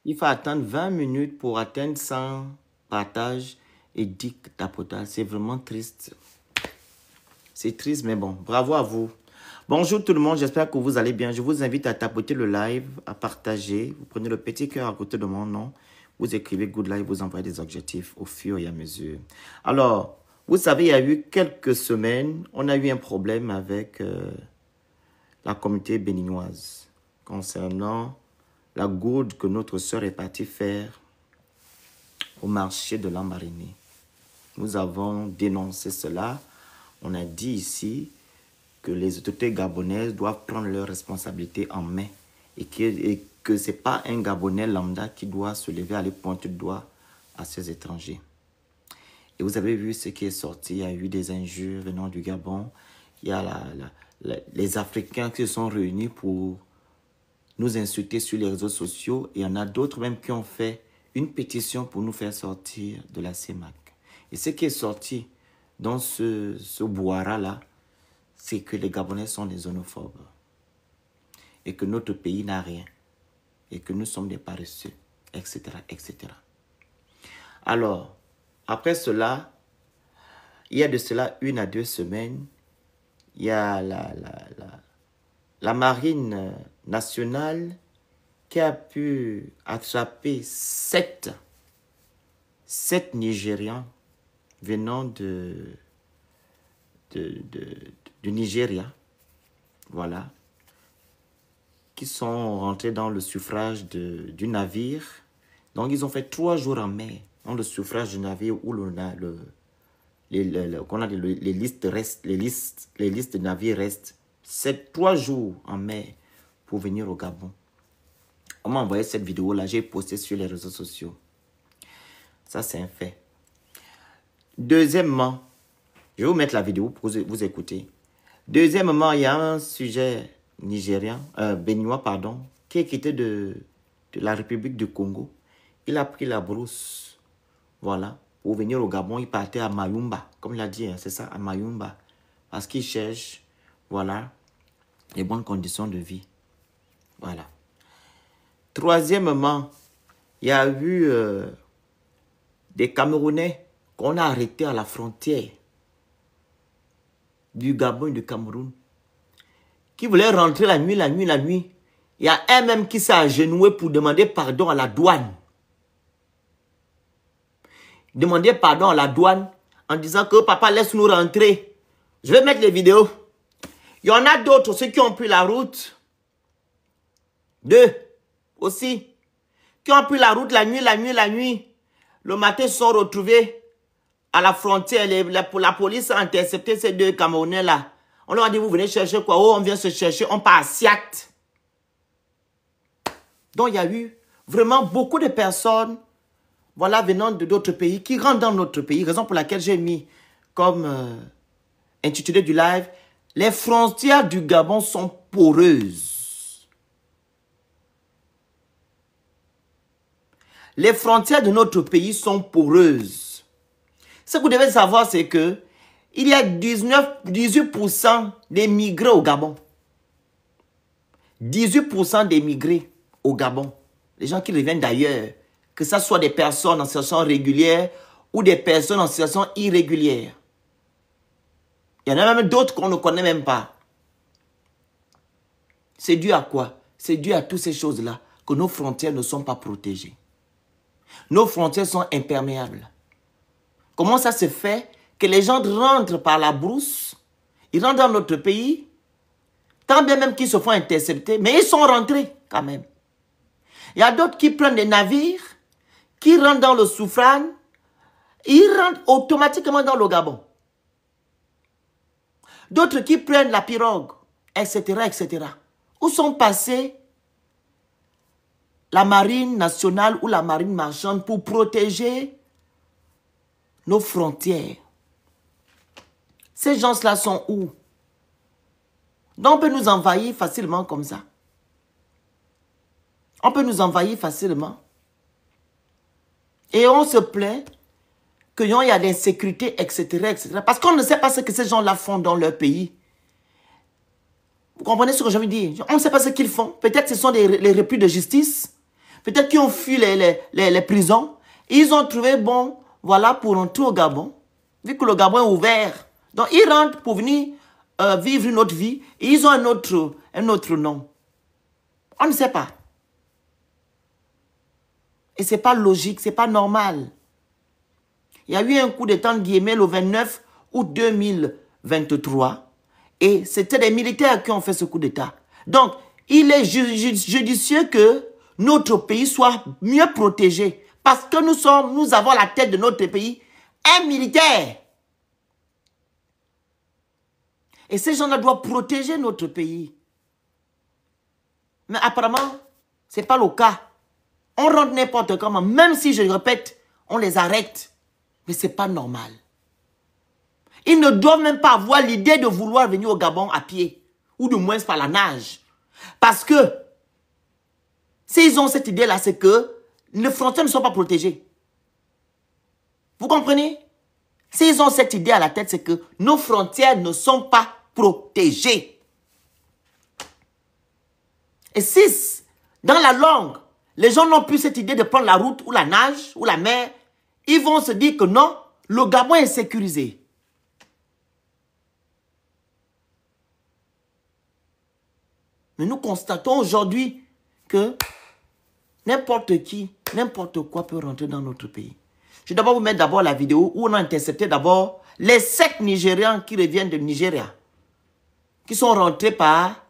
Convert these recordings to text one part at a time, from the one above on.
Il faut attendre 20 minutes pour atteindre 100 partages et 10 tapotages. C'est vraiment triste. C'est triste, mais bon, bravo à vous. Bonjour tout le monde, j'espère que vous allez bien. Je vous invite à tapoter le live, à partager. Vous prenez le petit cœur à côté de mon nom. Vous écrivez Good Live, vous envoyez des objectifs au fur et à mesure. Alors, vous savez, il y a eu quelques semaines, on a eu un problème avec la communauté béninoise concernant la gourde que notre sœur est partie faire au marché de Lambaréné. Nous avons dénoncé cela. On a dit ici que les autorités gabonaises doivent prendre leurs responsabilités en main et que ce n'est pas un Gabonais lambda qui doit se lever à aller pointer le doigt à ces étrangers. Et vous avez vu ce qui est sorti. Il y a eu des injures venant du Gabon. Il y a les Africains qui se sont réunis pour nous insulter sur les réseaux sociaux. Et il y en a d'autres même qui ont fait une pétition pour nous faire sortir de la CEMAC. Et ce qui est sorti dans ce boira-là, c'est que les Gabonais sont des xénophobes. Et que notre pays n'a rien. Et que nous sommes des paresseux, etc., etc. Alors, après cela, il y a de cela 1 à 2 semaines, il y a la marine nationale qui a pu attraper 7 Nigérians venant du Nigeria, voilà, qui sont rentrés dans le suffrage du navire. Donc, ils ont fait 3 jours en mer dans le suffrage du navire où les listes de navires restent. C'est 3 jours en mer pour venir au Gabon. On m'a envoyé cette vidéo-là, j'ai posté sur les réseaux sociaux. Ça, c'est un fait. Deuxièmement, je vais vous mettre la vidéo pour vous écouter. Deuxièmement, il y a un sujet nigérien, béninois, pardon, qui est quitté de la République du Congo. Il a pris la brousse, voilà, pour venir au Gabon. Il partait à Mayumba, comme il a dit, hein, c'est ça, à Mayumba, parce qu'il cherche, voilà, les bonnes conditions de vie. Voilà. Troisièmement, il y a eu des Camerounais qu'on a arrêtés à la frontière du Gabon et du Cameroun, qui voulaient rentrer la nuit. Il y a un même qui s'est agenouillé pour demander pardon à la douane. Demander pardon à la douane en disant que papa laisse-nous rentrer. Je vais mettre les vidéos. Il y en a d'autres, ceux qui ont pris la route. 2 aussi. Qui ont pris la route la nuit. Le matin, ils se sont retrouvés à la frontière. La police a intercepté ces 2 Camerounais-là. On leur a dit, vous venez chercher quoi? Oh, on vient se chercher, on part à Siat. Donc, il y a eu vraiment beaucoup de personnes, voilà, venant d'autres pays, qui rentrent dans notre pays. Raison pour laquelle j'ai mis comme intitulé du live, les frontières du Gabon sont poreuses. Les frontières de notre pays sont poreuses. Ce que vous devez savoir, c'est que il y a 18% d'émigrés au Gabon. 18% d'émigrés au Gabon. Les gens qui reviennent d'ailleurs, que ce soit des personnes en situation régulière ou des personnes en situation irrégulière. Il y en a même d'autres qu'on ne connaît même pas. C'est dû à quoi? C'est dû à toutes ces choses-là, que nos frontières ne sont pas protégées. Nos frontières sont imperméables. Comment ça se fait que les gens rentrent par la brousse, ils rentrent dans notre pays, tant bien même qu'ils se font intercepter, mais ils sont rentrés quand même. Il y a d'autres qui prennent des navires, qui rentrent dans le Soufran, ils rentrent automatiquement dans le Gabon. D'autres qui prennent la pirogue, etc., etc. Où sont passés la marine nationale ou la marine marchande pour protéger nos frontières? Ces gens-là sont où? Donc on peut nous envahir facilement comme ça. On peut nous envahir facilement. Et on se plaint qu'il y a de l'insécurité, etc., etc. Parce qu'on ne sait pas ce que ces gens-là font dans leur pays. Vous comprenez ce que je veux dire? On ne sait pas ce qu'ils font. Peut-être que ce sont les repris de justice. peut-être qui ont fui les prisons. Ils ont trouvé bon, voilà, pour rentrer au Gabon, vu que le Gabon est ouvert. Donc, ils rentrent pour venir vivre une autre vie. Et ils ont un autre nom. On ne sait pas. Et ce n'est pas logique, ce n'est pas normal. Il y a eu un coup d'État de Guillemets le 29 août 2023. Et c'était des militaires qui ont fait ce coup d'État. Donc, il est judicieux que notre pays soit mieux protégé. Parce que nous avons la tête de notre pays un militaire. Et ces gens-là doivent protéger notre pays. Mais apparemment, ce n'est pas le cas. On rentre n'importe comment. Même si, je répète, on les arrête. Mais ce n'est pas normal. Ils ne doivent même pas avoir l'idée de vouloir venir au Gabon à pied. Ou du moins par la nage. Parce que, s'ils ont cette idée-là, c'est que les frontières ne sont pas protégées. Vous comprenez? S'ils ont cette idée à la tête, c'est que nos frontières ne sont pas protégées. Et si, dans la langue, les gens n'ont plus cette idée de prendre la route ou la nage ou la mer, ils vont se dire que non, le Gabon est sécurisé. Mais nous constatons aujourd'hui que n'importe qui, n'importe quoi peut rentrer dans notre pays. Je vais d'abord vous mettre d'abord la vidéo où on a intercepté d'abord les 7 Nigérians qui reviennent de Nigeria, qui sont rentrés par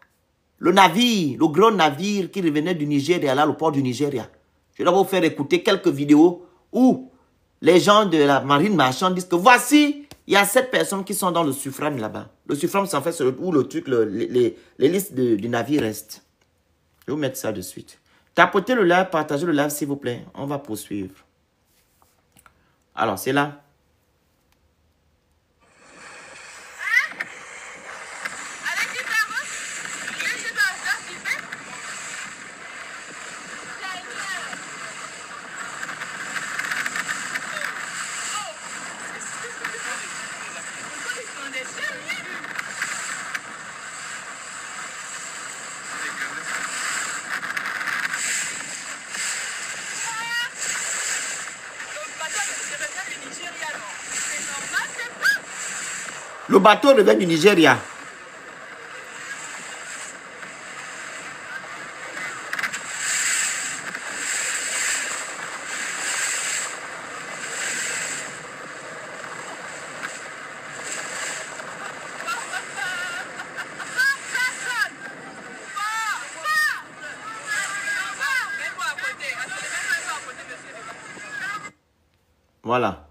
le navire, le gros navire qui revenait du Nigeria, là, le port du Nigeria. Je vais d'abord vous faire écouter quelques vidéos où les gens de la marine marchande disent que voici, il y a 7 personnes qui sont dans le sufframe là-bas. Le sufframe, c'est en fait où le truc, les listes du navire restent. Je vais vous mettre ça de suite. Tapotez le live, partagez le live s'il vous plaît. On va poursuivre. Alors, c'est là. Le bateau revient du Nigeria. Voilà.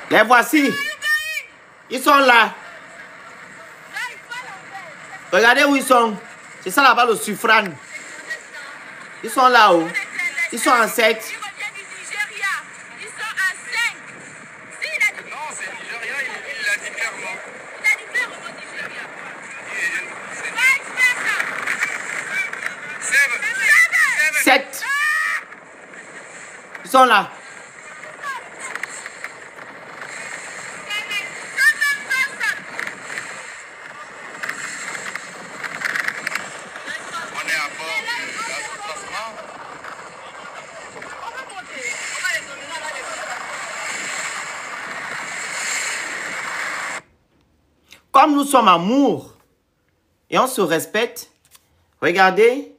Les voici. Ils sont là. Regardez où ils sont. C'est ça là-bas le suffrane. Ils sont là-haut. Ils sont en 7. Non, c'est Nigeria, il l'a dit clairement. Il a dit clairement Nigeria. C'est 7. Ils sont là. On est à bord de l'emplacement. On va monter. On va les emmener là-bas. Comme nous sommes amour et on se respecte, regardez,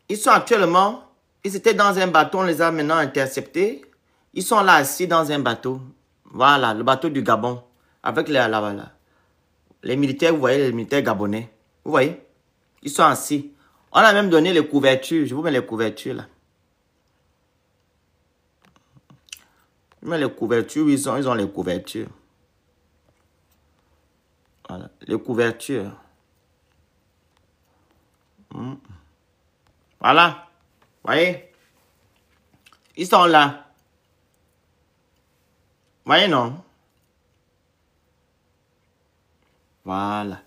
ils sont actuellement, ils étaient dans un bateau, on les a maintenant interceptés. Ils sont là assis dans un bateau. Voilà, le bateau du Gabon. Avec les militaires, vous voyez, les militaires gabonais. Vous voyez, ils sont assis. On a même donné les couvertures. Je vous mets les couvertures là. Je mets les couvertures, ils ont les couvertures. Voilà, les couvertures. Voilà. Voyez? Ils sont là. Voyez, non? Voilà.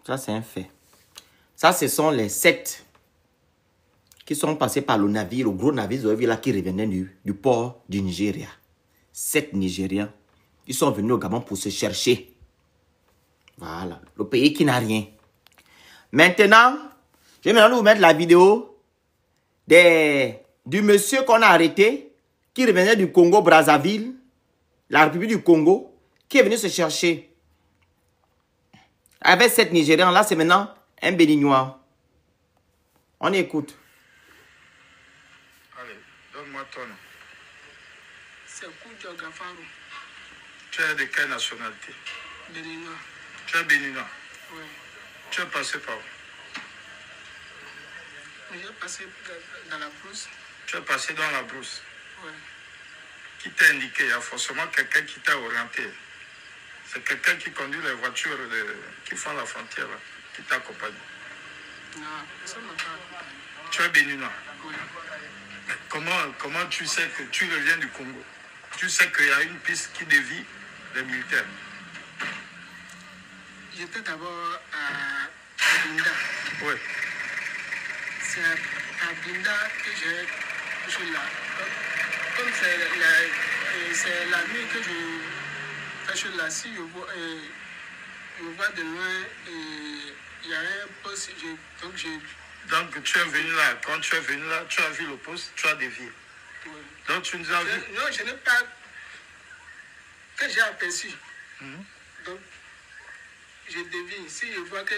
Ça, c'est un fait. Ça, ce sont les 7 qui sont passés par le navire, le gros navire, vous avez vu là, qui revenait du port du Nigeria. 7 Nigériens. Ils sont venus au Gabon pour se chercher. Voilà. Le pays qui n'a rien. Maintenant, je vais maintenant vous mettre la vidéo du monsieur qu'on a arrêté, qui revenait du Congo, Brazzaville, la République du Congo, qui est venu se chercher. Avec 7 Nigériens, là, c'est maintenant un Béninois. On écoute. Allez, donne-moi ton nom. C'est Koudio Gafarou, Tu es de quelle nationalité? Béninois. Tu es béninois. Oui. Tu es passé par où? J'ai passé dans la brousse. Tu es passé dans la brousse. Oui. Qui t'a indiqué? Il y a forcément quelqu'un qui t'a orienté. C'est quelqu'un qui conduit les voitures qui font la frontière, là, qui t'accompagne. Non, ça m'a pas accompagné. Tu es béninois. Oui. Mais comment tu sais que tu reviens du Congo? Tu sais qu'il y a une piste qui dévie les militaires. J'étais d'abord à Binda. Oui. C'est à Binda que je suis là. Comme c'est la nuit que je suis là, si je vois de loin, il y a un poste, donc tu es venu là. Quand tu es venu là, tu as vu le poste, tu as dévié. oui. Donc tu nous as vu. Non, je n'ai pas, que j'ai aperçu. Donc, je devine. Si je vois que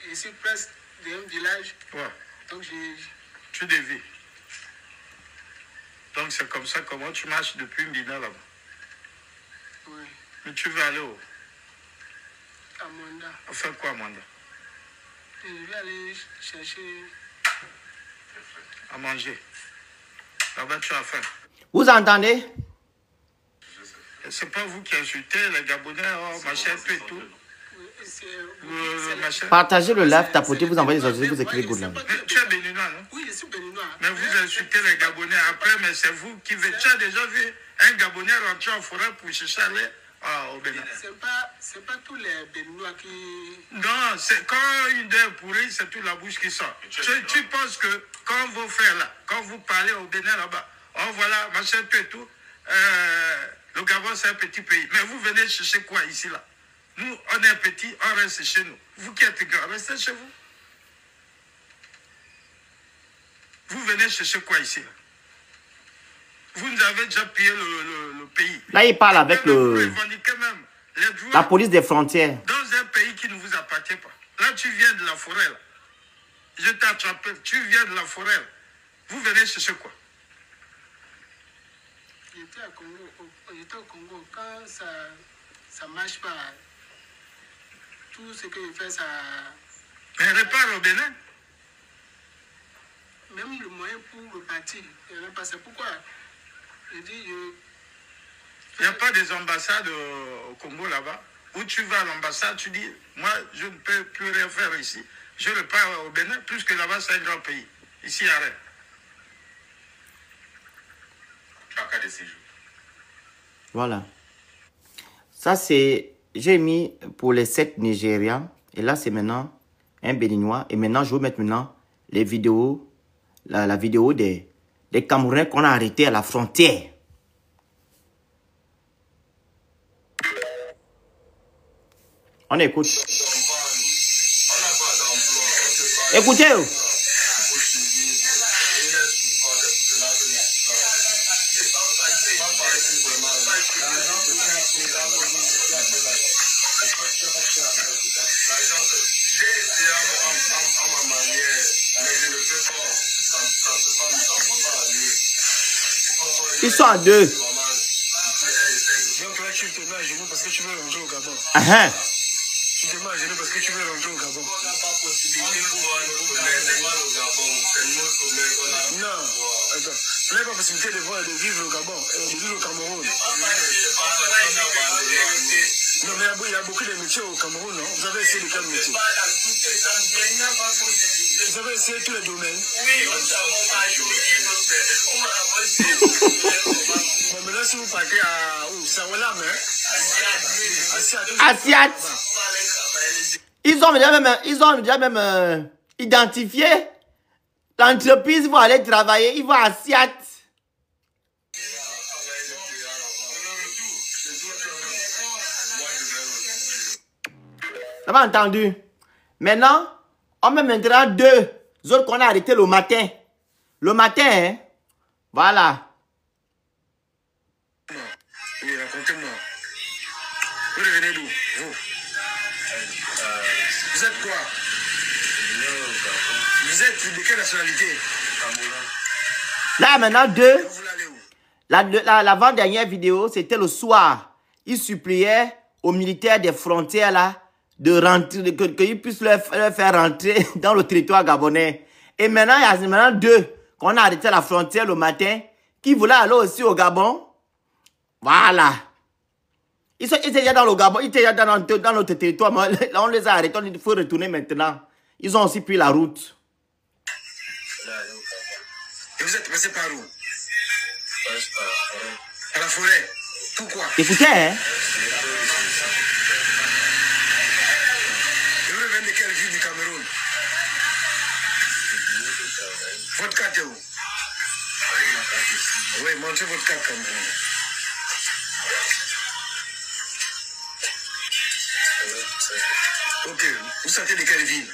je suis presque d'un village, Ouais. donc Tu dévies. Donc c'est comme ça comment tu marches depuis Mbina là-bas. oui, Mais tu veux aller où? à Manda. Faire quoi, Amanda? Et je vais aller chercher. À manger. Là-bas tu as faim. Vous entendez? C'est pas vous qui insultez les Gabonais, oh, machin, peu et tout. Oui, Machin. Partagez le live, tapotez, vous envoyez les autres, vous écrivez good luck. Mais tu es béninois, non? Oui, je suis béninois. Mais vous insultez les Gabonais après, mais c'est vous qui venez. Tu as déjà vu un Gabonais rentrer en forêt pour chercher à aller au Bénin? C'est pas tous les béninois qui. Non, c'est quand une dent est pourrie, c'est toute la bouche qui sort. Tu penses que quand vos frères là, quand vous parlez au Bénin là-bas, oh voilà, machin, peu et tout, le Gabon c'est un petit pays. Mais vous venez chercher quoi ici là? Nous, on est petit, on reste chez nous. Vous qui êtes grand, restez chez vous. Vous venez chercher quoi ici là? Vous nous avez déjà pillé le pays. Là, il parle avec Vous revendiquez même les droits la police des frontières. dans un pays qui ne vous appartient pas. Là, tu viens de la forêt. Là. Je t'attrape, tu viens de la forêt. Là. Vous venez chercher quoi? J'étais au Congo. Quand ça marche pas, tout ce que je fais, ça. Mais répare au Bénin. Même le moyen pour repartir, il n'y en a pas. C'est pourquoi je dis. Il n'y a pas des ambassades au Congo là-bas. Où tu vas à l'ambassade, tu dis, moi, je ne peux plus rien faire ici. Je repars au Bénin, puisque là-bas, c'est un grand pays. Ici, il n'y a rien. Tu as qu'à des séjours. Voilà. Ça, c'est... J'ai mis pour les 7 Nigérians. Et là, c'est maintenant un Béninois. Et maintenant, je vais vous mettre maintenant les vidéos. La vidéo des Camerounais qu'on a arrêtés à la frontière. On écoute. Écoutez. J'ai essayé à ma manière, mais je ne peux pas. Ils sont à 2. Donc là, tu te mets à genoux parce que tu veux rentrer au Gabon. Tu te mets à genoux parce que tu veux rentrer au Gabon. On n'a pas possibilité pour voir au Gabon. C'est notre problème qu'on a. Non, attends. Vous n'avez pas possibilité de vivre au Gabon et de vivre au Cameroun. Non, mais il y a beaucoup de métiers au Cameroun, non? Vous avez essayé de quel métier? Vous avez essayé tous les domaines? Oui, on m'a choisi. Bon, mais là, si vous partez à où? Sawalam, Asiat. Ils ont déjà même identifié l'entreprise. Ils vont aller travailler. Ils vont à Asiat. Vous avez entendu? Maintenant, on met maintenant 2 autres qu'on a arrêtés le matin. Le matin, hein? Voilà. Oui, racontez-moi. Vous revenez d'où? Vous êtes quoi? Vous êtes de quelle nationalité? Là, maintenant, 2. Vous voulez aller où? L'avant-dernière vidéo, c'était le soir. Ils suppliaient aux militaires des frontières là de rentrer, qu'ils puissent leur faire rentrer dans le territoire gabonais. Et maintenant, il y a maintenant 2 qu'on a arrêté à la frontière le matin, qui voulaient aller aussi au Gabon. Voilà. Ils étaient déjà dans le Gabon, ils étaient déjà dans notre territoire. Mais là, on les a arrêtés, il faut retourner maintenant. Ils ont aussi pris la route. Et vous êtes passé par où? Par la forêt. Pourquoi? Écoutez, hein. Et vous revenez de quelle ville du Cameroun? Votre carte est où? Oui, montrez votre carte Cameroun. Ok, vous sortez de quelle ville?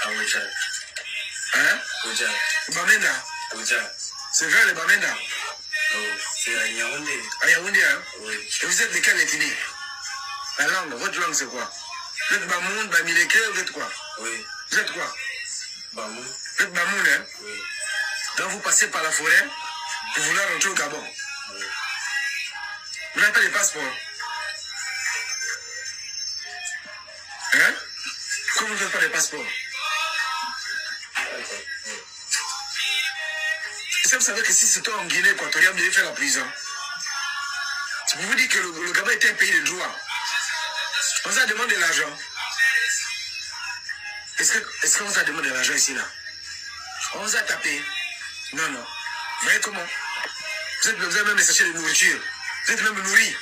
À Ouja. Hein? Ouja. Bamenda? Ouja. C'est vers le Bamenda? Non, c'est à Yaoundé. À Yaoundé, hein? Oui. Et vous êtes de quelle ethnie? La langue, votre langue c'est quoi? Vous êtes Bamoun, Bamileke, vous êtes quoi? Oui. Vous êtes quoi? Bamoun. Vous êtes Bamoun, hein? Oui. Donc vous passez par la forêt pour vouloir rentrer au Gabon? Oui. Vous n'avez pas de passeport? Hein? Pourquoi vous ne faites pas de passeport? Est-ce que vous savez que si c'était en Guinée équatoriale, vous devez faire la prison? C'est pour vous dire que le Gabon était un pays de droit. On vous a demandé de l'argent. Est-ce qu'on vous a demandé de l'argent ici, là? On vous a tapé. Non, non. Vous voyez comment? Vous avez même cherché de nourriture. Vous êtes même nourri.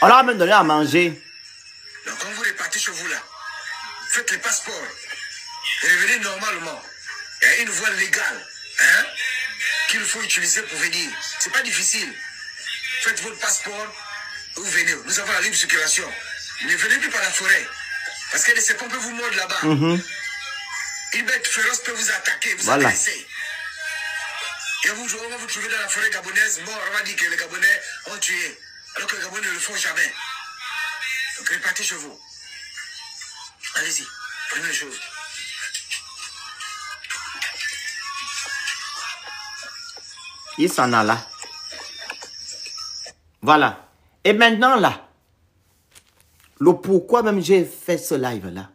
On leur a même donné à manger. Donc quand vous repartez chez vous, là, faites les passeports. Et revenez normalement. Il y a une voie légale, hein, qu'il faut utiliser pour venir. C'est pas difficile. Faites votre passeport, vous venez. Nous avons la libre circulation. Ne venez plus par la forêt. Parce que les serpents peuvent vous mordre là-bas. Une bête féroce peut vous attaquer, vous agresser. Et on va vous trouver dans la forêt gabonaise. Bon, on va dire que les Gabonais ont tué. Alors que les Gabonais ne le font jamais. Donc repartez chez vous. Allez-y, prenez les choses. Il s'en a là. Voilà. Et maintenant là, le pourquoi même j'ai fait ce live là.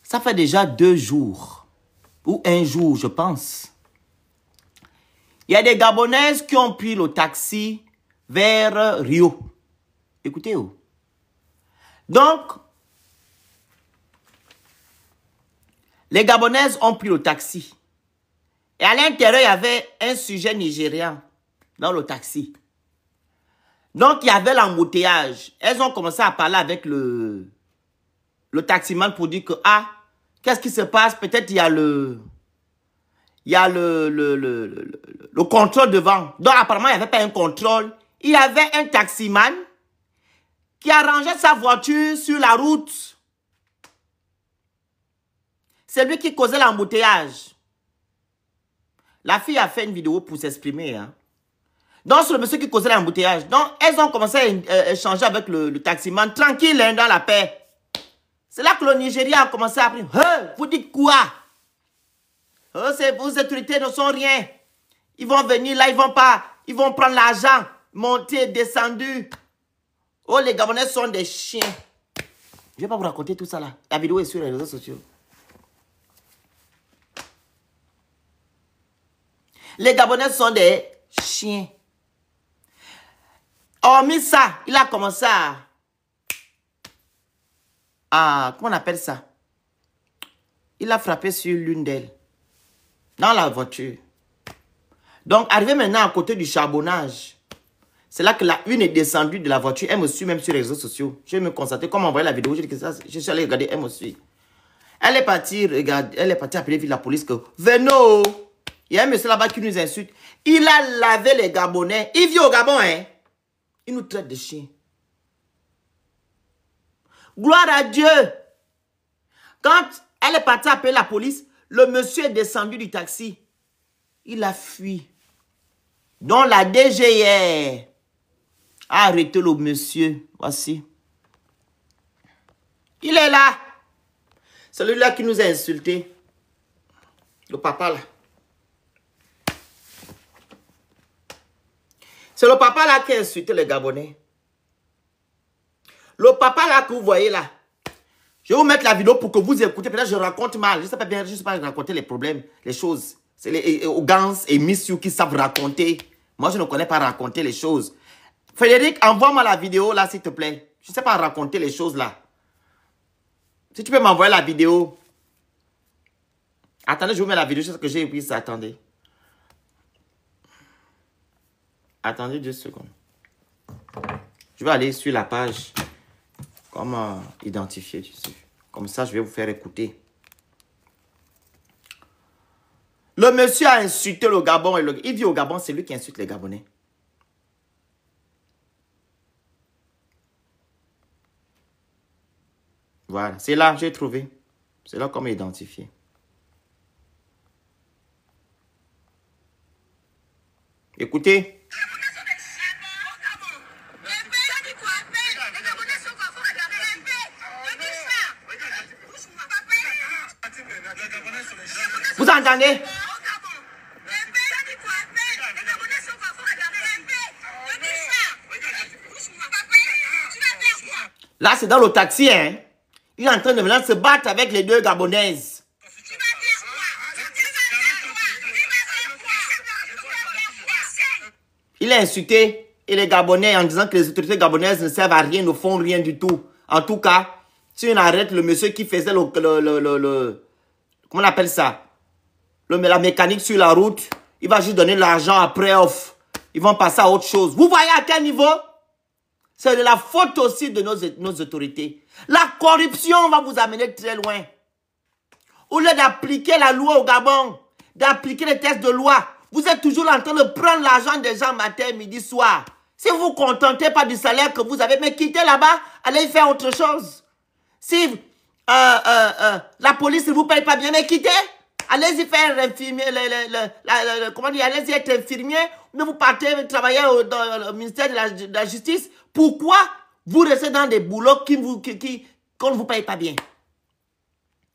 Ça fait déjà 2 jours. Ou 1 jour, je pense. Il y a des Gabonaises qui ont pris le taxi vers Rio. Écoutez, oh. Donc, les Gabonaises ont pris le taxi. Et à l'intérieur, il y avait un sujet nigérian dans le taxi. Donc, il y avait l'embouteillage. Elles ont commencé à parler avec le taximan pour dire que, ah, qu'est-ce qui se passe? Peut-être il y a le contrôle devant. Donc, apparemment, il n'y avait pas un contrôle. Il y avait un taximan qui a rangé sa voiture sur la route. C'est lui qui causait l'embouteillage. La fille a fait une vidéo pour s'exprimer. Hein. Donc, c'est le monsieur qui causait l'embouteillage. Donc, elles ont commencé à échanger avec le taximan, tranquille, hein, dans la paix. C'est là que le Nigeria a commencé à dire, hey, vous dites quoi? Vos autorités ne sont rien. Ils vont venir là, ils vont prendre l'argent, monter, descendu. Oh, les Gabonais sont des chiens. Je ne vais pas vous raconter tout ça là. La vidéo est sur les réseaux sociaux. Les Gabonais sont des chiens. Hormis ça, il a commencé comment on appelle ça? Il a frappé sur l'une d'elles. Dans la voiture. Donc, arrivé maintenant à côté du charbonnage, c'est là que la une est descendue de la voiture. Elle me suit même sur les réseaux sociaux. Je vais me constater, comme envoyer la vidéo, je dis que ça, je suis allé regarder, elle me suit. Elle est partie, regarde, elle est partie appeler la police que, Veno, il y a un monsieur là-bas qui nous insulte. Il a lavé les Gabonais. Il vit au Gabon, hein. Il nous traite de chiens. Gloire à Dieu. Quand elle est partie appeler la police, le monsieur est descendu du taxi. Il a fui. Donc la DGR a arrêté le monsieur. Voici. Il est là. Celui-là qui nous a insultés. Le papa là. C'est le papa là qui a insulté les Gabonais. Le papa là que vous voyez là. Je vais vous mettre la vidéo pour que vous écoutez. Peut-être que je raconte mal. Je ne sais pas bien, je ne sais pas raconter les problèmes, les choses. C'est les Gans et Miss You qui savent raconter. Moi, je ne connais pas raconter les choses. Frédéric, envoie-moi la vidéo là, s'il te plaît. Je ne sais pas raconter les choses là. Si tu peux m'envoyer la vidéo. Attendez, je vous mets la vidéo. Je sais que j'ai pris ça. Attendez. Attendez 2 secondes. Je vais aller sur la page. Comment identifier, tu sais. Comme ça, je vais vous faire écouter. Le monsieur a insulté le Gabon. Il vit au Gabon, c'est lui qui insulte les Gabonais. Voilà, c'est là, j'ai trouvé. C'est là qu'on m'a identifié. Écoutez. Vous entendez? Là, c'est dans le taxi, hein. Il est en train de venir se battre avec les 2 Gabonaises. Il a insulté et les Gabonais en disant que les autorités gabonaises ne servent à rien, ne font rien du tout. En tout cas, si on arrête le monsieur qui faisait comment on appelle ça? La mécanique sur la route, il va juste donner l'argent après off. Ils vont passer à autre chose. Vous voyez à quel niveau? C'est de la faute aussi de nos autorités. La corruption va vous amener très loin. Au lieu d'appliquer la loi au Gabon, d'appliquer les textes de loi, vous êtes toujours en train de prendre l'argent des gens matin, midi, soir. Si vous ne vous contentez pas du salaire que vous avez, mais quittez là-bas, allez faire autre chose. Si la police ne vous paye pas bien, mais quittez. Allez-y faire infirmier, comment dire, allez-y être infirmier, mais vous partez travailler dans le ministère de la Justice. Pourquoi vous restez dans des boulots qu'on ne vous paye pas bien?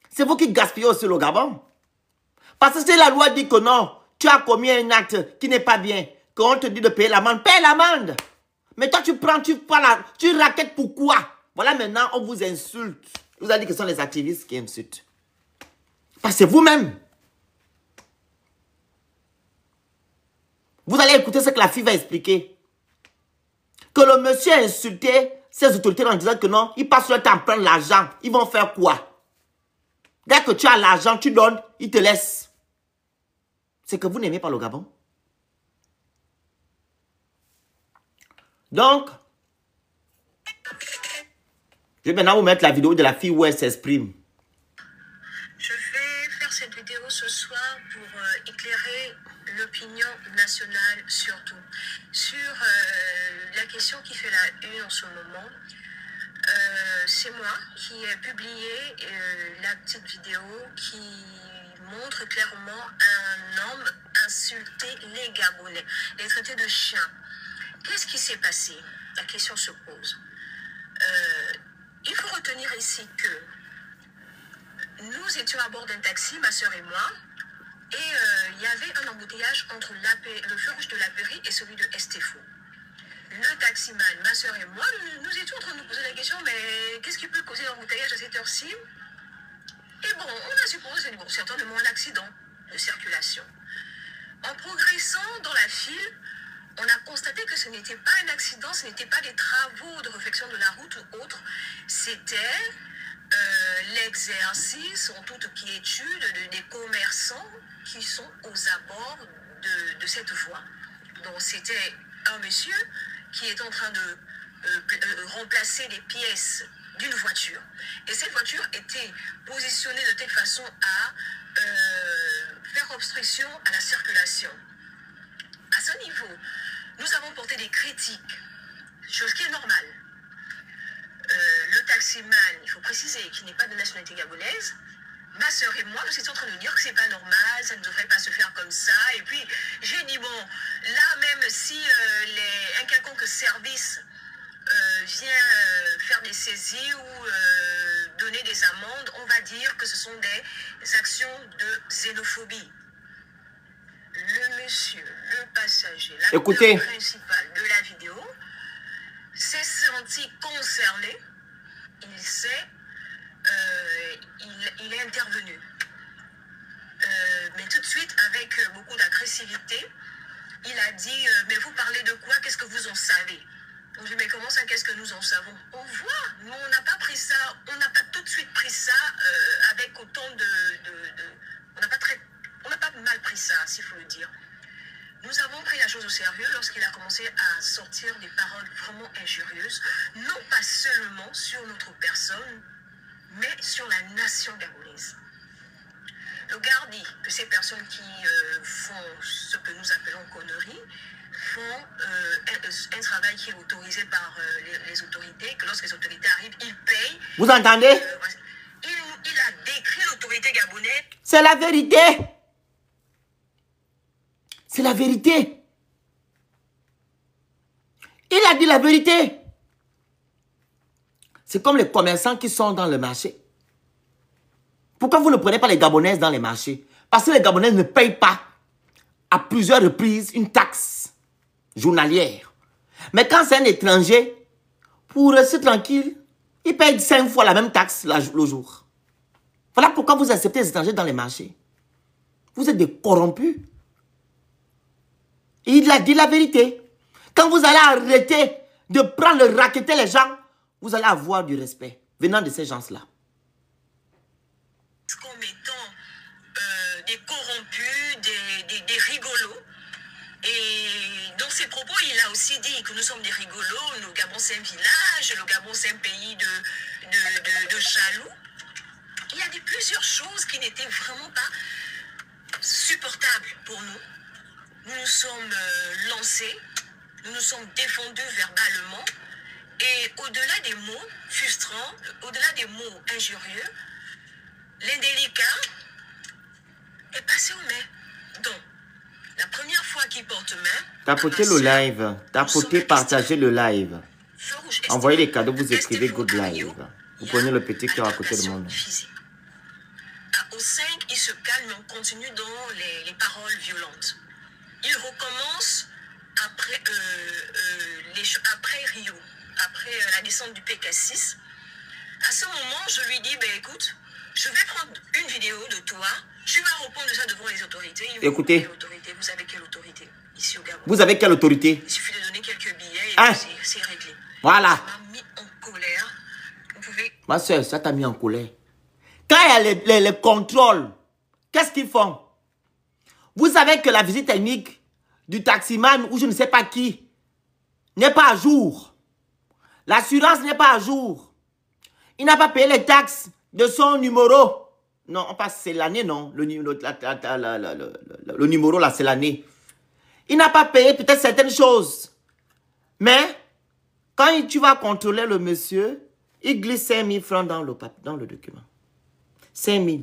C'est vous qui gaspillez aussi le Gabon. Parce que si la loi dit que non, tu as commis un acte qui n'est pas bien, qu'on te dit de payer l'amende, paye l'amende. Mais toi, tu raquettes pourquoi? Voilà, maintenant, on vous insulte. Vous avez dit que ce sont les activistes qui insultent. Parce que c'est vous-même. Vous allez écouter ce que la fille va expliquer. Que le monsieur a insulté ses autorités en disant que non, ils passent leur temps à prendre l'argent. Ils vont faire quoi? Dès que tu as l'argent, tu donnes, ils te laissent. C'est que vous n'aimez pas le Gabon. Donc, je vais maintenant vous mettre la vidéo de la fille où elle s'exprime. Je vais faire cette vidéo ce soir pour éclairer l'opinion nationale surtout sur la question qui fait la une en ce moment. C'est moi qui ai publié la petite vidéo qui montre clairement un homme insulter les Gabonais, les traiter de chiens. Qu'est-ce qui s'est passé? La question se pose. Il faut retenir ici que nous étions à bord d'un taxi, ma soeur et moi, et il y avait un embouteillage entre le feu rouge de la Pairie et celui de Estefo. Le taximan, ma soeur et moi, nous étions en train de nous poser la question, mais qu'est-ce qui peut causer l'embouteillage à cette heure-ci? Et bon, on a supposé que c'est certainement un accident de circulation. En progressant dans la file, on a constaté que ce n'était pas un accident, ce n'était pas des travaux de réfection de la route ou autre, c'était l'exercice, en toute quiétude, des commerçants qui sont aux abords de cette voie. Donc c'était un monsieur qui est en train de remplacer les pièces d'une voiture. Et cette voiture était positionnée de telle façon à faire obstruction à la circulation. À ce niveau, nous avons porté des critiques, chose qui est normale. Le taximan, il faut préciser qu'il n'est pas de nationalité gabonaise. Ma soeur et moi, nous étions en train de dire que c'est pas normal, ça ne devrait pas se faire comme ça. Et puis, j'ai dit, bon, là, même si un quelconque service vient faire des saisies ou donner des amendes, on va dire que ce sont des actions de xénophobie. Le monsieur, le passager, l'acteur principal de la vidéo s'est senti concerné, il est intervenu. Mais tout de suite, avec beaucoup d'agressivité, il a dit, mais vous parlez de quoi? Qu'est-ce que vous en savez? On dit, mais comment ça, qu'est-ce que nous en savons? On voit, nous on n'a pas pris ça, on n'a pas tout de suite pris ça avec autant on n'a pas mal pris ça, s'il faut le dire. Nous avons pris la chose au sérieux lorsqu'il a commencé à sortir des paroles vraiment injurieuses, non pas seulement sur notre personne, mais sur la nation gabonaise. Le gars dit que ces personnes qui font ce que nous appelons conneries font un travail qui est autorisé par les autorités, que lorsque les autorités arrivent, ils payent. Vous entendez? Il a décrit l'autorité gabonaise. C'est la vérité. C'est la vérité. Il a dit la vérité. C'est comme les commerçants qui sont dans le marché. Pourquoi vous ne prenez pas les Gabonaises dans les marchés? Parce que les Gabonaises ne payent pas à plusieurs reprises une taxe journalière. Mais quand c'est un étranger, pour rester tranquille, il paye 5 fois la même taxe le jour. Voilà pourquoi vous acceptez les étrangers dans les marchés. Vous êtes des corrompus. Il a dit la vérité. Quand vous allez arrêter de prendre, de racketter les gens, vous allez avoir du respect venant de ces gens-là. Comme étant des corrompus, des rigolos. Et dans ses propos, il a aussi dit que nous sommes des rigolos. Le Gabon, c'est un village. Le Gabon, c'est un pays de jaloux. Il a dit plusieurs choses qui n'étaient vraiment pas supportables pour nous. Nous nous sommes lancés, nous nous sommes défendus verbalement. Et au-delà des mots frustrants, au-delà des mots injurieux, l'indélicat est passé aux mains. Donc, la première fois qu'il porte main... Tapotez le live. Tapotez, partagez le live. Envoyez les cadeaux, vous écrivez Good Live. Vous prenez le petit cœur à côté de mon nom. Au 5, il se calme et on continue dans les paroles violentes. Il recommence après Rio, après la descente du PK6. À ce moment, je lui dis, ben écoute, je vais prendre une vidéo de toi, tu vas répondre de ça devant les autorités. Écoutez. Vous avez quelle autorité ici au Gabon? Vous avez quelle autorité? Il suffit de donner quelques billets et c'est réglé. Voilà. Ça m'a mis en colère. Vous pouvez... Ma soeur, ça t'a mis en colère. Quand il y a les contrôles, qu'est-ce qu'ils font? Vous savez que la visite technique du taximan ou je ne sais pas qui n'est pas à jour. L'assurance n'est pas à jour. Il n'a pas payé les taxes de son numéro. Non, on passe, c'est l'année, non. Le numéro, là, c'est l'année. Il n'a pas payé peut-être certaines choses. Mais, quand tu vas contrôler le monsieur, il glisse 5 000 francs dans le document. 5 000.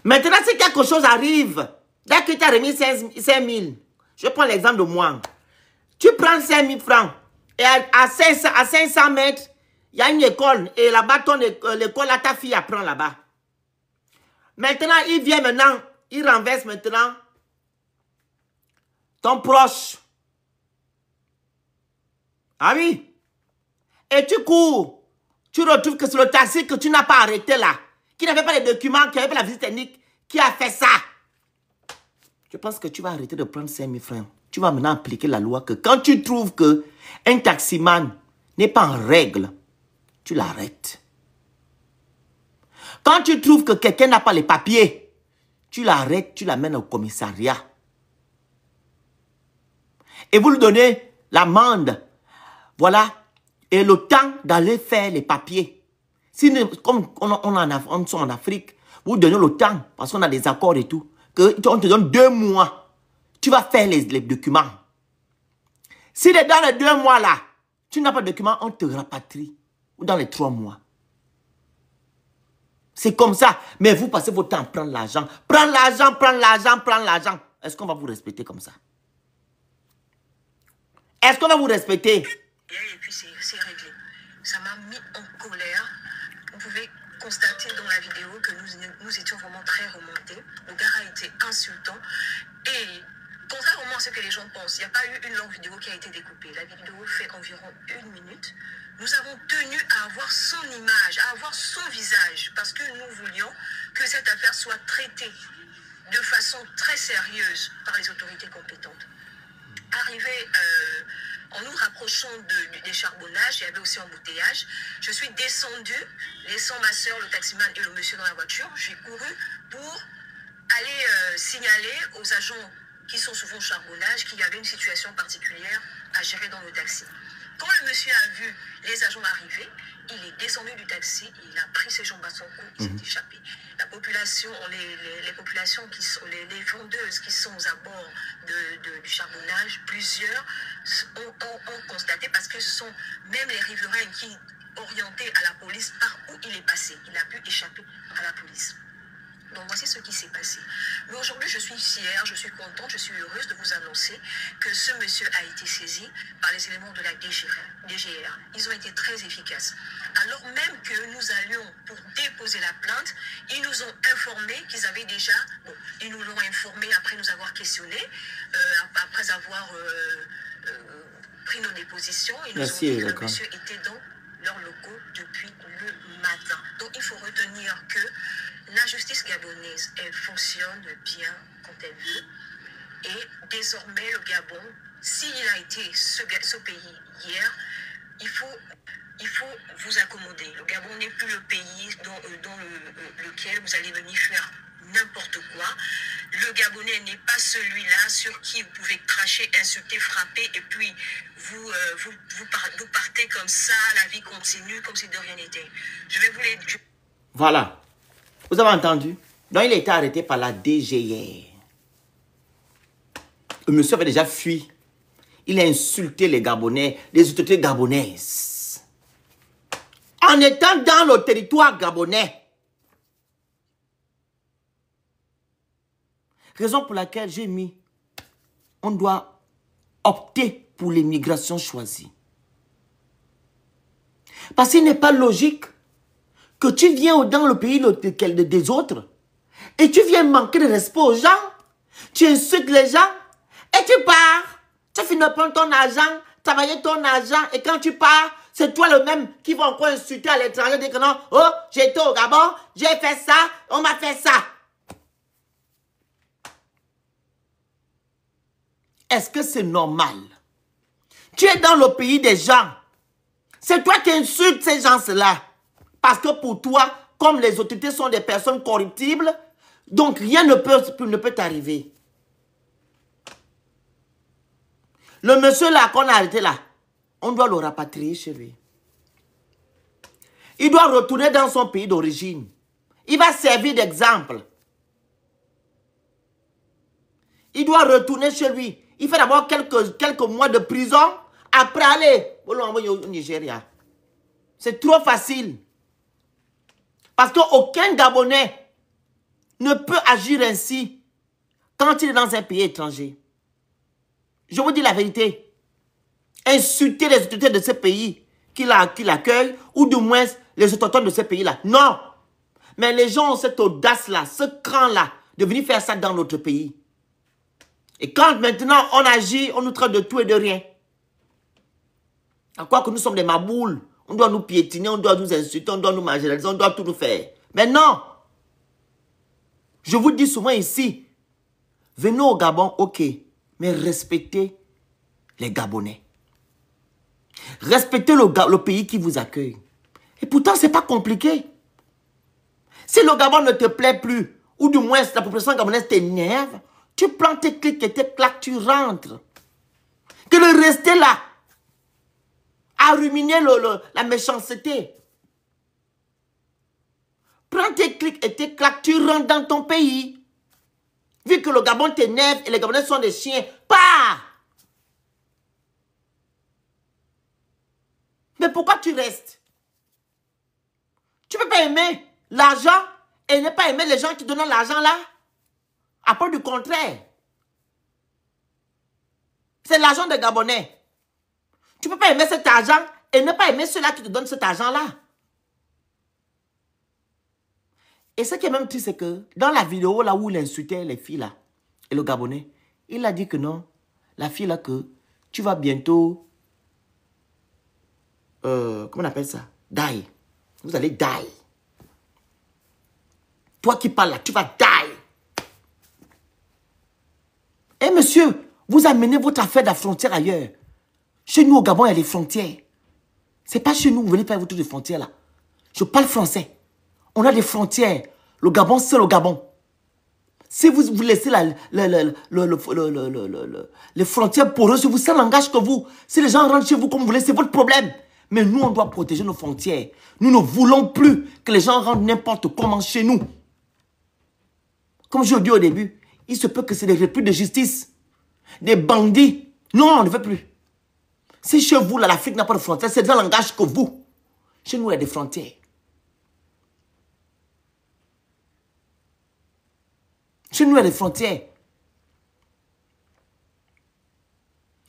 Maintenant, si quelque chose arrive, dès que tu as remis 5 000, je prends l'exemple de moi. Tu prends 5 000 francs et à 500 mètres, il y a une école et là-bas, l'école, là, ta fille apprend là-bas. Maintenant, il vient maintenant, il renverse maintenant ton proche. Ah oui. Et tu cours. Tu retrouves que c'est le taxi que tu n'as pas arrêté là, qui n'avait pas les documents, qui n'avait pas la visite technique, qui a fait ça. Je pense que tu vas arrêter de prendre 5 000 francs. Tu vas maintenant appliquer la loi que quand tu trouves qu'un taximan n'est pas en règle, tu l'arrêtes. Quand tu trouves que quelqu'un n'a pas les papiers, tu l'arrêtes, tu l'amènes au commissariat. Et vous lui donnez l'amende. Voilà. Et le temps d'aller faire les papiers. Si, comme on sommes en Afrique, vous donnez le temps, parce qu'on a des accords et tout, qu'on te donne 2 mois. Tu vas faire les documents. Si dans les 2 mois là, tu n'as pas de documents, on te rapatrie. Ou dans les 3 mois. C'est comme ça. Mais vous passez votre temps à prendre l'argent. Prendre l'argent, prendre l'argent, prendre l'argent. Est-ce qu'on va vous respecter comme ça? Est-ce qu'on va vous respecter? Et puis c'est réglé. Ça m'a mis en colère. Vous pouvez constater dans la vidéo que nous étions vraiment très remontés. Le gars a été insultant. Et contrairement à ce que les gens pensent, il n'y a pas eu une longue vidéo qui a été découpée. La vidéo fait environ 1 minute. Nous avons tenu à avoir son image, à avoir son visage, parce que nous voulions que cette affaire soit traitée de façon très sérieuse par les autorités compétentes. Arrivé en nous rapprochant des charbonnages, il y avait aussi embouteillage. Je suis descendue, laissant ma soeur, le taximan et le monsieur dans la voiture. J'ai couru pour aller signaler aux agents qui sont souvent au charbonnage qu'il y avait une situation particulière à gérer dans le taxi. Quand le monsieur a vu les agents arriver, il est descendu du taxi, il a pris ses jambes à son cou, il s'est échappé. La population, les populations qui sont, les vendeuses qui sont aux abords du charbonnage, plusieurs ont constaté, parce que ce sont même les riverains qui orientaient à la police par où il est passé. Il a pu échapper à la police. Donc voici ce qui s'est passé. Mais aujourd'hui, je suis fière, je suis contente, je suis heureuse de vous annoncer que ce monsieur a été saisi par les éléments de la DGR. Ils ont été très efficaces. Alors même que nous allions pour déposer la plainte, ils nous ont informé qu'ils avaient déjà... Bon, ils nous l'ont informé après nous avoir questionné, après avoir pris nos dépositions. Ils nous ont dit que le monsieur était dans leurs locaux depuis le matin. Donc il faut retenir que la justice gabonaise, elle fonctionne bien quand elle veut. Et désormais, le Gabon, s'il a été ce pays hier, il faut vous accommoder. Le Gabon n'est plus le pays dans lequel vous allez venir faire n'importe quoi. Le Gabonais n'est pas celui-là sur qui vous pouvez cracher, insulter, frapper, et puis vous partez comme ça, la vie continue comme si de rien n'était. Je vais vous les... Voilà. Vous avez entendu? Donc, il a été arrêté par la DGR. Le monsieur avait déjà fui. Il a insulté les Gabonais, les autorités gabonaises. En étant dans le territoire gabonais. Raison pour laquelle j'ai mis, on doit opter pour l'immigration choisie. Parce qu'il n'est pas logique que tu viens dans le pays des autres et tu viens manquer de respect aux gens, tu insultes les gens et tu pars. Tu finis de prendre ton argent, travailler ton argent, et quand tu pars, c'est toi le même qui va encore insulter à l'étranger, dire que non, oh, j'ai été au Gabon, j'ai fait ça, on m'a fait ça. Est-ce que c'est normal? Tu es dans le pays des gens. C'est toi qui insultes ces gens-là. Parce que pour toi, comme les autorités sont des personnes corruptibles, donc rien ne peut t'arriver. Le monsieur là qu'on a arrêté là, on doit le rapatrier chez lui. Il doit retourner dans son pays d'origine. Il va servir d'exemple. Il doit retourner chez lui. Il fait d'abord quelques mois de prison. Après aller au Nigeria. C'est trop facile. Parce qu'aucun Gabonais ne peut agir ainsi quand il est dans un pays étranger. Je vous dis la vérité. Insulter les autorités de ce pays qui l'accueillent, ou du moins les autochtones de ce pays-là. Non. Mais les gens ont cette audace-là, ce cran-là, de venir faire ça dans notre pays. Et quand maintenant on agit, on nous traite de tout et de rien. À quoi que nous sommes des maboules, on doit nous piétiner, on doit nous insulter, on doit nous marginaliser, on doit tout nous faire. Mais non. Je vous dis souvent ici, venez au Gabon, ok, mais respectez les Gabonais. Respectez le pays qui vous accueille. Et pourtant, ce n'est pas compliqué. Si le Gabon ne te plaît plus, ou du moins la population gabonaise t'énerve, tu prends tes clics et tes claques, tu rentres. Que de rester là, à ruminer la méchanceté. Prends tes clics et tes claques, tu rentres dans ton pays. Vu que le Gabon t'énerve et les Gabonais sont des chiens, pars! Mais pourquoi tu restes? Tu ne peux pas aimer l'argent et ne pas aimer les gens qui donnent l'argent là? À part du contraire. C'est l'argent des Gabonais. Tu ne peux pas aimer cet argent et ne pas aimer ceux-là qui te donnent cet argent-là. Et ce qui est même triste, c'est que dans la vidéo là où il insultait les filles là, et le Gabonais, il a dit que non, la fille là que tu vas bientôt, comment on appelle ça? Die. Vous allez die. Toi qui parles là, tu vas die. Eh monsieur, vous amenez votre affaire de la frontière ailleurs. Chez nous au Gabon, il y a des frontières. C'est pas chez nous, vous venez faire votre de frontières là. Je parle français. On a des frontières. Le Gabon, c'est le Gabon. Si vous laissez les frontières poreuses, vous, ça n'engage que vous. Si les gens rentrent chez vous comme vous voulez, c'est votre problème. Mais nous, on doit protéger nos frontières. Nous ne voulons plus que les gens rentrent n'importe comment chez nous. Comme je l'ai dit au début, il se peut que c'est des repris de justice. Des bandits. Non, on ne veut plus. Si chez vous, l'Afrique n'a pas de frontières, c'est ça n'engage que vous. Chez nous, il y a des frontières. Chez nous, il y a des frontières.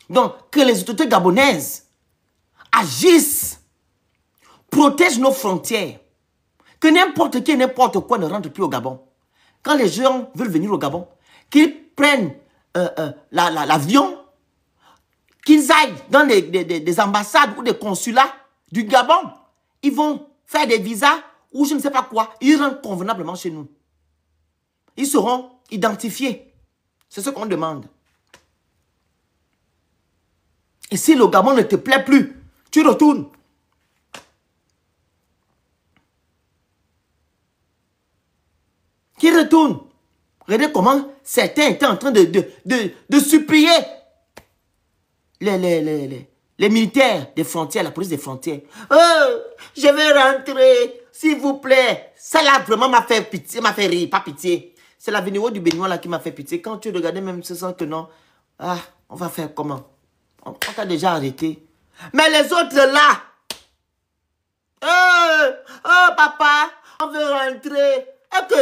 Donc, que les autorités gabonaises agissent, protègent nos frontières. Que n'importe qui et n'importe quoi ne rentre plus au Gabon. Quand les gens veulent venir au Gabon, qu'ils prennent l'avion, qu'ils aillent dans des ambassades ou des consulats du Gabon. Ils vont faire des visas ou je ne sais pas quoi. Ils rentrent convenablement chez nous. Ils seront identifiés. C'est ce qu'on demande. Et si le Gabon ne te plaît plus, tu retournes. Qui retourne? Regardez comment certains étaient en train de supplier les militaires des frontières, la police des frontières. Oh, je vais rentrer, s'il vous plaît. Ça là vraiment m'a fait pitié, m'a fait rire, pas pitié. C'est la vidéo du Béninois là qui m'a fait pitié. Quand tu regardais même ce sens que non, ah, on va faire comment? On t'a déjà arrêté. Mais les autres là, oh papa, on veut rentrer. Ok,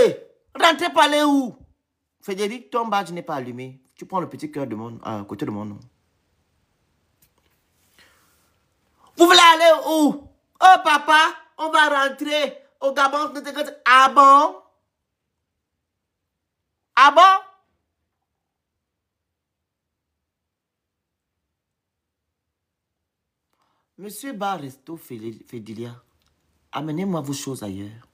rentrer par les où? Frédéric, ton badge n'est pas allumé. Tu prends le petit cœur de mon, à côté de mon nom. Vous voulez aller où? Oh papa, on va rentrer au Gabon. Ah bon? Ah bon? Monsieur Baresto Fédilia, amenez-moi vos choses ailleurs.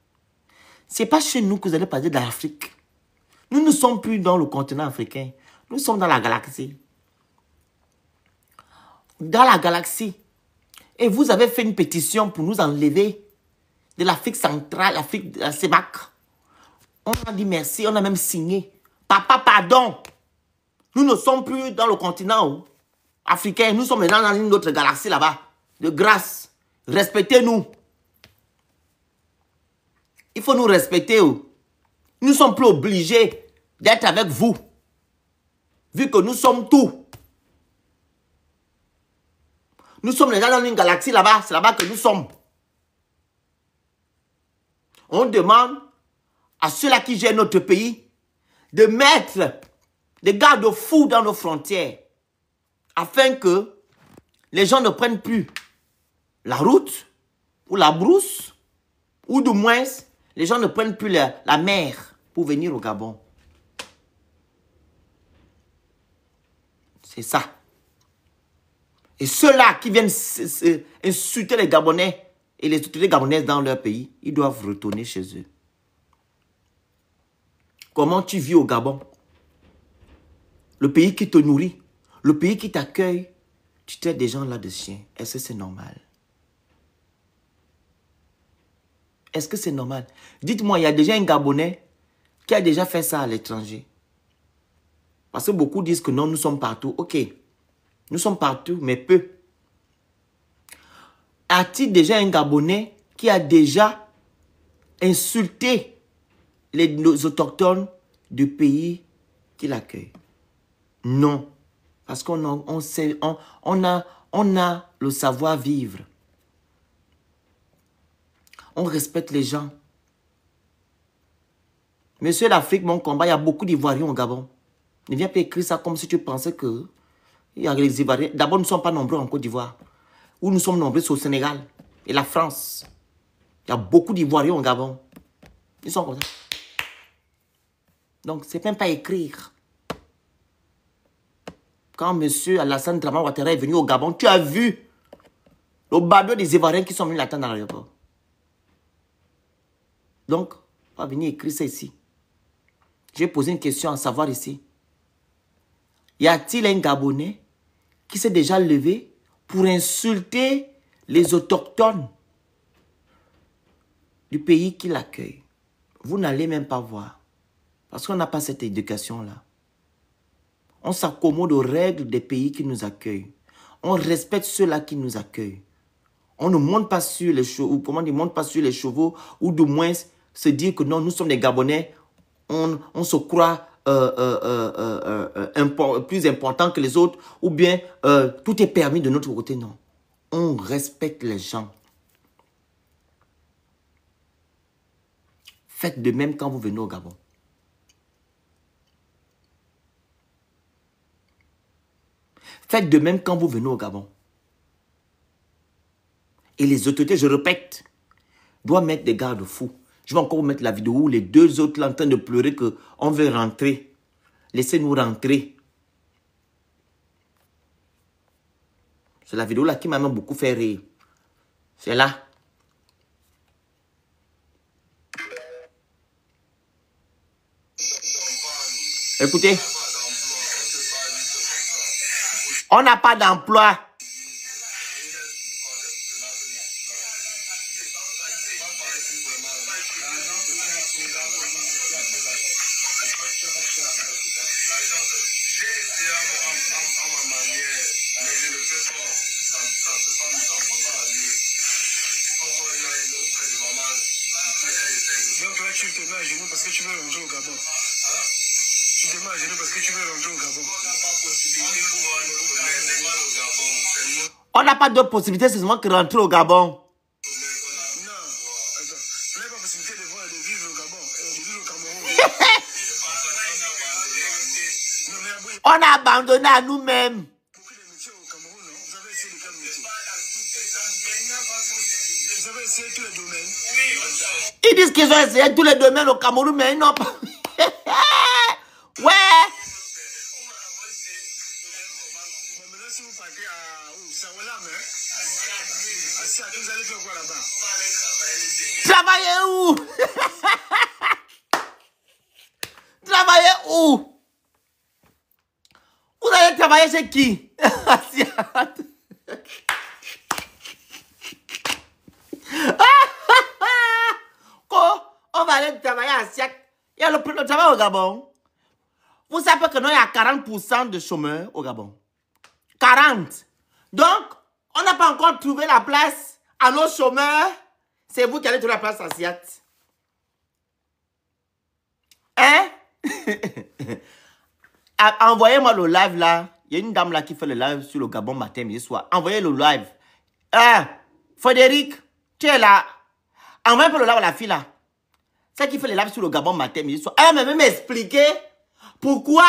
Ce n'est pas chez nous que vous allez parler de l'Afrique. Nous ne sommes plus dans le continent africain. Nous sommes dans la galaxie. Dans la galaxie. Et vous avez fait une pétition pour nous enlever de l'Afrique centrale, l'Afrique de la CEMAC. On a dit merci, on a même signé. Papa, pardon. Nous ne sommes plus dans le continent africain. Nous sommes maintenant dans une autre galaxie là-bas. De grâce, respectez-nous. Il faut nous respecter. Nous ne sommes plus obligés d'être avec vous. Vu que nous sommes tout. Nous sommes déjà dans une galaxie là-bas. C'est là-bas que nous sommes. On demande à ceux-là qui gèrent notre pays de mettre des garde-fous dans nos frontières afin que les gens ne prennent plus la route ou la brousse ou du moins les gens ne prennent plus la mer pour venir au Gabon. C'est ça. Et ceux-là qui viennent insulter les Gabonais et les autorités gabonaises dans leur pays, ils doivent retourner chez eux. Comment tu vis au Gabon? Le pays qui te nourrit, le pays qui t'accueille, tu traites des gens là de chiens. Est-ce que c'est normal? Est-ce que c'est normal? Dites-moi, il y a déjà un Gabonais qui a déjà fait ça à l'étranger? Parce que beaucoup disent que non, nous sommes partout. Ok, nous sommes partout, mais peu. A-t-il déjà un Gabonais qui a déjà insulté les autochtones du pays qui l'accueille? Non. Parce qu'on a le savoir-vivre. On respecte les gens. Monsieur l'Afrique, mon combat, il y a beaucoup d'Ivoiriens au Gabon. Ne viens pas écrire ça comme si tu pensais que il y a les Ivoiriens. D'abord, nous ne sommes pas nombreux en Côte d'Ivoire. Où nous sommes nombreux, c'est au Sénégal et la France. Il y a beaucoup d'Ivoiriens au Gabon. Ils sont comme ça. Donc, c'est même pas écrire. Quand monsieur Alassane Dramane Ouattara est venu au Gabon, tu as vu le barbecue des Ivoiriens qui sont venus l'attendre dans l'aéroport. Donc, on va venir écrire ça ici. J'ai posé une question à savoir ici. Y a-t-il un Gabonais qui s'est déjà levé pour insulter les autochtones du pays qui l'accueille? Vous n'allez même pas voir. Parce qu'on n'a pas cette éducation-là. On s'accommode aux règles des pays qui nous accueillent. On respecte ceux-là qui nous accueillent. On ne monte pas sur les chevaux, ou comment on ne monte pas sur les chevaux, ou du moins se dire que non, nous sommes des Gabonais, on se croit plus important que les autres, ou bien tout est permis de notre côté. Non. On respecte les gens. Faites de même quand vous venez au Gabon. Faites de même quand vous venez au Gabon. Et les autorités, je répète, doivent mettre des garde-fous. Je vais encore vous mettre la vidéo où les deux autres sont en train de pleurer qu'on veut rentrer. Laissez-nous rentrer. C'est la vidéo là qui m'a beaucoup fait rire. C'est là. Écoutez. On n'a pas d'emploi. Donc là, tu te mets à genoux parce que tu veux rentrer au Gabon. Tu te mets à genoux parce que tu veux rentrer au Gabon. On n'a pas d'autre possibilité, c'est seulement que rentrer au Gabon. Non, attends. On n'a pas possibilité de voir et de vivre au Gabon, de vivre au Cameroun. On a abandonné à nous-mêmes. Beaucoup de métiers au Cameroun, non? Vous avez essayé de quel métier? Vous avez essayé tous les domaines? Ils disent qu'ils ont essayé tous les domaines au Cameroun, mais ils n'ont pas... Ouais. Maintenant, si vous partez à où? Sawalam, hein? À Siak, vous allez faire quoi là-bas? Travailler où? Travailler où? Vous allez travailler chez qui? On va aller travailler à Siak. Il y a le travail au Gabon. Vous savez que non, il y a 40% de chômeurs au Gabon. 40. Donc, on n'a pas encore trouvé la place à nos chômeurs. C'est vous qui allez trouver la place à Siak. Hein? Envoyez-moi le live là. Il y a une dame là qui fait le live sur le Gabon matin, midi, soir. Envoyez le live. Frédéric, tu es là. Envoyez le live à la fille là. C'est qui fait le live sur le Gabon matin, midi, soir. Elle m'a même expliqué pourquoi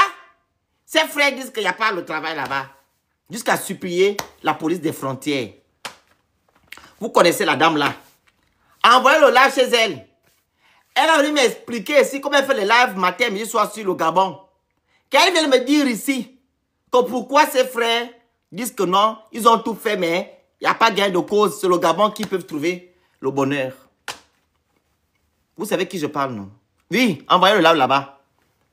ses frères disent qu'il n'y a pas le travail là-bas. Jusqu'à supplier la police des frontières. Vous connaissez la dame là. Envoyez le live chez elle. Elle a venu m'expliquer ici comment elle fait le live matin, midi, soir sur le Gabon. Qu'elle vient me dire ici que pourquoi ses frères disent que non, ils ont tout fait, mais il n'y a pas gain de cause. C'est le Gabon qui peuvent trouver le bonheur. Vous savez qui je parle, non? Oui, envoyez le live là-bas.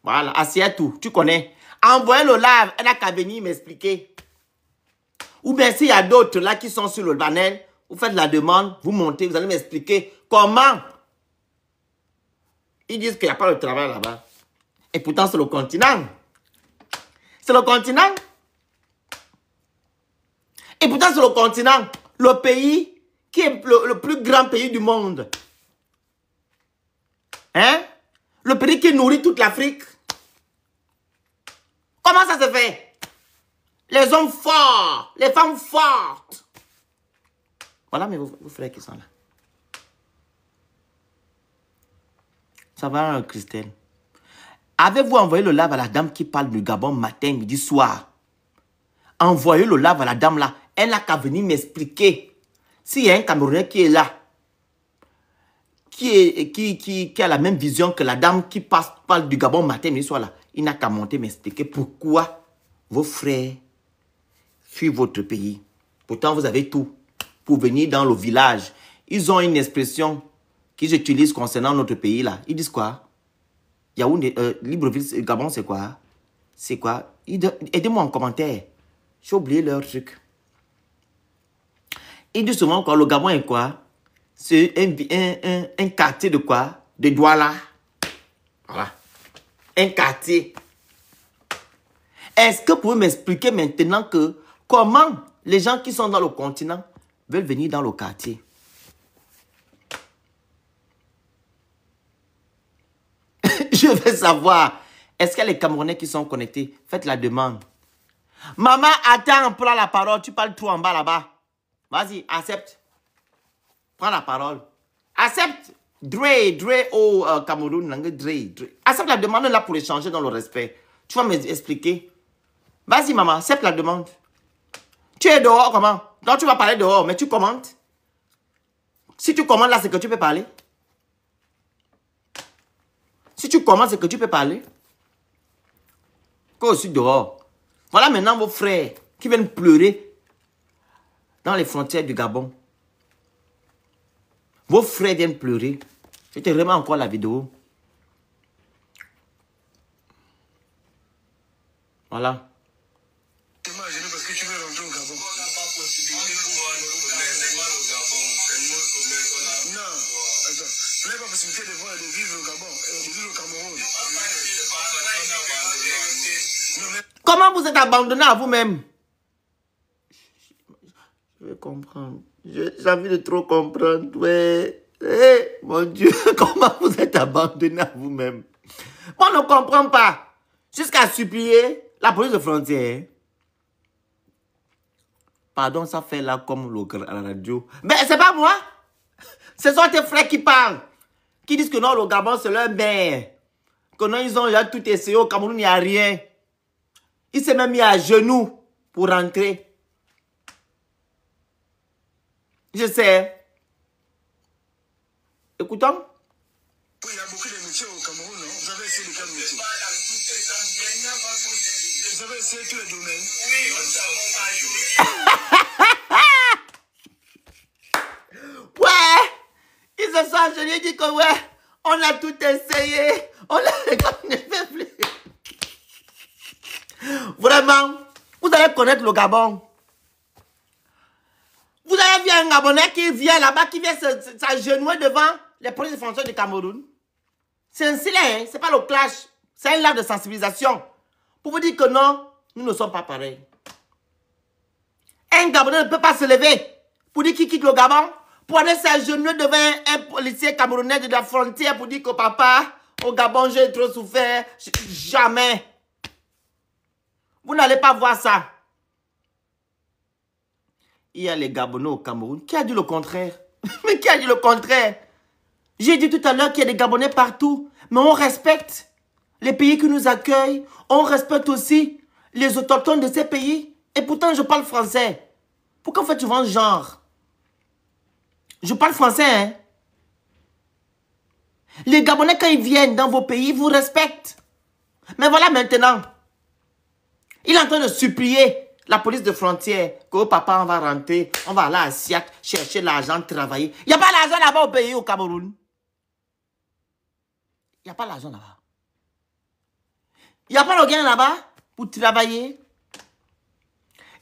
Voilà, assieds-tout, tu connais. Envoyez le live, elle n'a qu'à venir m'expliquer. Ou bien s'il y a d'autres là qui sont sur le panel, vous faites la demande, vous montez, vous allez m'expliquer comment Ils disent qu'il n'y a pas de travail là-bas. Et pourtant, c'est le continent. C'est le continent. Et pourtant, c'est le continent. Le pays qui est le plus grand pays du monde. Hein? Le pays qui nourrit toute l'Afrique. Comment ça se fait? Les hommes forts, les femmes fortes. Voilà mes vos frères qui sont là. Ça va, Christelle? Avez-vous envoyé le lave à la dame qui parle du Gabon matin, midi, soir? Envoyez le lave à la dame là. Elle n'a qu'à venir m'expliquer. S'il y a un Camerounais qui est là, qui a la même vision que la dame qui parle du Gabon matin, midi, soir là, il n'a qu'à monter m'expliquer pourquoi vos frères fuient votre pays. Pourtant, vous avez tout pour venir dans le village. Ils ont une expression qu'ils utilisent concernant notre pays là. Ils disent quoi? Yaoundé, Libreville, Gabon, c'est quoi? C'est quoi? Aidez-moi en commentaire. J'ai oublié leur truc. Ils disent souvent quoi? Le Gabon est quoi? C'est un quartier de quoi? De Douala. Voilà. Un quartier. Est-ce que vous pouvez m'expliquer maintenant que comment les gens qui sont dans le continent veulent venir dans le quartier? Je veux savoir, est-ce qu'il y a les Camerounais qui sont connectés? Faites la demande. Maman, attends, prends la parole. Tu parles trop en bas là-bas. Vas-y, accepte. Prends la parole. Accepte. Dre au Cameroun. Dre. Accepte la demande là pour échanger dans le respect. Tu vas m'expliquer. Vas-y, maman, accepte la demande. Tu es dehors, comment? Donc, tu vas parler dehors, mais tu commentes. Si tu commentes là, c'est que tu peux parler. Si tu commences, c'est que tu peux parler. Quand je suis dehors. Voilà maintenant vos frères qui viennent pleurer dans les frontières du Gabon. Vos frères viennent pleurer. Je te remets encore la vidéo. Voilà. Parce que tu veux rentrer au Gabon. On n'a pas possibilité de voir au Gabon. Non, attends. On n'a pas possibilité de voir et de vivre au Gabon, de vivre au Cameroun. Comment vous êtes abandonné à vous-même? Je vais comprendre. J'ai envie de trop comprendre. Ouais. Mon Dieu, comment vous êtes abandonné à vous-même? On ne comprend pas. Jusqu'à supplier la police de frontière. Pardon, ça fait là comme la radio. Mais c'est pas moi. Ce sont tes frères qui parlent. Qui disent que non, le Gabon, c'est leur mère. Que non, ils ont déjà tout essayé. Au Cameroun, il n'y a rien. Il s'est même mis à genoux pour rentrer. Je sais. Écoutons. Il y a beaucoup de métiers au Cameroun, non? Vous avez essayé de quel métier? Vous avez essayé tous les domaines? Oui, ouais. Ils se sont agenouillés et dit que ouais, on a tout essayé. On ne fait plus. Vraiment, vous allez connaître le Gabon. Vous avez vu un Gabonais qui vient là-bas, qui vient s'agenouiller devant les polices de frontière du Cameroun. C'est un silence, hein? C'est pas le clash. C'est un live de sensibilisation. Pour vous dire que non, nous ne sommes pas pareils. Un Gabonais ne peut pas se lever pour dire qu'il quitte le Gabon, pour aller s'agenouiller devant un policier camerounais de la frontière pour dire que papa, au Gabon, j'ai trop souffert. Jamais. Vous n'allez pas voir ça. Il y a les Gabonais au Cameroun. Qui a dit le contraire? Mais qui a dit le contraire? J'ai dit tout à l'heure qu'il y a des Gabonais partout. Mais on respecte les pays qui nous accueillent. On respecte aussi les autochtones de ces pays. Et pourtant, je parle français. Pourquoi faites souvent ce genre? Je parle français, hein? Les Gabonais, quand ils viennent dans vos pays, ils vous respectent. Mais voilà maintenant. Il est en train de supplier la police de frontière que papa, on va rentrer, on va aller à Siak, chercher l'argent, travailler. Il n'y a pas l'argent là-bas au pays, au Cameroun. Il n'y a pas l'argent là-bas. Il n'y a pas le gain là-bas pour travailler.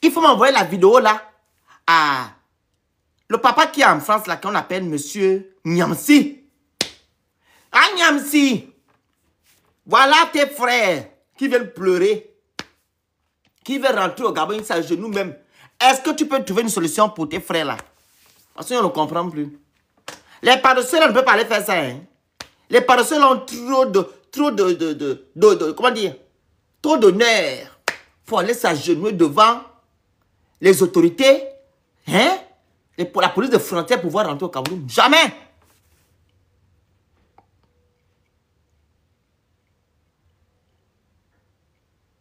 Il faut m'envoyer la vidéo là à le papa qui est en France là, qu'on appelle Monsieur Niamsi. Agnamsi, voilà tes frères qui veulent pleurer, qui veulent rentrer au Gabon, ils s'agenouillent nous-mêmes. Est-ce que tu peux trouver une solution pour tes frères là? Parce qu'on ne comprend plus. Les paresseux là ne peuvent pas aller faire ça. Hein? Les paresseux là ont comment dire? Trop d'honneur pour aller s'agenouiller devant les autorités, hein? Et pour la police de frontière pour pouvoir rentrer au Cameroun. Jamais!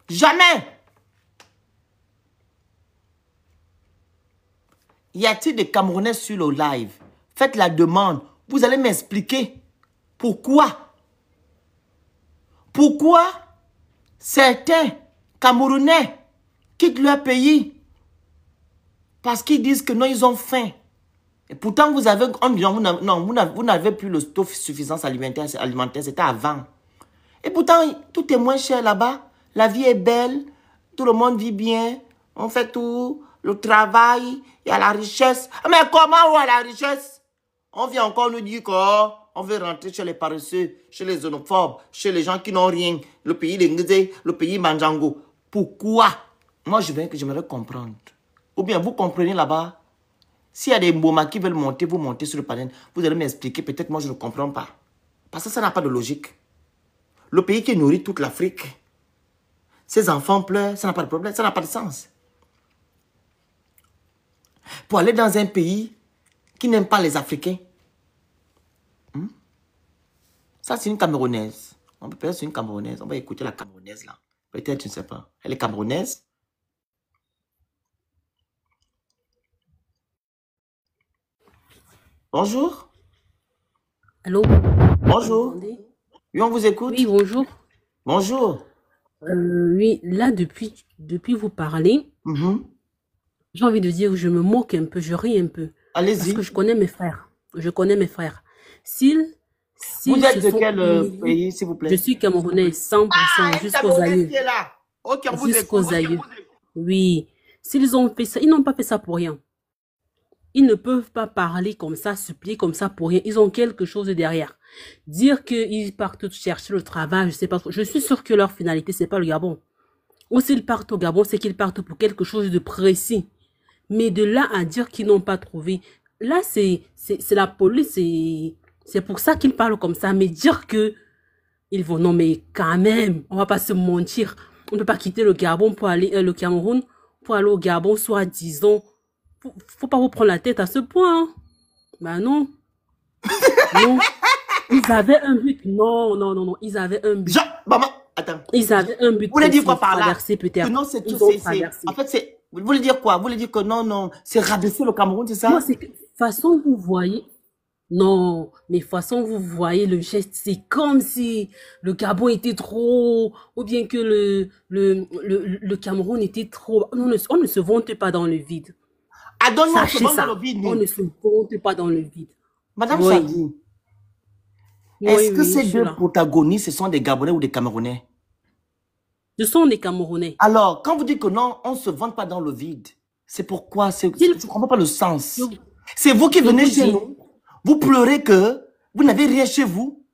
Jamais! Y a-t-il des Camerounais sur le live? Faites la demande. Vous allez m'expliquer pourquoi. Pourquoi certains Camerounais quittent leur pays parce qu'ils disent que non, ils ont faim. Et pourtant, vous avez, vous n'avez plus le stock suffisance alimentaire, c'était avant. Et pourtant, tout est moins cher là-bas. La vie est belle, tout le monde vit bien, on fait tout, le travail, il y a la richesse. Mais comment on a la richesse? On vient encore nous dire qu'on veut rentrer chez les paresseux, chez les xénophobes, chez les gens qui n'ont rien, le pays de Ngzé, le pays Manjango. Pourquoi? Moi, j'aimerais comprendre. Ou bien, vous comprenez là-bas, s'il y a des Mboma qui veulent monter, vous montez sur le panel, vous allez m'expliquer, peut-être moi je ne comprends pas. Parce que ça n'a pas de logique. Le pays qui nourrit toute l'Afrique, ses enfants pleurent, ça n'a pas de problème, ça n'a pas de sens. Pour aller dans un pays qui n'aime pas les Africains, ça c'est une Camerounaise. On peut peut-être c'est une Camerounaise, on va écouter la Camerounaise là. Peut-être, je ne sais pas. Elle est Camerounaise. Bonjour. Allô? Bonjour. Oui, on vous écoute. Oui, bonjour. Bonjour. Oui, là, depuis vous parlez, j'ai envie de dire que je me moque un peu, je ris un peu. Allez-y. Parce que je connais mes frères. Je connais mes frères. Vous êtes de quel pays, s'il vous plaît? Je suis camerounaise, 100%, jusqu'aux aïeux. Jusqu'aux aïeux. Oui. S'ils ont fait ça, ils n'ont pas fait ça pour rien. Ils ne peuvent pas parler comme ça, supplier comme ça pour rien. Ils ont quelque chose derrière. Dire qu'ils partent chercher le travail, je sais pas. Je suis sûre que leur finalité, c'est pas le Gabon. Ou s'ils partent au Gabon, c'est qu'ils partent pour quelque chose de précis. Mais de là à dire qu'ils n'ont pas trouvé, là, c'est la police, c'est pour ça qu'ils parlent comme ça. Mais dire que ils vont, non, mais quand même, on va pas se mentir. On ne peut pas quitter le Gabon pour aller, le Cameroun, pour aller au Gabon, soit disons. Faut pas vous prendre la tête à ce point. Hein. Ben non. Non. Ils avaient un but. Non, non, non, non. Ils avaient un but. Maman, attends. Ils avaient un but. Vous voulez dire quoi par là? Peut-être. Non, c'est tout. En fait, c'est. Vous voulez dire quoi? Vous voulez dire que non, non. C'est rabaisser le Cameroun, c'est ça? Non, c'est que façon vous voyez. Non, mais façon vous voyez le geste, c'est comme si le Gabon était trop, ou bien que le Cameroun était trop. On ne se vante pas dans le vide. Sachez ça. On ne se compte pas dans le vide. Madame Chadi, est-ce que ces deux protagonistes, ce sont des Gabonais ou des Camerounais? Ce sont des Camerounais. Alors, quand vous dites que non, on ne se vante pas dans le vide, c'est pourquoi? Je ne comprends pas le sens. C'est vous qui venez chez nous, vous pleurez que vous n'avez rien chez vous,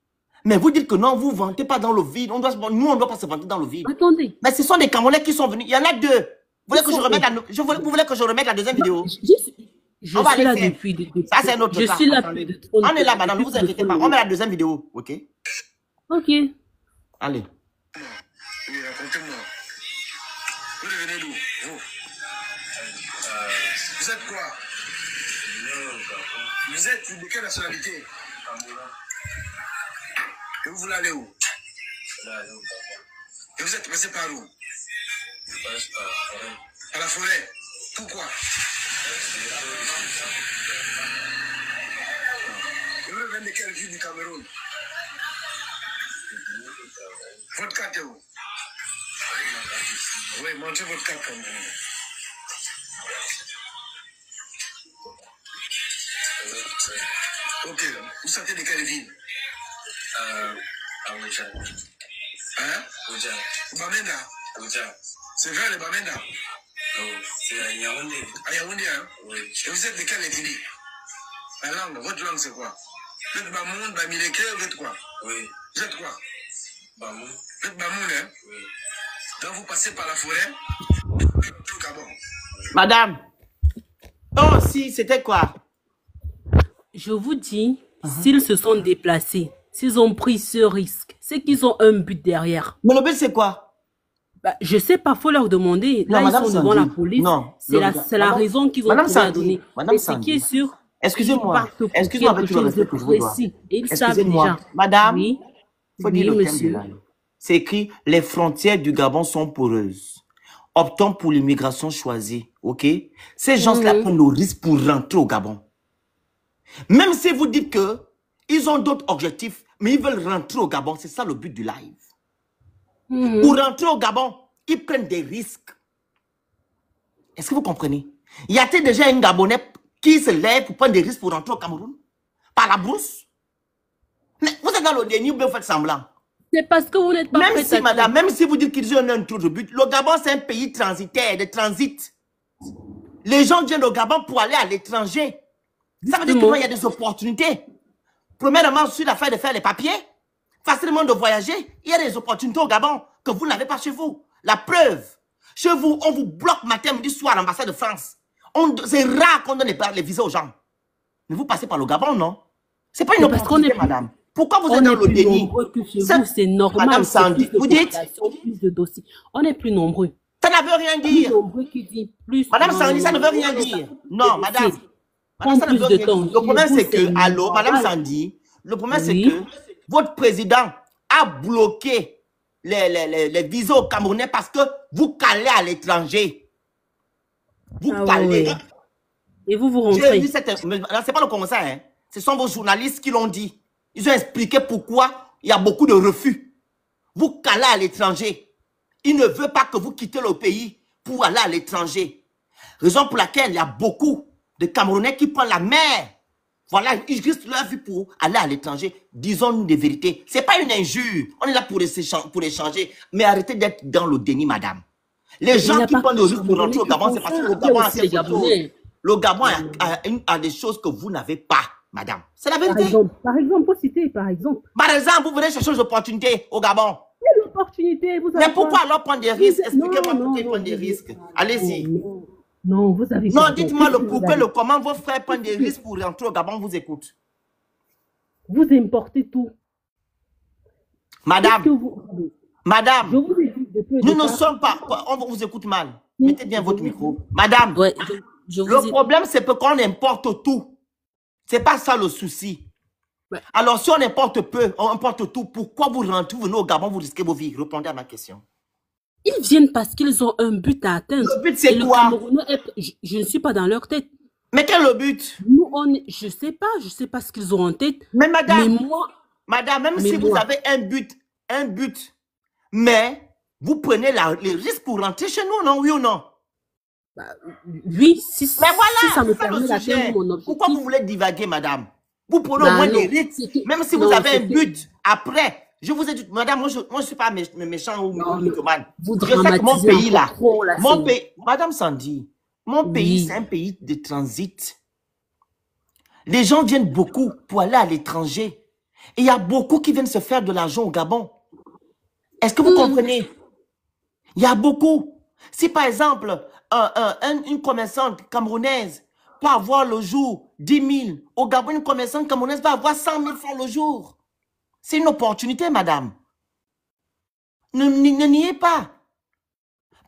mais vous dites que non, vous ne vantez pas dans le vide. Nous, on ne doit pas se vanter dans le vide. Attendez. Mais ce sont des Camerounais qui sont venus. Il y en a deux. Vous voulez que je remette la deuxième vidéo? Je suis là depuis. Ça, c'est un autre cas. Je suis là. On est là, madame, ne vous inquiétez pas. On met la deuxième vidéo, ok? Ok. Allez. Oui, racontez-moi. Vous venez d'où? Vous êtes quoi? Vous êtes de quelle nationalité? Et vous voulez aller où? Et vous êtes passé par où? À la forêt. Pourquoi? Et vous venez de quelle ville du Cameroun? Votre carte est où? Oui, montrez votre carte comme vous. Ok, vous sortez de quelle ville? À Ouja. Hein? Ouja. Bamenda? Ouja. C'est vrai, le Bamenda? Non, c'est à Yaoundé. À Yaoundé, hein? Oui. Et vous êtes de quelle ethnie? La langue, votre langue c'est quoi? Vous êtes Bamoun, Bamileke, vous êtes quoi? Oui. Vous êtes quoi? Bamoun. Vous êtes Bamoun, hein? Oui. Donc vous passez par la forêt au Gabon. Madame. Oh, si, c'était quoi? Je vous dis, s'ils se sont déplacés, s'ils ont pris ce risque, c'est qu'ils ont un but derrière. Mais le but, c'est quoi? Bah, je sais pas, faut leur demander. Là, ils sont devant la police. Non. C'est la raison qu'ils ont trouvé à donner. Mais ce qui est sûr, excusez-moi. Excusez-moi avec tout le respect que je vous dois. Excusez-moi. Madame, oui, faut dire le thème de l'année. C'est écrit, les frontières du Gabon sont poreuses. Optons pour l'immigration choisie, ok? Ces gens-là prennent le risque pour rentrer au Gabon. Même si vous dites que ils ont d'autres objectifs, mais ils veulent rentrer au Gabon, c'est ça le but du live. Pour rentrer au Gabon, ils prennent des risques. Est-ce que vous comprenez? Y a-t-il déjà un Gabonais qui se lève pour prendre des risques pour rentrer au Cameroun? Par la brousse? Mais vous êtes dans le déni ou bien vous faites semblant? C'est parce que vous n'êtes pas même si, madame, même si vous dites qu'ils ont un autre but, le Gabon, c'est un pays transitaire, de transit. Les gens viennent au Gabon pour aller à l'étranger. Ça veut dire qu'il y a des opportunités. Premièrement, sur l'affaire de faire les papiers, facilement de voyager, il y a des opportunités au Gabon que vous n'avez pas chez vous. La preuve, chez vous, on vous bloque matin, midi, soir à l'ambassade de France. C'est rare qu'on donne les visas aux gens. Mais vous passez par le Gabon, non? C'est pas une opportunité, madame. Pourquoi vous êtes dans le déni? C'est normal. Madame Sandy, vous dites? Plus de dossiers. On est plus nombreux. Ça ne veut rien dire. Plus madame Sandy, ça ne veut rien dire. Non, madame. Madame, ça ne veut rien dire. Le problème, c'est que, allô, madame Sandy, le problème, c'est que votre président a bloqué les visas aux Camerounais parce que vous calez à l'étranger. Vous calez. Ouais. Et vous rentrez. C'est pas le commentaire, hein. Ce sont vos journalistes qui l'ont dit. Ils ont expliqué pourquoi il y a beaucoup de refus. Vous calez à l'étranger. Il ne veut pas que vous quittez le pays pour aller à l'étranger. Raison pour laquelle il y a beaucoup de Camerounais qui prennent la mer. Voilà, ils risquent leur vie pour aller à l'étranger. Disons-nous des vérités. Ce n'est pas une injure. On est là pour échanger. Mais arrêtez d'être dans le déni, madame. Les gens qui prennent le risque pour rentrer au Gabon, c'est parce que le Gabon a quelque chose. Le Gabon a des choses que vous n'avez pas, madame. C'est la vérité. Par exemple, pour citer, par exemple. Par exemple, vous venez chercher des opportunités au Gabon. Quelle opportunité? Mais pourquoi alors prendre des risques? Expliquez-moi pourquoi ils prennent des risques. Allez-y. Non, vous avez... Non, dites-moi le pourquoi, le comment vos frères prennent des risques pour rentrer au Gabon, vous écoute. Vous importez tout. Madame, madame, je vous ai dit nous ne sommes pas... On vous écoute mal. Mettez bien votre micro. Madame, le problème, c'est qu'on importe tout. C'est pas ça le souci. Ouais. Alors, si on importe peu, on importe tout, pourquoi vous rentrez, vous venez au Gabon, vous risquez vos vies? Répondez à ma question. Ils viennent parce qu'ils ont un but à atteindre. Le but, c'est quoi? Je ne suis pas dans leur tête. Mais quel est le but? Nous, je ne sais pas ce qu'ils ont en tête. Mais madame, mais moi, madame, même si vous avez un but, mais vous prenez les risques pour rentrer chez nous, non? Oui ou non? Bah, oui, mais voilà, si ça me permet d'atteindre mon objectif. Pourquoi vous voulez divaguer, madame? Vous prenez au moins des risques, même si vous avez un but. Après, je vous ai dit, madame, moi je ne suis pas méchant ou mythomane. Je sais que mon pays là, mon pays, madame Sandy, mon pays c'est un pays de transit. Les gens viennent beaucoup pour aller à l'étranger. Et il y a beaucoup qui viennent se faire de l'argent au Gabon. Est-ce que vous comprenez? Il y a beaucoup. Si par exemple, une commerçante camerounaise peut avoir le jour 10 000, au Gabon, une commerçante camerounaise va avoir 100 000 francs le jour. C'est une opportunité, madame. Ne niez pas.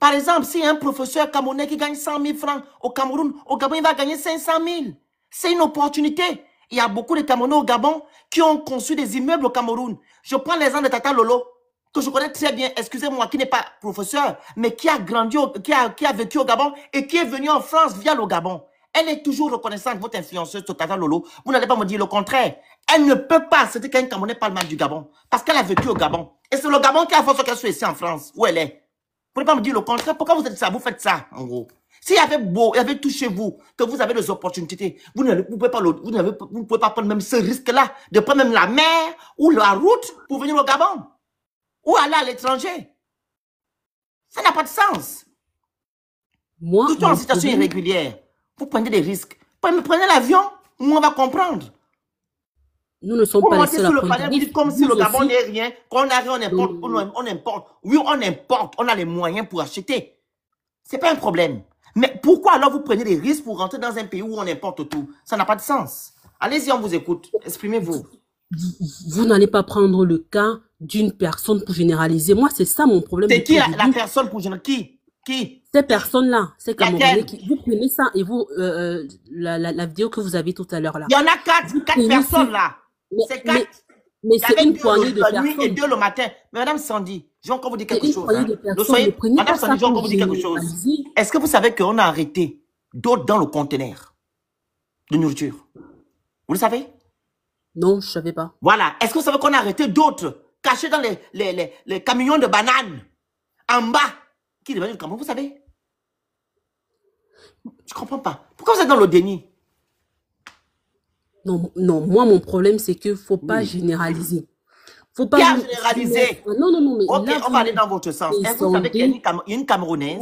Par exemple, si un professeur camerounais qui gagne 100 000 francs au Cameroun, au Gabon, il va gagner 500 000. C'est une opportunité. Il y a beaucoup de Camerounais au Gabon qui ont conçu des immeubles au Cameroun. Je prends l'exemple de Tata Lolo, que je connais très bien, excusez-moi, qui n'est pas professeur, mais qui a grandi, qui a vécu au Gabon et qui est venu en France via le Gabon. Elle est toujours reconnaissante, votre influenceuse, Tata Lolo. Vous n'allez pas me dire le contraire. Elle ne peut pas accepter qu'un Camerounais parle mal du Gabon. Parce qu'elle a vécu au Gabon. Et c'est le Gabon qui a fait ce qu'elle soit ici en France, où elle est. Vous ne pouvez pas me dire le contraire. Pourquoi vous êtes ça? Vous faites ça, en gros. S'il y avait tout chez vous, que vous avez des opportunités, vous ne pouvez pas prendre même ce risque-là, de prendre même la mer ou la route pour venir au Gabon. Ou aller à l'étranger. Ça n'a pas de sens. Moi, tout en situation irrégulière. Vous prenez des risques. Prenez l'avion, on va comprendre. Nous ne sommes Vous pas les montez seuls sur à le prendre panel, des vous dites risques. comme si Vous le Gabon aussi. n'est rien, qu'on a rien, Non, on importe. Oui, on importe, on a les moyens pour acheter. C'est pas un problème. Mais pourquoi alors vous prenez des risques pour rentrer dans un pays où on importe tout? Ça n'a pas de sens. Allez-y, on vous écoute. Exprimez-vous. Vous n'allez pas prendre le cas d'une personne pour généraliser. Moi, c'est ça mon problème. C'est qui la personne pour généraliser? Qui? Ces personnes-là, ces Camerounais, Laquelle? vous prenez ça et vous, la vidéo que vous avez tout à l'heure là. Il y en a quatre personnes là. C'est quatre. Mais c'est une poignée de la nuit personnes. et 2 le matin. Mais Madame Sandy, je vais encore vous dire quelque chose. Madame Sandy, je vais encore vous dire quelque chose. Est-ce que vous savez qu'on a arrêté d'autres dans le conteneur de nourriture? Vous le savez? Non, je ne savais pas. Voilà. Est-ce que vous savez qu'on a arrêté d'autres cachés dans les camions de bananes en bas qui deviennent du Cameroun? Vous savez? Je ne comprends pas. Pourquoi vous êtes dans le déni? Non, moi, mon problème, c'est qu'il ne faut pas généraliser. Faut pas généraliser. Non, mais ok, là, on va aller dans votre sens. Est-ce que vous savez qu'il y a une Camerounaise,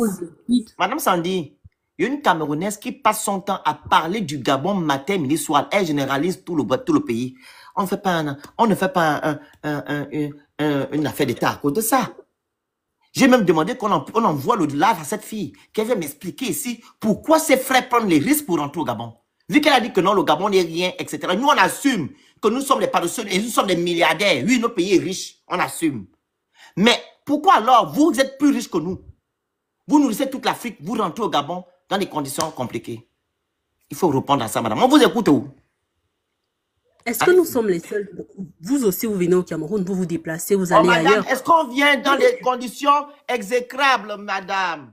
Madame Sandy, il y a une Camerounaise qui passe son temps à parler du Gabon matin, midi, soir. Elle généralise tout le pays. On ne fait pas une affaire d'État à cause de ça. J'ai même demandé qu'on envoie le live à cette fille, qu'elle vienne m'expliquer ici pourquoi ses frères prennent les risques pour rentrer au Gabon. Vu qu'elle a dit que non, le Gabon n'est rien, etc. Nous, on assume que nous sommes les paresseux et nous sommes des milliardaires. Oui, notre pays est riche, on assume. Mais pourquoi alors, vous êtes plus riches que nous? Vous nourrissez toute l'Afrique, vous rentrez au Gabon dans des conditions compliquées. Il faut répondre à ça, madame. On vous écoute où? Est-ce que nous sommes les seuls? Vous aussi, vous venez au Cameroun, vous vous déplacez, vous allez ailleurs. Est-ce qu'on vient dans des conditions exécrables, madame?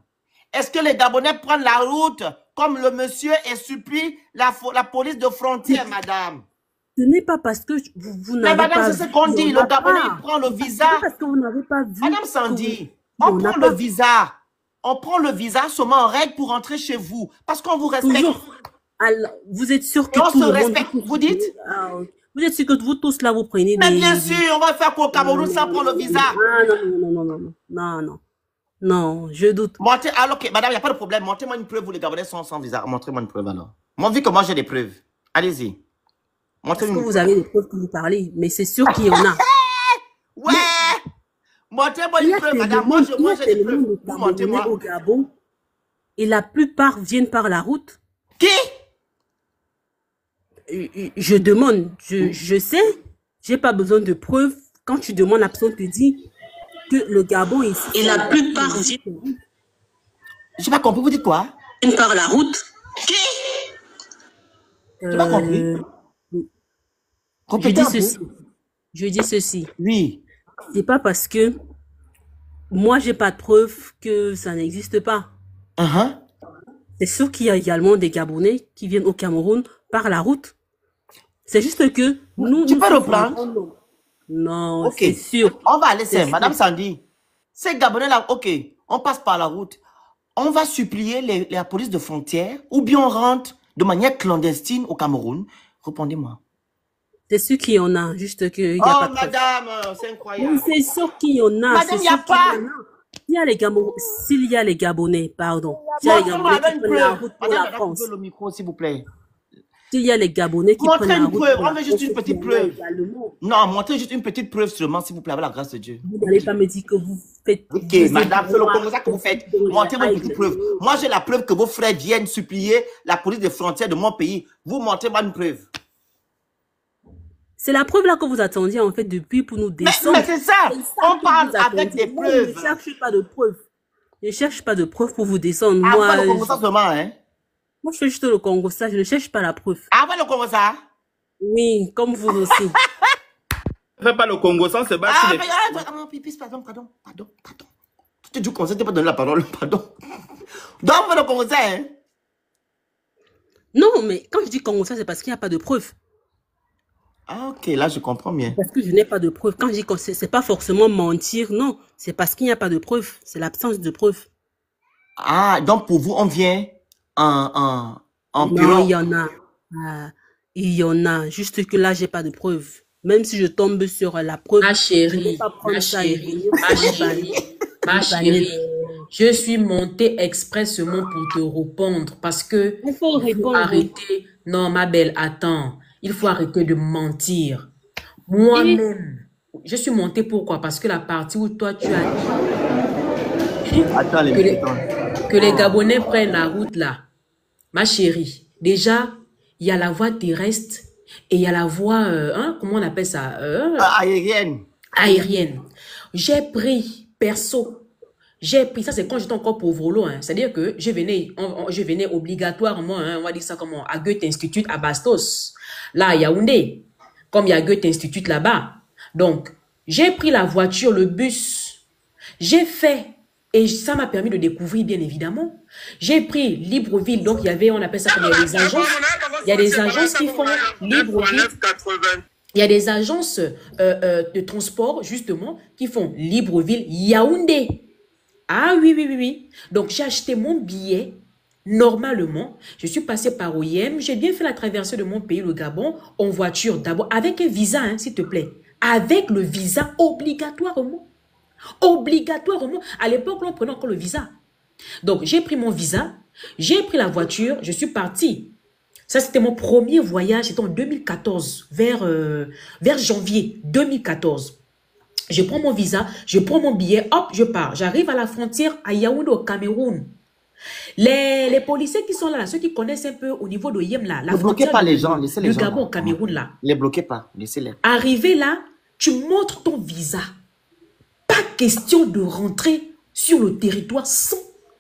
Est-ce que les Gabonais prennent la route comme le monsieur et supplie la police de frontière, madame? Ce n'est pas parce que vous n'avez pas vu. Mais madame, c'est ce qu'on dit. Le Gabonais, il prend le visa. C'est parce que vous n'avez pas vu. Madame Sandy, on prend le visa. On prend le visa seulement en règle pour rentrer chez vous. Parce qu'on vous respecte. Toujours. Alors, vous êtes sûr que on tout se le respecte. monde... Vous dites? Vous êtes sûr que vous tous là, vous prenez des... Mais bien sûr, on va faire qu'au Cameroun sans prendre le visa. Non, je doute. Montrez, alors, ok, madame, il n'y a pas de problème. Montrez-moi une preuve où les Gabonais sont sans visa. Montrez-moi une preuve alors. Moi, vu que moi j'ai des preuves. Allez-y. Est-ce que vous avez des preuves que vous parlez? Mais c'est sûr qu'il y en a. Ouais! Montrez-moi une preuve, madame. Moi, j'ai des preuves. Vous montrez-moi. Au Gabon, et la plupart viennent par la route. Qui? Je demande, je sais, j'ai pas besoin de preuves. Quand tu demandes, la personne te dit que le Gabon ici. Et la plupart viennent. J'ai pas compris, vous dites quoi? Viennent par la route. Qui? J'ai pas compris. Je dis ceci. Oui. C'est pas parce que moi j'ai pas de preuve que ça n'existe pas. C'est sûr qu'il y a également des Gabonais qui viennent au Cameroun par la route. C'est juste que nous... Tu peux reprendre? Non, ok, c'est sûr. On va laisser, madame Sandy. Ces Gabonais-là, ok, on passe par la route. On va supplier la police de frontière ou bien on rentre de manière clandestine au Cameroun. Répondez-moi. C'est sûr qu'il y en a, juste que... Oh, madame, c'est incroyable. C'est sûr qu'il y en a. Madame, il n'y a pas... S'il y a les Gabonais, pardon. S'il y a les Gabonais qui prennent la route pour la France. Le micro, s'il vous plaît. S'il y a les Gabonais qui prennent la route pour la France. On veut juste une petite preuve. Non, montrez juste une petite preuve seulement, s'il vous plaît, avec la grâce de Dieu. Vous n'allez pas me dire que vous faites... Ok, madame, c'est le Congo que vous faites. Montrez-moi une petite preuve. Moi, j'ai la preuve que vos frères viennent supplier la police des frontières de mon pays. Vous montrez-moi une preuve. C'est la preuve là que vous attendiez en fait depuis pour nous descendre. Mais c'est ça. On parle avec des preuves. Je ne cherche pas de preuves. Je ne cherche pas de preuves pour vous descendre. Moi, le Congo ça seulement, hein? Moi, je fais juste le Congo ça. Je ne cherche pas la preuve. Avant le Congo ça? Oui, comme vous aussi. Ne fais pas le Congo sans se battre. Ah, mais Pipis, pardon. Tu te dis qu'on ne s'était pas donné la parole, pardon. Donc, le Congo ça, hein? Non, mais quand je dis Congo ça, c'est parce qu'il n'y a pas de preuves. Ah, ok, là, je comprends bien. Parce que je n'ai pas de preuves. Quand je dis que c'est pas forcément mentir, non. C'est parce qu'il n'y a pas de preuves. C'est l'absence de preuves. Ah, donc pour vous, on vient en non, il y en a. Il y en a. Juste que là, j'ai pas de preuves. Même si je tombe sur la preuve, ma chérie, je ne vais pas prendre ça et venir. Ma chérie, je suis montée expressément pour te répondre parce que il faut répondre. Arrêter. Non, ma belle, attends. Il faut arrêter de mentir. Moi-même, je suis montée pourquoi? Parce que la partie où toi, tu as dit Attends, que les Gabonais prennent la route là. Ma chérie, déjà, il y a la voie terrestre et il y a la voie, comment on appelle ça? Aérienne. Aérienne. J'ai pris, perso, j'ai pris, ça c'est quand j'étais encore pauvre, hein. C'est-à-dire que je venais obligatoirement, hein, on va dire ça comment, à Goethe Institut à Bastos, là à Yaoundé, comme il y a Goethe Institut là-bas. Donc, j'ai pris la voiture, le bus, j'ai fait, et ça m'a permis de découvrir bien évidemment, j'ai pris Libreville, donc il y avait, on appelle ça comme il y a des agences, il y a des agences qui font Libreville. Il y a des agences de transport, justement, qui font Libreville-Yaoundé. Ah oui, oui, oui, oui. Donc, j'ai acheté mon billet, normalement. Je suis passé par OIM. J'ai bien fait la traversée de mon pays, le Gabon, en voiture d'abord, avec un visa, hein, s'il te plaît. Avec le visa obligatoirement. Obligatoirement. À l'époque, on prenait encore le visa. Donc, j'ai pris mon visa, j'ai pris la voiture, je suis parti. Ça, c'était mon premier voyage, c'était en 2014, vers janvier 2014. Je prends mon visa, je prends mon billet, hop, je pars. J'arrive à la frontière à Yaoundé, au Cameroun. Les policiers qui sont là, ceux qui connaissent un peu au niveau de Yem, là, la ne bloquez pas les gens, laissez les gens. Le Gabon, au Cameroun, là. Ne les bloquez pas, laissez-les. Arrivé là, tu montres ton visa. Pas question de rentrer sur le territoire sans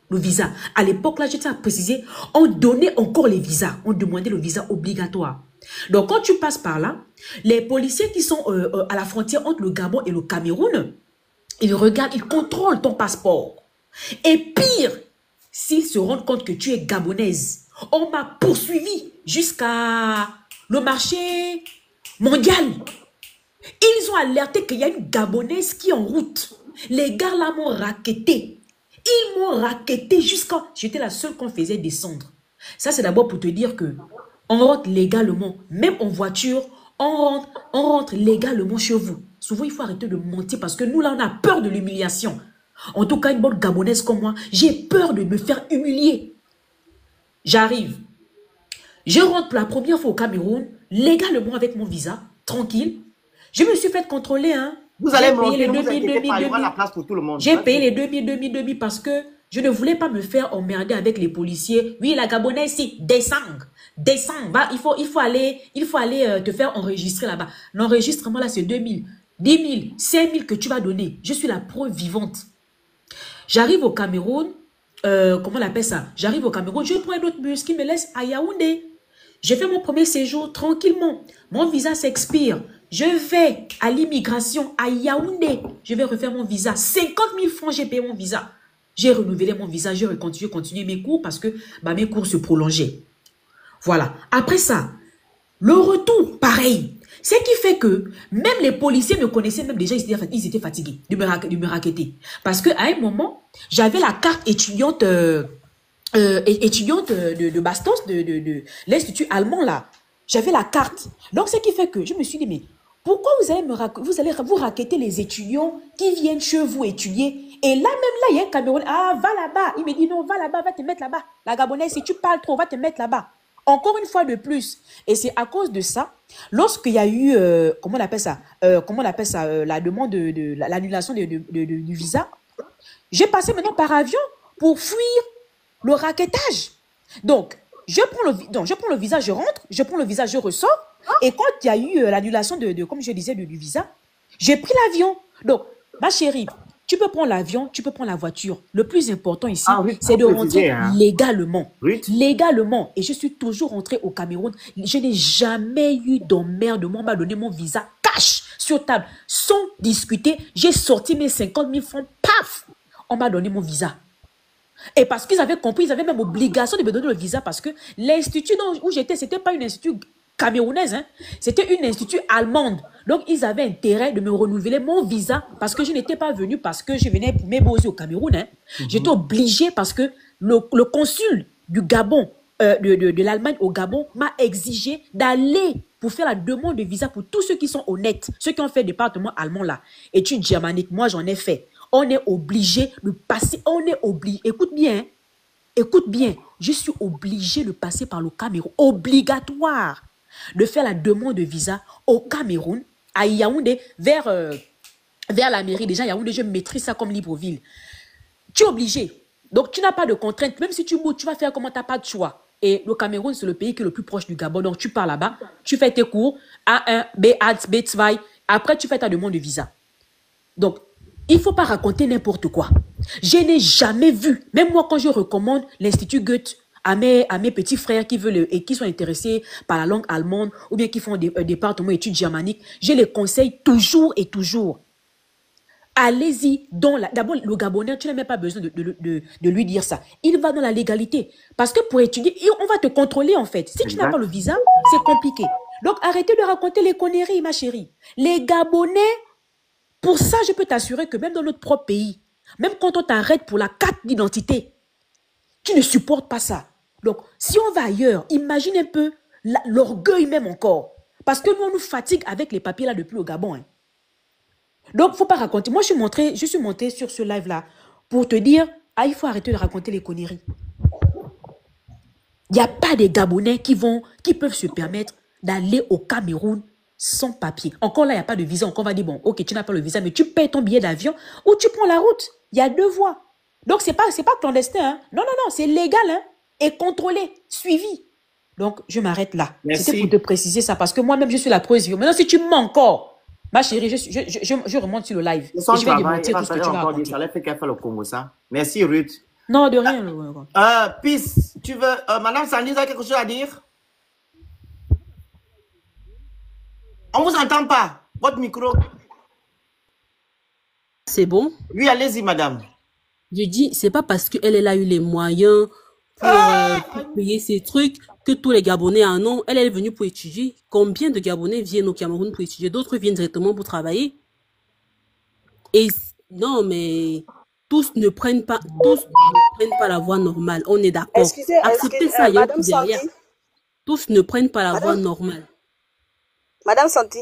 le visa. À l'époque, là, je tiens à préciser, on donnait encore les visas. On demandait le visa obligatoire. Donc, quand tu passes par là, les policiers qui sont à la frontière entre le Gabon et le Cameroun, ils regardent, ils contrôlent ton passeport. Et pire, s'ils se rendent compte que tu es gabonaise, on m'a poursuivi jusqu'à le marché mondial. Ils ont alerté qu'il y a une gabonaise qui est en route. Les gars là m'ont racketté. Ils m'ont racketté jusqu'à... J'étais la seule qu'on faisait descendre. Ça, c'est d'abord pour te dire que on rentre légalement. Même en voiture, on rentre légalement chez vous. Souvent, il faut arrêter de mentir parce que nous, là, on a peur de l'humiliation. En tout cas, une bonne gabonaise comme moi, j'ai peur de me faire humilier. J'arrive. Je rentre pour la première fois au Cameroun, légalement avec mon visa, tranquille. Je me suis fait contrôler, hein. Vous allez monter, vous inquiétez pas, il y aura la place pour tout le monde. J'ai payé les 2000 parce que je ne voulais pas me faire emmerder avec les policiers. Oui, la Gabonaise ici, descends. Bah, il faut aller te faire enregistrer là-bas. L'enregistrement là, c'est 2000, 10 000, 5 000 que tu vas donner. Je suis la preuve vivante. J'arrive au Cameroun, comment on appelle ça? J'arrive au Cameroun, je prends un autre bus qui me laisse à Yaoundé. J'ai fait mon premier séjour tranquillement. Mon visa s'expire. Je vais à l'immigration à Yaoundé. Je vais refaire mon visa. 50 000 francs, j'ai payé mon visa. J'ai renouvelé mon visa. J'ai continué mes cours parce que mes cours se prolongeaient. Voilà. Après ça, le retour, pareil. Ce qui fait que même les policiers me connaissaient, même déjà, ils étaient fatigués de me raqueter. Parce qu'à un moment, j'avais la carte étudiante... étudiante de Bastos, de l'Institut allemand là. J'avais la carte. Donc, ce qui fait que je me suis dit, mais pourquoi vous allez vous raqueter les étudiants qui viennent chez vous étudier? Et là, même là, il y a un Camerounais. Ah, va là-bas. Il me dit, non, va là-bas, va te mettre là-bas. La Gabonaise, si tu parles trop, va te mettre là-bas. Encore une fois de plus. Et c'est à cause de ça, lorsqu'il y a eu, comment on appelle ça, la demande de l'annulation du visa, j'ai passé maintenant par avion pour fuir le raquettage. Donc, je prends le visa, je rentre, je prends le visa, je ressors. Et quand il y a eu l'annulation comme je disais, du visa, j'ai pris l'avion. Donc, ma chérie, tu peux prendre l'avion, tu peux prendre la voiture. Le plus important ici, c'est de rentrer légalement. Oui. Légalement. Et je suis toujours rentrée au Cameroun. Je n'ai jamais eu d'emmerdement. On m'a donné mon visa cash sur table. Sans discuter, j'ai sorti mes 50 000 francs. Paf! On m'a donné mon visa. Et parce qu'ils avaient compris, ils avaient même obligation de me donner le visa parce que l'institut où j'étais, ce n'était pas une institut camerounaise, hein, c'était une institut allemande. Donc, ils avaient intérêt de me renouveler mon visa parce que je n'étais pas venue parce que je venais pour m'ébauser au Cameroun. Hein. J'étais obligée parce que le consul du Gabon, de l'Allemagne au Gabon, m'a exigé d'aller pour faire la demande de visa pour tous ceux qui sont honnêtes, ceux qui ont fait le département allemand là. Études germaniques, moi j'en ai fait. On est obligé de passer, écoute bien, je suis obligé de passer par le Cameroun, obligatoire de faire la demande de visa au Cameroun à Yaoundé vers la mairie. Déjà, Yaoundé, je maîtrise ça comme Libreville. Tu es obligé. Donc, tu n'as pas de contrainte. Même si tu bouges, tu vas faire comment, tu n'as pas de choix. Et le Cameroun, c'est le pays qui est le plus proche du Gabon. Donc, tu pars là-bas, tu fais tes cours, A1, B1, B2. Après, tu fais ta demande de visa. Donc, il ne faut pas raconter n'importe quoi. Je n'ai jamais vu, même moi, quand je recommande l'Institut Goethe à mes petits frères qui veulent et qui sont intéressés par la langue allemande ou bien qui font un département études germaniques, je les conseille toujours et toujours. Allez-y d'abord, le Gabonais, tu n'as même pas besoin de lui dire ça. Il va dans la légalité. Parce que pour étudier, on va te contrôler en fait. Si tu n'as pas le visa, c'est compliqué. Donc arrêtez de raconter les conneries, ma chérie. Les Gabonais, pour ça, je peux t'assurer que même dans notre propre pays, même quand on t'arrête pour la carte d'identité, tu ne supportes pas ça. Donc, si on va ailleurs, imagine un peu l'orgueil même encore. Parce que nous, on nous fatigue avec les papiers là depuis le Gabon. Hein. Donc, il ne faut pas raconter. Moi, je suis montée sur ce live-là pour te dire, il faut arrêter de raconter les conneries. Il n'y a pas des Gabonais qui peuvent se permettre d'aller au Cameroun sans papier. Encore là, il n'y a pas de visa. Encore, on va dire, bon, ok, tu n'as pas le visa, mais tu payes ton billet d'avion ou tu prends la route. Il y a 2 voies. Donc, ce n'est pas clandestin. Hein. Non, c'est légal hein, et contrôlé, suivi. Donc, je m'arrête là. C'était pour te préciser ça parce que moi-même, je suis la preuve. Maintenant, si tu mens encore, ma chérie, je remonte sur le live. Et je vais démentir tout ce que tu vas raconter. Ça l'a fait qu'elle fait le Congo, ça. Merci, Ruth. Non, de rien. Peace, tu veux... Madame Sandy, vous avez quelque chose à dire? On ne vous entend pas. Votre micro. C'est bon? Oui, allez-y, madame. Je dis, c'est pas parce qu'elle a eu les moyens pour payer ces trucs que tous les Gabonais en ont. Elle est venue pour étudier. Combien de Gabonais viennent au Cameroun pour étudier? D'autres viennent directement pour travailler. Et non, mais tous ne prennent pas la voie normale. On est d'accord. Acceptez ça, il y a tout derrière. Tous ne prennent pas la voie normale. Madame Santi,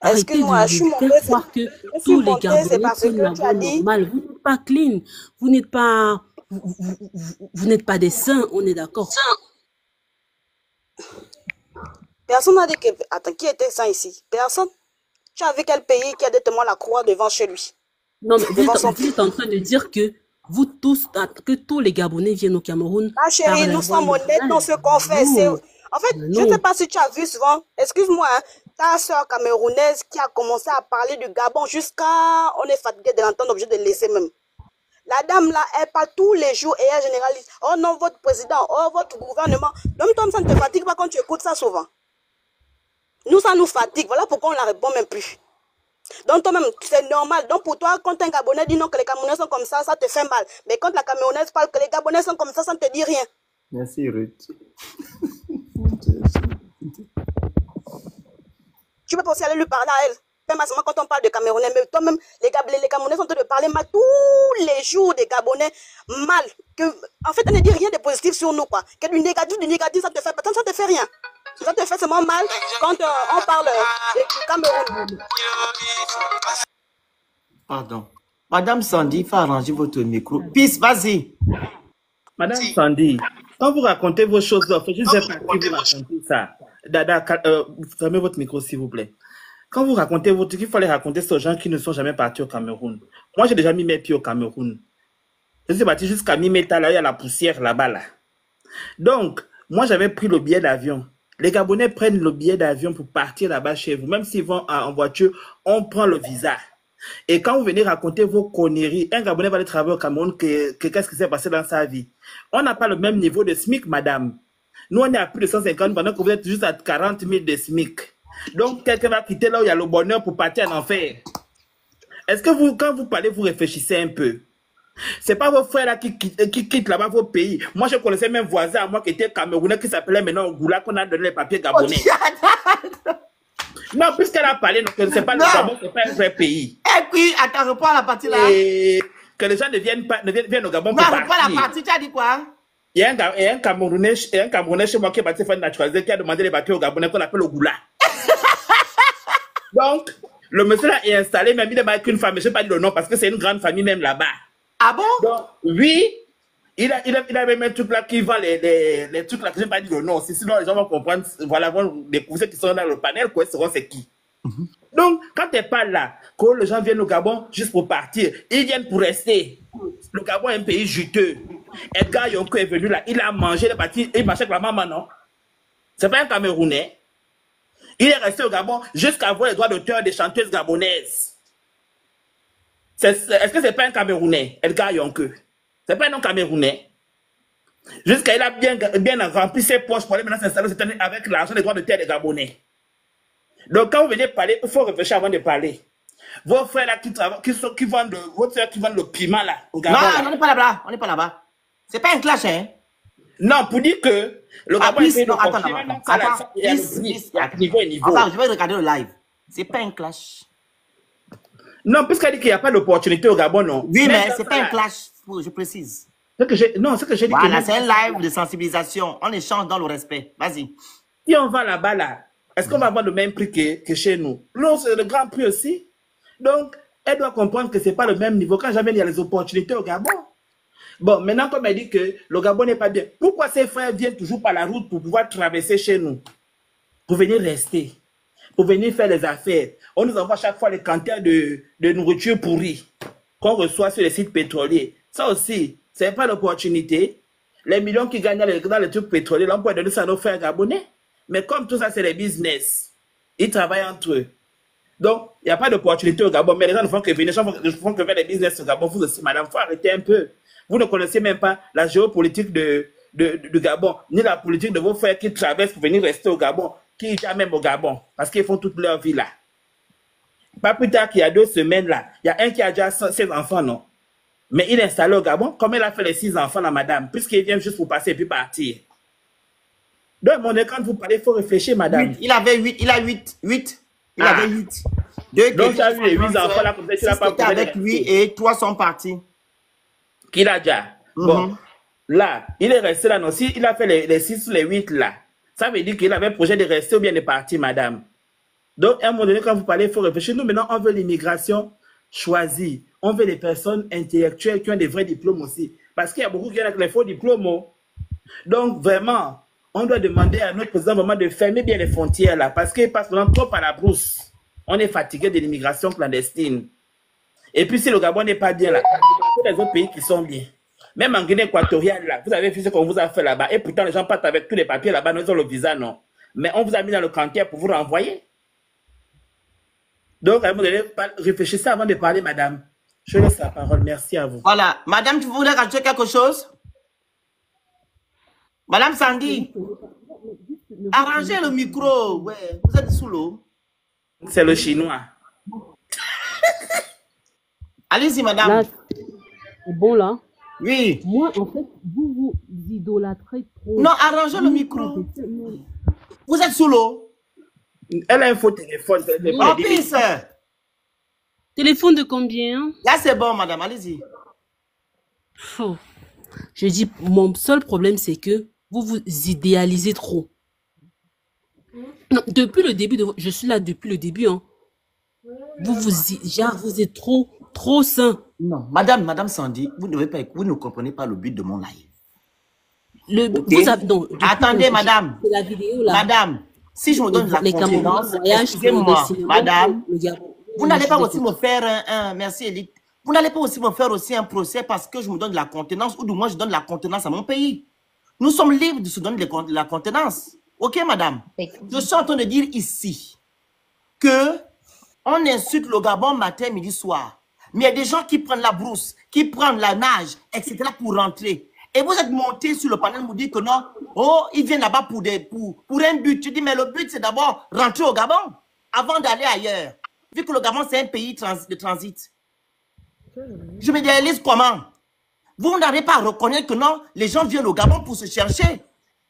excuse-moi, je suis montée. Croire que tous les Gabonais prennent la voie normale. Vous n'êtes pas clean. Vous n'êtes pas des saints, on est d'accord. Personne n'a dit que... Attends, qui était saint ici? Personne. Tu as vu quel pays qui a directement la croix devant chez lui? Non, mais vous êtes en train de dire que vous tous, que tous les Gabonais viennent au Cameroun. Ma chérie, nous sommes honnêtes dans ce qu'on fait. En fait, je ne sais pas si tu as vu souvent, excuse-moi, hein, ta soeur camerounaise qui a commencé à parler du Gabon jusqu'à... On est fatigué de l'entendre, obligé de laisser même. La dame là, elle parle tous les jours et elle généralise. Oh non, votre président, oh votre gouvernement. Donc toi, ça ne te fatigue pas quand tu écoutes ça souvent. Nous, ça nous fatigue. Voilà pourquoi on ne la répond même plus. Donc toi-même, c'est normal. Donc pour toi, quand un Gabonais dit non que les Camerounais sont comme ça te fait mal. Mais quand la Camerounaise parle que les Gabonais sont comme ça ne te dit rien. Merci Ruth. Tu peux aussi aller lui parler à elle. Même à ce moment quand on parle de Camerounais, mais toi-même, les Camerounais sont en train de parler mal tous les jours des Gabonais mal. En fait, elle ne dit rien de positif sur nous, quoi. Que du négatif, ça te fait rien. Ça te fait seulement mal quand on parle du Cameroun. Pardon. Madame Sandy, il faut arranger votre micro. Peace, vas-y. Madame Sandy, quand vous racontez vos choses, je ne sais pas qui vous racontez ça. Dada, fermez votre micro, s'il vous plaît. Quand vous racontez votre truc, il fallait raconter ça aux gens qui ne sont jamais partis au Cameroun. Moi, j'ai déjà mis mes pieds au Cameroun. Je suis parti jusqu'à Mimeta, là, il y a la poussière là-bas, là. Donc, moi, j'avais pris le billet d'avion. Les Gabonais prennent le billet d'avion pour partir là-bas chez vous. Même s'ils vont en voiture, on prend le visa. Et quand vous venez raconter vos conneries, un Gabonais va aller travailler au Cameroun, qu'est-ce qui s'est passé dans sa vie? On n'a pas le même niveau de SMIC, madame. Nous, on est à plus de 150 pendant que vous êtes juste à 40 000 de SMIC. Donc, quelqu'un va quitter là où il y a le bonheur pour partir en enfer. Est-ce que vous, quand vous parlez, vous réfléchissez un peu? C'est pas vos frères là qui quittent là-bas vos pays. Moi, je connaissais même voisin à moi qui était camerounais qui s'appelait maintenant Ogoula, qu'on a donné les papiers gabonais. Non, puisqu'elle a parlé, donc c'est pas le Gabon, c'est pas un vrai pays. Et puis, attends, reprends la partie là. Et que les gens ne viennent au Gabon pour partir. Non, reprends la partie, tu as dit quoi? Il y a un Camerounais chez moi qui est parti faire une naturalisation, qui a demandé les papiers au Gabonais qu'on appelle Ogoula. Donc, le monsieur là est installé, même il est avec une femme, je ne sais pas dire le nom parce que c'est une grande famille même là-bas. Ah bon? Donc, oui, il a même un truc là qui vend les trucs là que je ne sais pas dire le nom. Sinon, les gens vont comprendre, voilà, vont découvrir ceux qui sont dans le panel, quoi, sauront c'est qui. Donc, quand tu n'es pas là, que les gens viennent au Gabon juste pour partir, ils viennent pour rester. Le Gabon est un pays juteux. Edgar Yonko est venu là, il a mangé, il est parti, il marchait avec la maman, non? C'est pas un Camerounais. Il est resté au Gabon jusqu'à avoir les droits d'auteur des chanteuses gabonaises. Est-ce que c'est pas un Camerounais, Edgar Yonko? C'est pas un nom Camerounais. Jusqu'à il a bien rempli ses poches pour aller maintenant s'installer cette année avec l'argent des droits d'auteur des Gabonais. Donc quand vous venez parler, il faut réfléchir avant de parler. Vos frères là qui vendent votre frère qui vendent le piment là au Gabon. Non, on n'est pas là-bas, on n'est pas là-bas. C'est pas un clash, hein? Non, pour dire que le Gabon est non, attends, il y a niveau et niveau. Attends, je vais regarder le live. C'est pas un clash. Non, puisqu'elle dit qu'il n'y a pas d'opportunité au Gabon, non. Oui, mais c'est pas un clash, je précise. Ce que j'ai dit. Voilà, c'est un live de sensibilisation. On échange dans le respect. Vas-y. Si on va là-bas, là, est-ce qu'on va avoir le même prix que chez nous? Non, c'est le grand prix aussi. Donc, elle doit comprendre que ce n'est pas le même niveau. Quand jamais il y a les opportunités au Gabon. Bon, maintenant, comme elle dit que le Gabon n'est pas bien, pourquoi ses frères viennent toujours par la route pour pouvoir traverser chez nous? Pour venir rester. Pour venir faire les affaires. On nous envoie chaque fois les cantines de nourriture pourrie qu'on reçoit sur les sites pétroliers. Ça aussi, ce n'est pas l'opportunité. Les millions qui gagnent dans les trucs pétroliers, là, on peut donner ça à nos frères gabonais. Mais comme tout ça, c'est les business. Ils travaillent entre eux. Donc, il n'y a pas d'opportunité au Gabon. Mais les gens ne font que venir, ne font que faire des business au Gabon. Vous aussi, madame, il faut arrêter un peu. Vous ne connaissez même pas la géopolitique du Gabon, ni la politique de vos frères qui traversent pour venir rester au Gabon, qui viennent même au Gabon, parce qu'ils font toute leur vie là. Pas plus tard qu'il y a 2 semaines là, il y a un qui a déjà 16 enfants, non? Mais il est installé au Gabon, comme il a fait les 6 enfants, la madame, puisqu'il vient juste pour passer et puis partir. Donc, mon quand vous parlez, il faut réfléchir, madame. 8, il avait 8, il a 8. Il avait 8. Donc, tu as eu les 8 enfants là, comme ça, tu n'as pas posé avec lui et 3 sont partis. Qu'il a déjà. Bon, là, il est resté là, non? Si il a fait les 6 ou les 8 là, ça veut dire qu'il avait le projet de rester ou bien de partir, madame. Donc, à un moment donné, quand vous parlez, il faut réfléchir. Nous, maintenant, on veut l'immigration choisie. On veut des personnes intellectuelles qui ont des vrais diplômes aussi. Parce qu'il y a beaucoup qui ont les faux diplômes. Donc, vraiment, on doit demander à notre président vraiment de fermer bien les frontières là. Parce qu'il passe vraiment trop par la brousse. On est fatigué de l'immigration clandestine. Et puis, si le Gabon n'est pas bien là, tous les autres pays qui sont bien. Même en Guinée équatoriale, là, vous avez vu ce qu'on vous a fait là-bas. Et pourtant, les gens partent avec tous les papiers là-bas, ils ont le visa, non. Mais on vous a mis dans le cantier pour vous renvoyer. Donc, à un moment donné, réfléchissez avant de parler, madame. Je laisse la parole. Merci à vous. Voilà. Madame, tu voulais rajouter quelque chose? Madame Sandy, arrangez le micro. Ouais, vous êtes sous l'eau. C'est le chinois. Allez-y, madame. Là, c'est bon, là? Oui. Moi, en fait, vous idolâtrez trop. Non, arrangez le micro. Vous êtes sous l'eau. Elle a un faux téléphone. En plus. Téléphone de combien? Là, c'est bon, madame. Allez-y. Oh. Je dis, mon seul problème, c'est que vous vous idéalisez trop. Non, depuis le début, je suis là depuis le début. Hein. Vous êtes trop sain. Non, madame Sandy, vous ne comprenez pas le but de mon live. Attendez, madame. La vidéo, là. Madame, si je me donne la contenance, excusez-moi, madame, vous n'allez pas aussi me faire merci Élite, vous n'allez pas aussi me faire aussi un procès parce que je me donne de la contenance ou du moins je donne la contenance à mon pays. Nous sommes libres de se donner la contenance. Ok, madame? Je suis en train de dire ici que on insulte le Gabon matin, midi, soir. Mais il y a des gens qui prennent la brousse, qui prennent la nage, etc. pour rentrer. Et vous êtes monté sur le panel, vous dites que non, oh, ils viennent là-bas pour un but. Tu dis, mais le but, c'est d'abord rentrer au Gabon avant d'aller ailleurs. Vu que le Gabon, c'est un pays de transit. Je me réalise comment? Vous n'arrivez pas à reconnaître que non, les gens viennent au Gabon pour se chercher.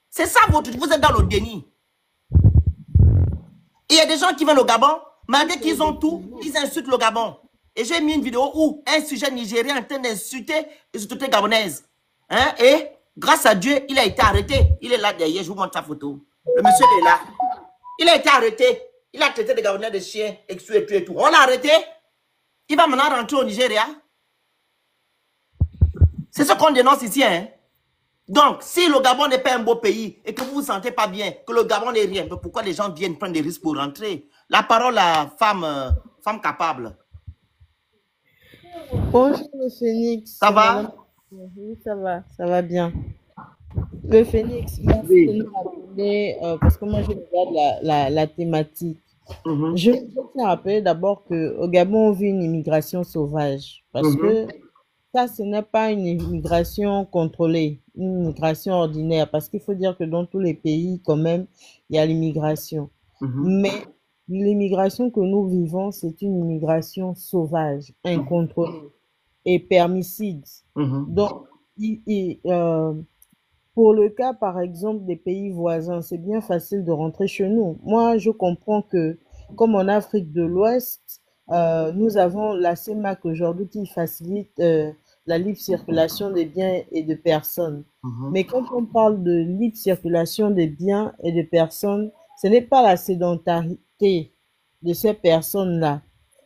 C'est ça, vous êtes dans le déni. Et il y a des gens qui viennent au Gabon, malgré qu'ils ont tout, ils insultent le Gabon. Et j'ai mis une vidéo où un sujet nigérien est en train d'insulter les autorités gabonaises. Hein? Et grâce à Dieu, il a été arrêté. Il est là derrière, je vous montre sa photo. Le monsieur est là. Il a été arrêté. Il a traité des Gabonais de chiens, et tout. On l'a arrêté. Il va maintenant rentrer au Nigeria. C'est ce qu'on dénonce ici. Hein? Donc, si le Gabon n'est pas un beau pays et que vous vous sentez pas bien, que le Gabon n'est rien, pourquoi les gens viennent prendre des risques pour rentrer? La parole à femme capable. Bonjour le Phénix. Ça va? Oui, ça va bien. Le Phénix, merci de nous rappeler, parce que moi je regarde la thématique. Je tiens à rappeler d'abord qu'au Gabon, on vit une immigration sauvage. Parce que ça, ce n'est pas une immigration contrôlée, une immigration ordinaire. Parce qu'il faut dire que dans tous les pays, quand même, il y a l'immigration. Mais l'immigration que nous vivons, c'est une immigration sauvage, incontrôlée et permicide. Donc, pour le cas, par exemple, des pays voisins, c'est bien facile de rentrer chez nous. Moi, je comprends que, comme en Afrique de l'Ouest, nous avons la CEMAC aujourd'hui qui facilite la libre circulation des biens et de personnes. Mais quand on parle de libre circulation des biens et de personnes, ce n'est pas la sédentarité de ces personnes-là.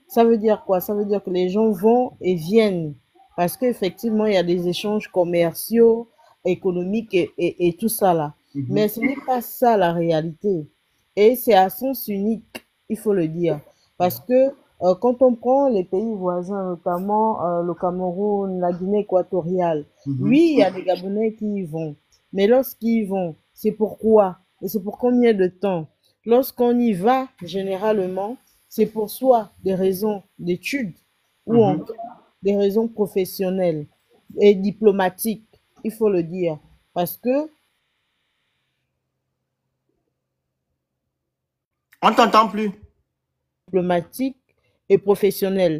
Ça veut dire quoi? Ça veut dire que les gens vont et viennent parce qu'effectivement, il y a des échanges commerciaux, économiques et tout ça là. Mais ce n'est pas ça la réalité. Et c'est à sens unique, il faut le dire. Parce que quand on prend les pays voisins, notamment le Cameroun, la Guinée équatoriale, oui, il y a des Gabonais qui y vont. Mais lorsqu'ils y vont, c'est pourquoi? Et c'est pour combien de temps? Lorsqu'on y va, généralement, c'est pour soit des raisons d'études ou encore des raisons professionnelles et diplomatiques, il faut le dire. Parce que... On ne t'entend plus. Diplomatiques et professionnelles.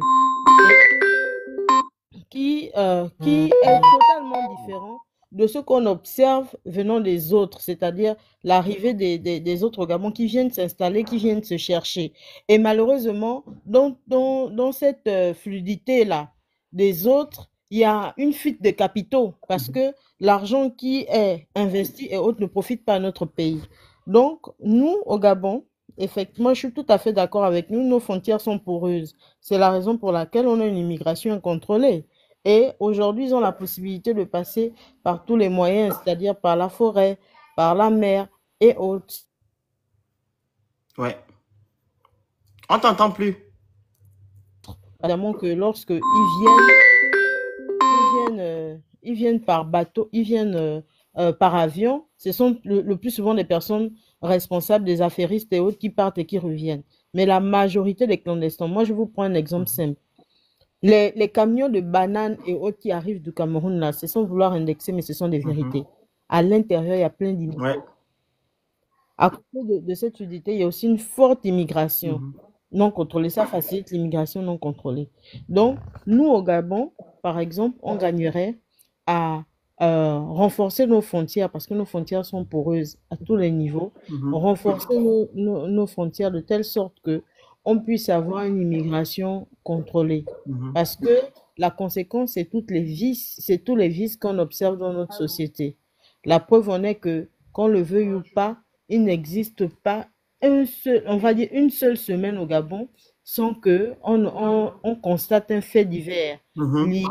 Qui est totalement différent de ce qu'on observe venant des autres, c'est-à-dire l'arrivée des autres Gabons qui viennent s'installer, qui viennent se chercher. Et malheureusement, dans cette fluidité-là des autres, il y a une fuite de capitaux parce que l'argent qui est investi et autres ne profite pas à notre pays. Donc, nous, au Gabon, effectivement, je suis tout à fait d'accord avec nous, nos frontières sont poreuses. C'est la raison pour laquelle on a une immigration incontrôlée. Et aujourd'hui, ils ont la possibilité de passer par tous les moyens, c'est-à-dire par la forêt, par la mer et autres. Ouais. On t'entend plus. Évidemment que lorsqu'ils viennent par bateau, ils viennent par avion, ce sont le plus souvent des personnes responsables, des affairistes et autres qui partent et qui reviennent. Mais la majorité des clandestins, moi je vous prends un exemple simple. Les camions de bananes et autres qui arrivent du Cameroun, là, c'est sans vouloir indexer, mais ce sont des vérités. À l'intérieur, il y a plein d'immigration. À côté de cette fluidité, il y a aussi une forte immigration non contrôlée. Ça facilite l'immigration non contrôlée. Donc, nous, au Gabon, par exemple, on gagnerait à renforcer nos frontières parce que nos frontières sont poreuses à tous les niveaux. Renforcer nos frontières de telle sorte que on puisse avoir une immigration contrôlée. Parce que la conséquence, c'est tous les vices qu'on observe dans notre société. La preuve en est que, qu'on le veuille ou pas, il n'existe pas on va dire une seule semaine au Gabon sans qu'on constate un fait divers lié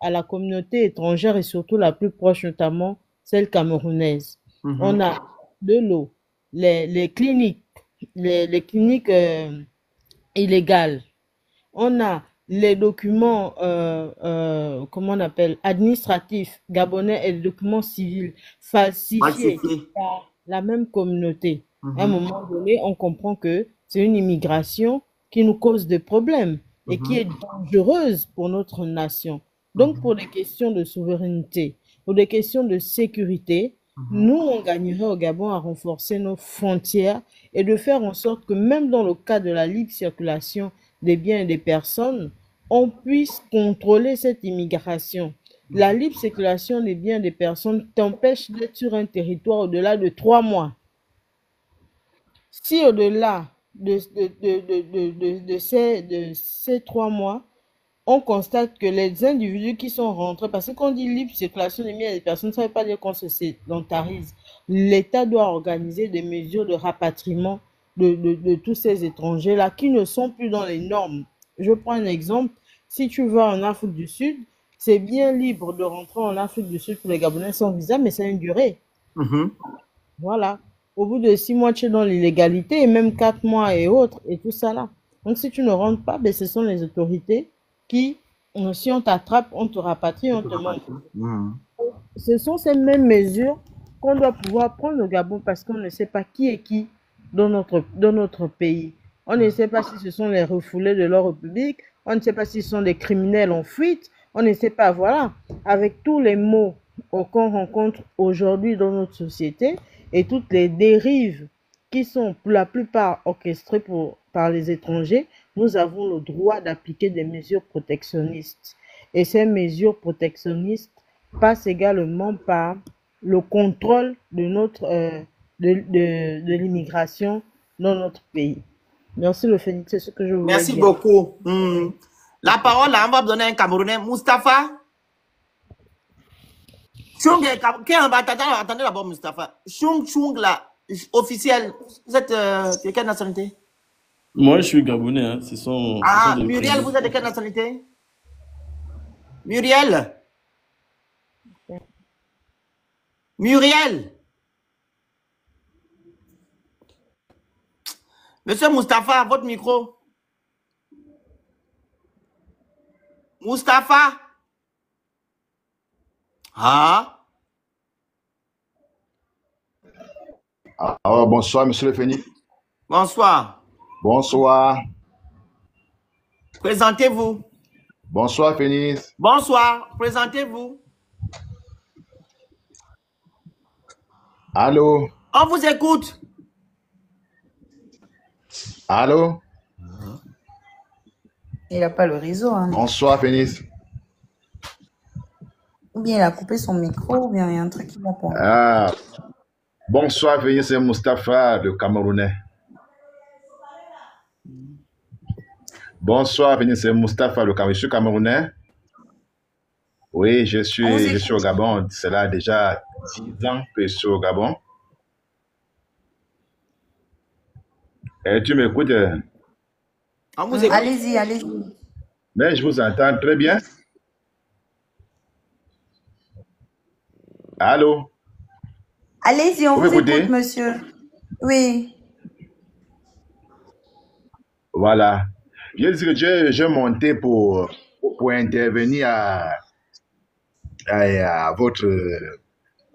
à la communauté étrangère et surtout la plus proche, notamment celle camerounaise. On a de l'eau, les cliniques, les cliniques illégales. On a les documents, comment on appelle, administratifs gabonais et les documents civils falsifiés par la même communauté. À un moment donné, on comprend que c'est une immigration qui nous cause des problèmes et qui est dangereuse pour notre nation. Donc, pour des questions de souveraineté, pour des questions de sécurité, nous, on gagnerait au Gabon à renforcer nos frontières et de faire en sorte que même dans le cas de la libre circulation des biens et des personnes, on puisse contrôler cette immigration. La libre circulation des biens et des personnes t'empêche d'être sur un territoire au-delà de 3 mois. Si au-delà de ces 3 mois, on constate que les individus qui sont rentrés, parce que quand on dit libre circulation des biens et des personnes, ça ne veut pas dire qu'on se sédentarise. L'État doit organiser des mesures de rapatriement de tous ces étrangers-là qui ne sont plus dans les normes. Je prends un exemple. Si tu vas en Afrique du Sud, c'est bien libre de rentrer en Afrique du Sud pour les Gabonais sans visa, mais c'est une durée. Voilà. Au bout de 6 mois, tu es dans l'illégalité, et même 4 mois et autres, et tout ça là. Donc, si tu ne rentres pas, ben, ce sont les autorités qui, si on t'attrape, on te rapatrie, on te montre. Ce sont ces mêmes mesures qu'on doit pouvoir prendre au Gabon, parce qu'on ne sait pas qui est qui dans notre pays. On ne sait pas si ce sont les refoulés de leur république, on ne sait pas si ce sont des criminels en fuite, on ne sait pas, voilà. Avec tous les maux qu'on rencontre aujourd'hui dans notre société et toutes les dérives qui sont pour la plupart orchestrées par les étrangers, nous avons le droit d'appliquer des mesures protectionnistes. Et ces mesures protectionnistes passent également par le contrôle de l'immigration dans notre pays. Merci le Phénix, c'est ce que je voulais dire. Merci beaucoup. La parole, là, on va donner un Camerounais. Mustapha. Attendez d'abord, Mustapha. Chung, là, officiel. Vous êtes de quelle nationalité? Moi, je suis Gabonais. Hein. Muriel, vous êtes de quelle nationalité? Muriel. Monsieur Mustapha, votre micro. Mustapha. Bonsoir, monsieur le Phénix. Bonsoir. Bonsoir. Présentez-vous. Bonsoir, Phénix. Bonsoir. Présentez-vous. Allô? On vous écoute. Allô? Il n'a pas le réseau. Hein. Bonsoir, Phénix. Ou bien il a coupé son micro, ou bien il y a un truc qui va pas. Bonsoir, Phénix, c'est Mustapha, le Camerounais. Bonsoir, Phénix, c'est Mustapha, le Camerounais. Je suis Camerounais. Oui, je suis au Gabon. C'est là déjà 10 ans que je suis au Gabon. Et tu m'écoutes? Allez-y. Mais je vous entends très bien. Allô? Allez-y, on vous écoute, monsieur. Oui. Voilà. Je dis que j'ai monté pour intervenir à votre...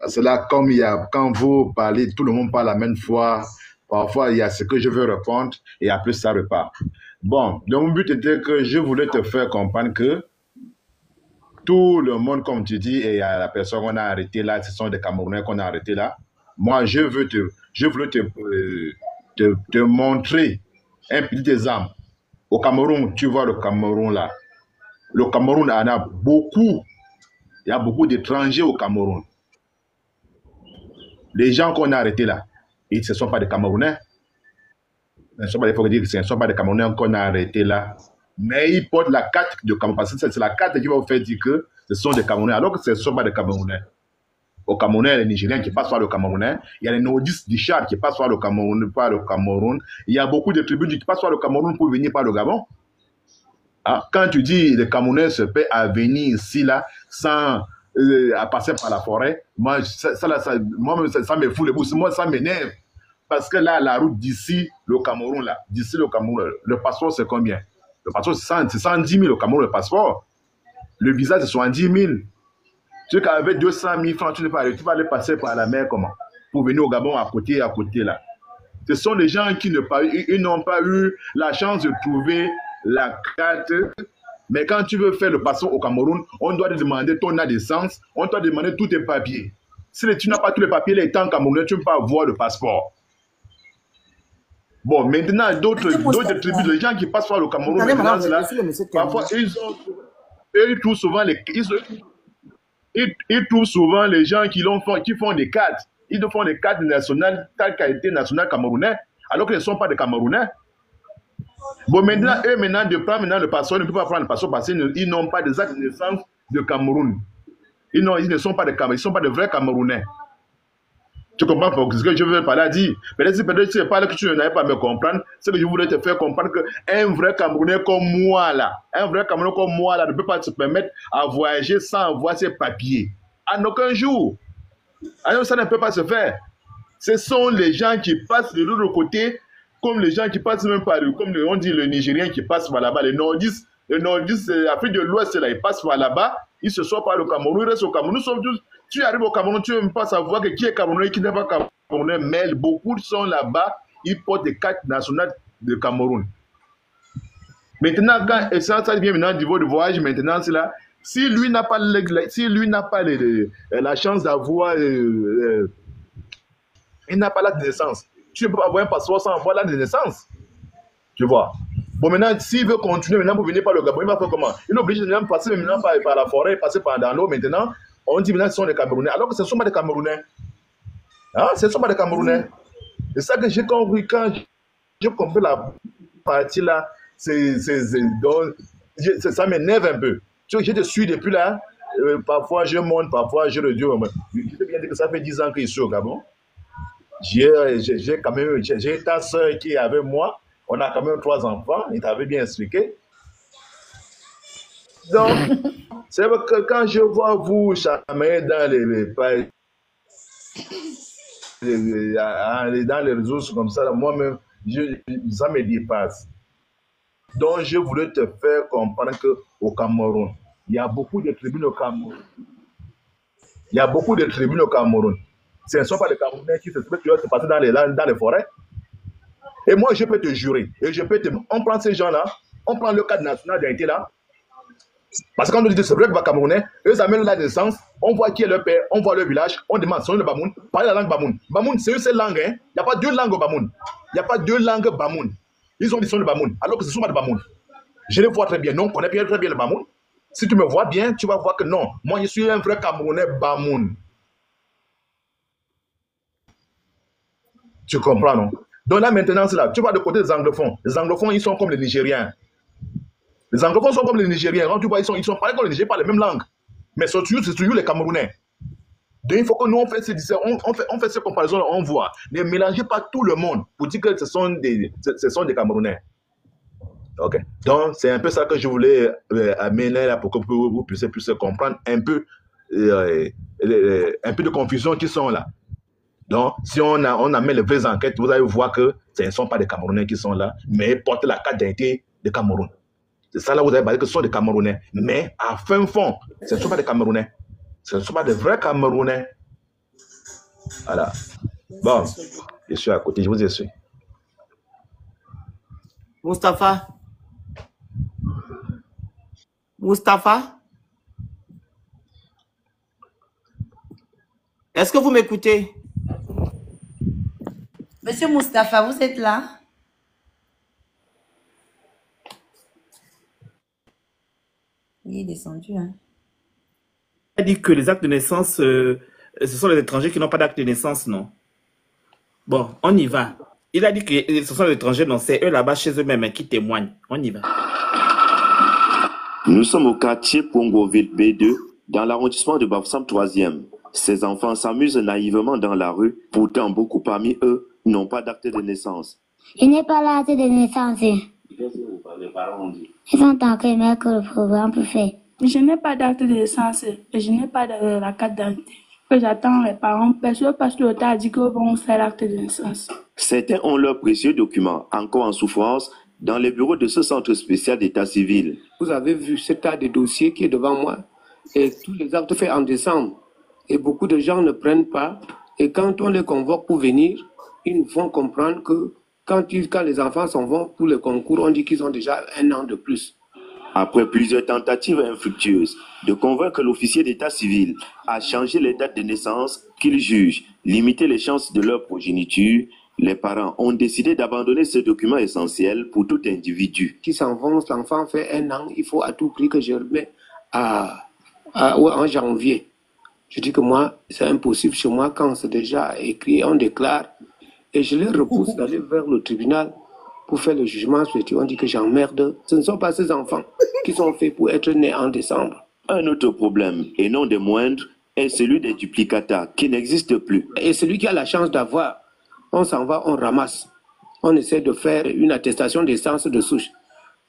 C'est là, quand vous parlez, tout le monde parle la même fois. Parfois, il y a ce que je veux répondre et après, ça repart. Bon, mon but était que je voulais te faire comprendre que tout le monde, comme tu dis, et la personne qu'on a arrêtée là, ce sont des Camerounais qu'on a arrêtés là. Moi, je voulais te montrer un petit exemple. Au Cameroun, tu vois le Cameroun là. Le Cameroun en a beaucoup. Il y a beaucoup d'étrangers au Cameroun. Les gens qu'on a arrêtés là, ce ne sont pas des Camerounais. Il faut dire que ce ne sont pas des Camerounais qu'on a arrêtés là. Mais ils portent la carte de Cameroun. Parce que c'est la carte qui va vous faire dire que ce sont des Camerounais, alors que ce ne sont pas des Camerounais. Au Cameroun, il y a les Nigériens qui passent par le Camerounais. Il y a les nordistes du Tchad qui passent par le Cameroun. Il y a beaucoup de tribus qui passent par le Cameroun pour venir par le Gabon. Quand tu dis les Camerounais se paient à venir ici, là, sans à passer par la forêt, moi, ça me fout les bouches. Moi, ça m'énerve. Parce que là, la route d'ici, le Cameroun, le passeport, c'est combien? Le passeport, c'est 110 000 au Cameroun, le passeport. Le visa, c'est 70 000. Tu sais qu'avec 200 000 francs, tu vas aller passer par la mer, comment? Pour venir au Gabon à côté, là. Ce sont les gens qui n'ont pas eu la chance de trouver la carte. Mais quand tu veux faire le passeport au Cameroun, on doit te demander ton naissance, on doit te demander tous tes papiers. Si tu n'as pas tous les papiers, les temps camerounais, tu ne peux pas avoir le passeport. Bon, maintenant, d'autres tribus, les gens qui passent par le Cameroun, maintenant, là, parfois, ils trouvent souvent les gens qui font des cartes. Ils font des cartes nationales, telle qualité nationale camerounais, alors qu'ils ne sont pas des Camerounais. Bon, maintenant, eux, de prendre le passeport, ils ne peuvent pas prendre le passeport parce qu'ils n'ont pas des actes de naissance de Cameroun. Ils ne sont pas des Camerounais, ils ne sont pas de vrais Camerounais. Tu comprends ce que je veux par là dire? Peut-être que tu parles que tu n'arrives pas à me comprendre. C'est que je voulais te faire comprendre qu'un vrai Camerounais comme moi là, ne peut pas se permettre à voyager sans avoir ses papiers. En aucun jour. Alors ça ne peut pas se faire. Ce sont les gens qui passent de l'autre côté, comme les gens qui passent même par, comme on dit le Nigérien qui passe par là-bas, les nordistes, l'Afrique de l'Ouest, là, ils passent par là-bas, ils se sortent par le Cameroun, ils restent au Cameroun. Nous sommes tous, tu arrives au Cameroun, tu ne veux même pas savoir qui est Camerounais et qui n'est pas Camerounais, mais beaucoup sont là-bas, ils portent des cartes nationales de Cameroun. Maintenant, quand ça vient maintenant au niveau de voyage, maintenant, c'est là, si lui n'a pas, la chance d'avoir, il n'a pas l'acte de naissance, tu ne peux pas avoir un passeport sans avoir l'acte de naissance. Tu vois. Bon, maintenant, s'il veut continuer maintenant pour venir par le Gabon, il va faire comment? Il est obligé de passer maintenant par la forêt, passer par dans l'eau. Maintenant, on dit maintenant que ce sont des Camerounais, alors que ce ne sont pas des Camerounais. Hein? Ce ne sont pas des Camerounais. C'est ça que j'ai compris quand j'ai compris la partie là. Ça m'énerve un peu. Tu vois, je te suis depuis là. Parfois, je monte, parfois, je le dis. Je te bien dire que ça fait 10 ans que je suis au Gabon. J'ai ta soeur qui est avec moi. On a quand même 3 enfants. Il t'avait bien expliqué. Donc, c'est vrai que quand je vois vous chamailler dans les réseaux comme ça, moi-même, ça me dépasse. Donc, je voulais te faire comprendre qu'au Cameroun, il y a beaucoup de tribunes au Cameroun. Ce ne sont pas les Camerounais qui se passer dans les forêts. Et moi, je peux te jurer, on prend ces gens-là, on prend le cadre national d'identité là, parce que quand on dit que c'est vrai que les Camerounais, eux amènent la naissance, on voit qui est leur père, on voit leur village, on demande son le Bamoun, parlez la langue Bamoun. Bamoun, c'est une seule langue, hein. Il n'y a pas 2 langues au Bamoun. Ils ont dit son le Bamoun, alors que ce ne sont pas de Bamoun. Je les vois très bien, non, on connaît très bien le Bamoun. Si tu me vois bien, tu vas voir que non, moi je suis un vrai Camerounais Bamoun. Tu comprends, non? Donc là, maintenant, c'est là. Tu vois de côté des anglophones. Les anglophones, ils sont comme les Nigériens. Les anglophones sont comme les Nigériens. Quand tu vois, ils sont pareils comme les Nigériens, ils parlent la même langue. Mais c'est toujours les Camerounais. Donc il faut que nous, on fait ces comparaisons, on voit. Ne mélangez pas tout le monde pour dire que ce sont des Camerounais. Ok. Donc, c'est un peu ça que je voulais amener là pour que vous puissiez comprendre un peu de confusion qui sont là. Donc, si on amène les vraies enquêtes, vous allez voir que ce ne sont pas des Camerounais qui sont là, mais portent la carte d'identité de Cameroun. C'est ça là où vous allez voir que ce sont des Camerounais. Mais à fin fond, ce ne sont pas des Camerounais. Ce ne sont pas des vrais Camerounais. Voilà. Bon, je suis à côté, je vous suis. Mustapha? Est-ce que vous m'écoutez? Monsieur Mustapha, vous êtes là? Il est descendu, hein. Il a dit que les actes de naissance, ce sont les étrangers qui n'ont pas d'acte de naissance, non? Bon, on y va. Il a dit que ce sont les étrangers, non, c'est eux là-bas chez eux-mêmes qui témoignent. On y va. Nous sommes au quartier Pongoville B2, dans l'arrondissement de Bafoussam 3e. Ces enfants s'amusent naïvement dans la rue, pourtant beaucoup parmi eux n'ont pas d'acte de naissance. Je n'ai pas l'acte de naissance. Qu'est-ce que les parents ont dit? Ils ont tanké, mais que le programme peut faire. Je n'ai pas d'acte de naissance et je n'ai pas de la carte d'identité. J'attends les parents parce que l'État a dit qu'ils vont faire l'acte de naissance. Certains ont leurs précieux documents encore en souffrance dans les bureaux de ce centre spécial d'état civil. Vous avez vu ce tas de dossiers qui est devant moi et tous les actes faits en décembre. Et beaucoup de gens ne prennent pas. Et quand on les convoque pour venir, ils nous font comprendre que quand les enfants s'en vont pour le concours, on dit qu'ils ont déjà 1 an de plus. Après plusieurs tentatives infructueuses de convaincre l'officier d'état civil à changer les dates de naissance qu'il juge limiter les chances de leur progéniture, les parents ont décidé d'abandonner ce document essentiel pour tout individu. Qui s'en vont, l'enfant fait 1 an, il faut à tout prix que je remette en janvier. Je dis que moi, c'est impossible chez moi quand c'est déjà écrit, on déclare. Et je les repousse d'aller vers le tribunal pour faire le jugement. On dit que j'emmerde. Ce ne sont pas ces enfants qui sont faits pour être nés en décembre. Un autre problème, et non des moindres, est celui des duplicata, qui n'existe plus. Et celui qui a la chance d'avoir, on s'en va, on ramasse. On essaie de faire une attestation d'essence de souche.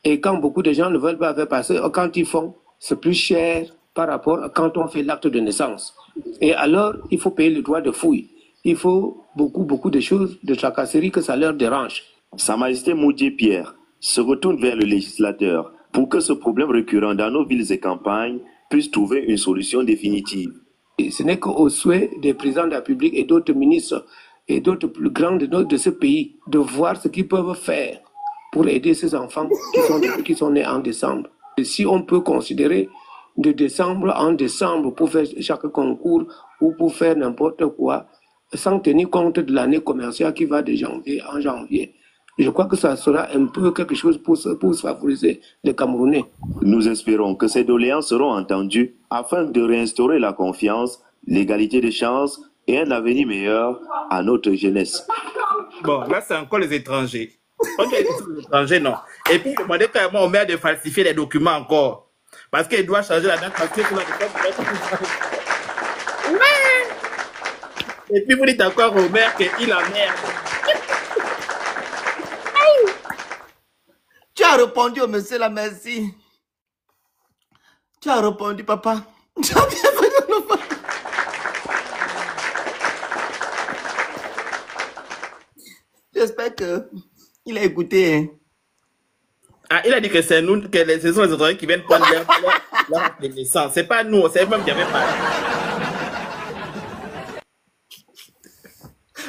Et quand beaucoup de gens ne veulent pas faire passer, quand ils font, c'est plus cher par rapport à quand on fait l'acte de naissance. Et alors, il faut payer le droit de fouille. Il faut beaucoup de choses, de tracasseries que ça leur dérange. Sa Majesté Moudié Pierre se retourne vers le législateur pour que ce problème récurrent dans nos villes et campagnes puisse trouver une solution définitive. Et ce n'est qu'au souhait des présidents de la République et d'autres ministres et d'autres plus grands de ce pays de voir ce qu'ils peuvent faire pour aider ces enfants qui sont nés en décembre. Et si on peut considérer de décembre en décembre pour faire chaque concours ou pour faire n'importe quoi, sans tenir compte de l'année commerciale qui va de janvier en janvier, je crois que ça sera un peu quelque chose pour favoriser les Camerounais. Nous espérons que ces doléances seront entendues afin de réinstaurer la confiance, l'égalité des chances et un avenir meilleur à notre jeunesse. Bon, là, c'est encore les étrangers. Ok, les étrangers, non. Et puis, demandez carrément au maire de falsifier les documents encore. Parce qu'il doit changer la date. Ouais. Et puis, vous dites encore au maire qu'il a merde. Tu as répondu au monsieur là, merci. Tu as répondu, papa. Tu as bien fait de le faire. J'espère qu'il a écouté. Hein. Ah, il a dit que c'est nous, que ce sont les autorités qui viennent prendre leur naissance. C'est pas nous, c'est eux-mêmes qui avaient parlé.